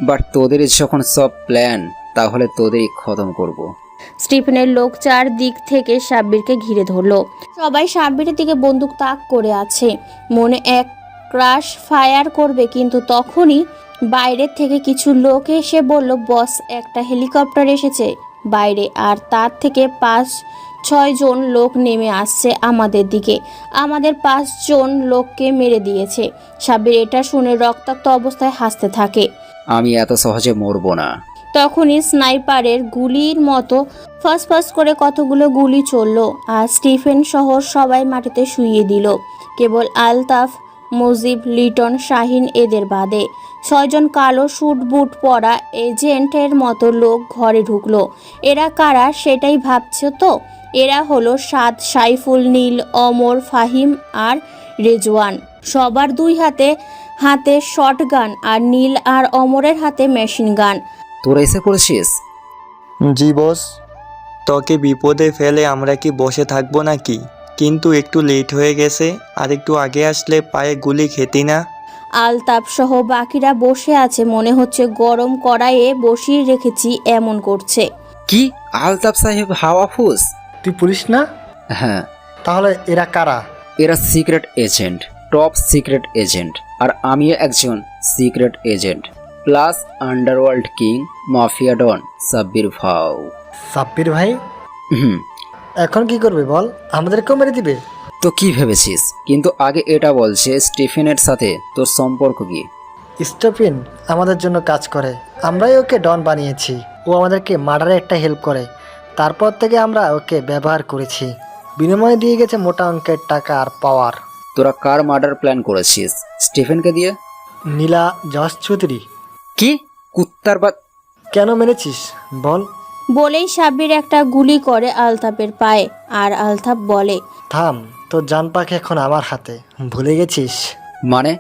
বাট তোদের যখন সব প্ল্যান, তাহলে তোদেরই খতম করব। স্টিফেনের লোক চার দিক থেকে সাব্বিরকে ঘিরে ধরলো। সবাই সাব্বিরের দিকে বন্দুক তাক করে আছে, মনে এক ক্রাশ ফায়ার করবে, কিন্তু তখনই বাইরের থেকে কিছু লোক এসে বলল, বস, একটা হেলিকপ্টার এসেছে বাইরে, আর তার থেকে 5-6 জন লোক নেমে আসছে আমাদের দিকে। আমাদের 5 জন লোককে মেরে দিয়েছে। সাব্বির এটা শুনে রক্তাক্ত অবস্থায় হাসতে থাকে। আমি এত সহজে মরবো না। তখনই স্নাইপারের গুলির মতো ফসফস করে কতগুলো গুলি চলল আর স্টিফেন সহ সবাই মাটিতে শুইয়ে দিল। কেবল আলতাফ, মুজিব, লিটন, শাহিন এদের বাদে 6 জন কালো স্যুট বুট পরা এজেন্টের মতো লোক ঘরে ঢুকলো। এরা কারা সেটাই ভাবছো তো? এরা হলো সাদ, সাইফুল, নীল, অমর, ফাহিম আর রেজওয়ান। সবার দুই হাতে হাতে শর্ট গান আর নীল আর অমরের হাতে মেশিন গান। তোরা এসে পড়েছিস? জি বস। তোকে বিপদে ফেলে আমরা কি বসে থাকবো নাকি? কিন্তু একটু লেট হয়ে গেছে, আর একটু আগে আসলে পায়ে গুলি খেতি না। আলতাপ সহ বাকিরা বসে আছে, মনে হচ্ছে গরম কড়াইয়ে বসিয়ে রেখেছি এমন করছে। কি আলতাফ সাহেব হাওয়াফুস? তুই পুলিশ না? হ্যাঁ। তাহলে এরা কারা? এরা secret agent, top secret agent, আর আমিও একজন secret agent, plus underworld king mafia don Sabbir ভাও। সাব্বির ভাই? এখন কি করবে বল? আমাদেরকেও মেরে দিবে? তো কি ভেবেছিস? কিন্তু আগে এটা বলছে স্টিফেনের সাথে তোর সম্পর্ক কি? স্টিফেন আমাদের জন্য কাজ করে, আমরাই ওকে ডন বানিয়েছি। ও আমাদেরকে মার্ডারে একটা হেল্প করে, তারপর থেকে আমরা ওকে ব্যবহার করেছি। বিনিময়ে দিয়ে গেছে মোটা অঙ্কের টাকা আর পাওয়ার। তোরা কার মার্ডার প্ল্যান করেছিস? স্টিফেনকে দিয়ে? নীলা জশ চৌধুরী। কি কুত্তার বাদ! কেন মেরেছিস বল? বলেই সাব্বির একটা গুলি করে আলতাপের পায়ে, আর আলতাপ বলে, থাম, তোর জান পাখি এখন আমার হাতে, ভুলে গেছিস? মানে?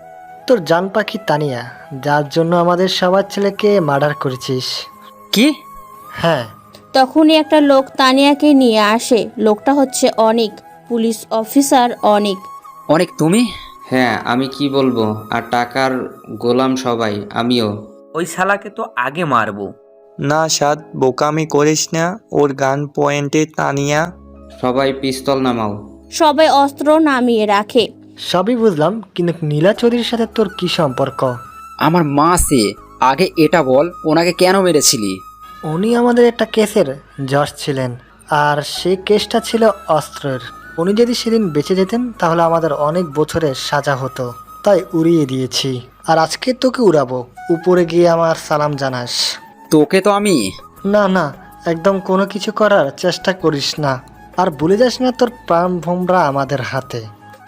তোর জান পাখি তানিয়া, যার জন্য আমাদের সবার ছেলেকে মার্ডার করেছিস। কি? হ্যাঁ। তখনই একটা লোক তানিয়াকে নিয়ে আসে। লোকটা হচ্ছে অনিক, পুলিশ অফিসার অনিক। অনিক তুমি? হ্যাঁ, আমি কি বলবো, আর টাকার গোলাম সবাই, আমিও। ওই শালাকে তো আগে মারবো। না সাদ, বোকামি করিস না। ওর গান পয়েন্টে তানিয়া। সবাই পিস্তল নামাও। সবাই অস্ত্র নামিয়ে রাখে। সবই বুঝলাম, কিন্তু নীলা চৌধুরীর সাথে তোর কি সম্পর্ক? আমার মা সে, আগে এটা বল, ওনাকে কেন মেরেছিলি? উনি আমাদের একটা কেসের জজ ছিলেন, আর সেই কেসটা ছিল অস্ত্রের। উনি যদি সেদিন বেঁচে যেতেন তাহলে আমাদের অনেক বছরের সাজা হতো, তাই উড়িয়ে দিয়েছি। আর আজকে তোকে উড়াবো, উপরে গিয়ে আমার সালাম জানাস। তোকে তো আমি... না না, একদম কোনো কিছু করার চেষ্টা করিস না, আর ভুলে যাস না তোর প্রাণ ভোমরা আমাদের হাতে।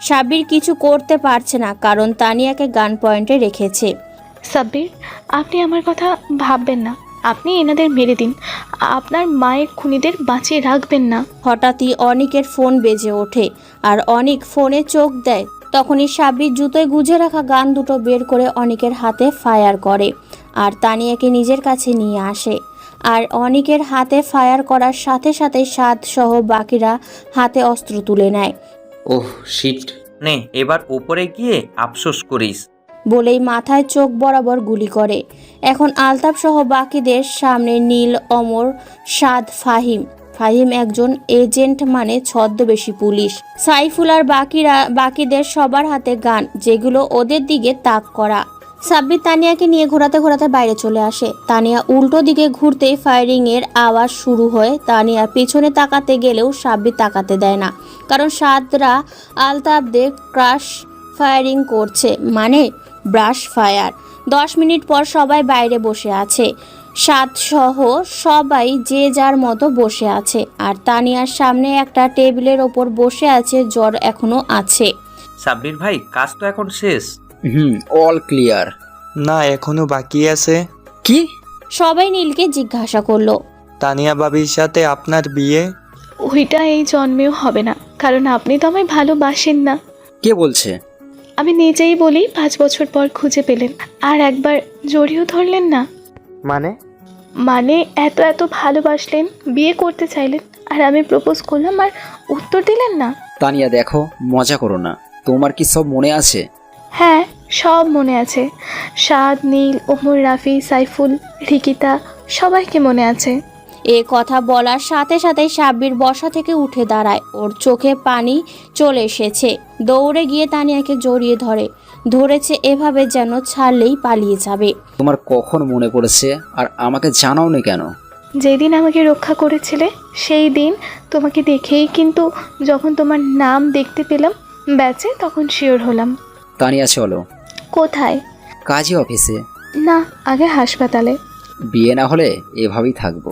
সাব্বির কিছু করতে পারছে না, কারণ তানিয়াকে গান পয়েন্টে রেখেছে। সাব্বির, আপনি আমার কথা ভাববেন না, আপনি এনাদের মেরে দিন, আপনার মায়ের খুনিদের বাঁচিয়ে রাখবেন না। হঠাৎই অনিকের ফোন বেজে ওঠে, আর অনিক ফোনে চোখ দেয়। তখনই সাব্বির জুতোয় গুজে রাখা গান দুটো বের করে অনিকের হাতে ফায়ার করে, আর তানিয়াকে নিজের কাছে নিয়ে আসে। আর অনিকের হাতে ফায়ার করার সাথে সাথে সাদ সহ বাকিরা হাতে অস্ত্র তুলে নেয়। Oh shit. নে এবার উপরে গিয়ে আফসোস করিস। বলেই মাথায় চোখ বরাবর গুলি করে। এখন আলতাপ সহ বাকিদের সামনে নীল, অমর, সাদ, ফাহিম একজন এজেন্ট, মানে ছদ্মবেশী পুলিশ। সাইফুল আর বাকিদের সবার হাতে গান, যেগুলো ওদের দিকে তাক করা। সাব্বির তানিয়াকে নিয়ে ঘোরাতে ঘোরাতে বাইরে চলে আসে। তানিয়া উল্টো দিকে ঘুরতেই ফায়ারিং এর আওয়াজ শুরু হয়। তানিয়া পেছনে তাকাতে গেলেও সাব্বির তাকাতে দেয় না, কারণ সাদরা আলতাপদের ক্রাশ ফায়ারিং করছে, মানে ব্রাশ ফায়ার। 10 মিনিট পর সবাই বাইরে বসে আছে। সাদ সহ সবাই যে যার মতো বসে আছে, আর তানিয়ার সামনে একটা টেবিলের ওপর বসে আছে, জ্বর এখনো আছে। সাব্বির ভাই, কাজ তো এখন শেষ। All clear. না, এখনো বাকি আছে। কি? সবাই নীলকে জিজ্ঞাসা করলো। তানিয়া বাবির সাথে আপনার বিয়ে? ওইটা এই জন্মেও হবে না, কারণ আপনি তো আমায় ভালোবাসেন না। কে বলছে? আমি নিজেই বলি, 5 বছর পর খুঁজে পেলেন, আর একবার জড়িয়েও ধরলেন না। মানে এত ভালোবাসলেন, বিয়ে করতে চাইলেন, আর আমি প্রপোজ করলাম আর উত্তর দিলেন না। তানিয়া দেখো, মজা করো না। তোমার কি সব মনে আছে? হ্যাঁ, সব মনে আছে। সাদ, নীল, ওমর, রাফি, সাইফুল, রিকিতা, সবাইকে মনে আছে। এ কথা বলার সাথে সাথে সাব্বির বসা থেকে উঠে দাঁড়ায়। ওর চোখে পানি চলে এসেছে। দৌড়ে গিয়ে তানিয়াকে জড়িয়ে ধরেছে এভাবে যেন ছাড়লেই পালিয়ে যাবে। তোমার কখন মনে পড়েছে, আর আমাকে জানাওনি কেন? যেদিন আমাকে রক্ষা করেছিলে সেই দিন তোমাকে দেখেই, কিন্তু যখন তোমার নাম দেখতে পেলাম ব্যাচে, তখন শিওর হলাম। তানিয়া চলো। কোথায়? কাজী অফিসে। না, আগে হাসপাতালে। বিয়ে না হলে এভাবেই থাকবো।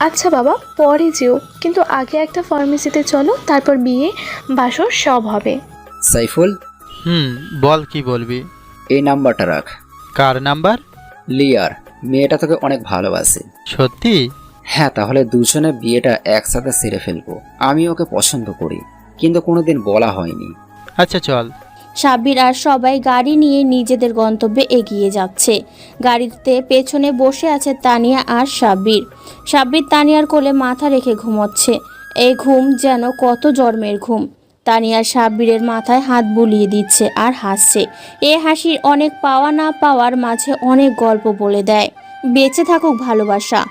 আচ্ছা বাবা, পরে যেও, কিন্তু আগে একটা ফার্মেসিতে চলো, তারপর বিয়ে বাসর সব হবে। সাইফুল। বল, কি বলবি? এই নাম্বারটা রাখ। কার নাম্বার? লিয়ার। মেয়েটা তোকে অনেক ভালোবাসে। সত্যি? হ্যাঁ, তাহলে দুজনে বিয়েটা একসাথে সেরে ফেলবো। আমি ওকে পছন্দ করি, কিন্তু কোনোদিন বলা হয়নি। আচ্ছা চল। সাব্বির আর সবাই গাড়ি নিয়ে নিজেদের গন্তব্যে এগিয়ে যাচ্ছে। গাড়িতে পেছনে বসে আছে তানিয়া আর সাব্বির। সাব্বির তানিয়ার কোলে মাথা রেখে ঘুমোচ্ছে। এই ঘুম যেন কত জন্মের ঘুম। তানিয়া সাব্বিরের মাথায় হাত বুলিয়ে দিচ্ছে আর হাসছে। এ হাসির অনেক পাওয়া না পাওয়ার মাঝে অনেক গল্প বলে দেয়। বেঁচে থাকুক ভালোবাসা।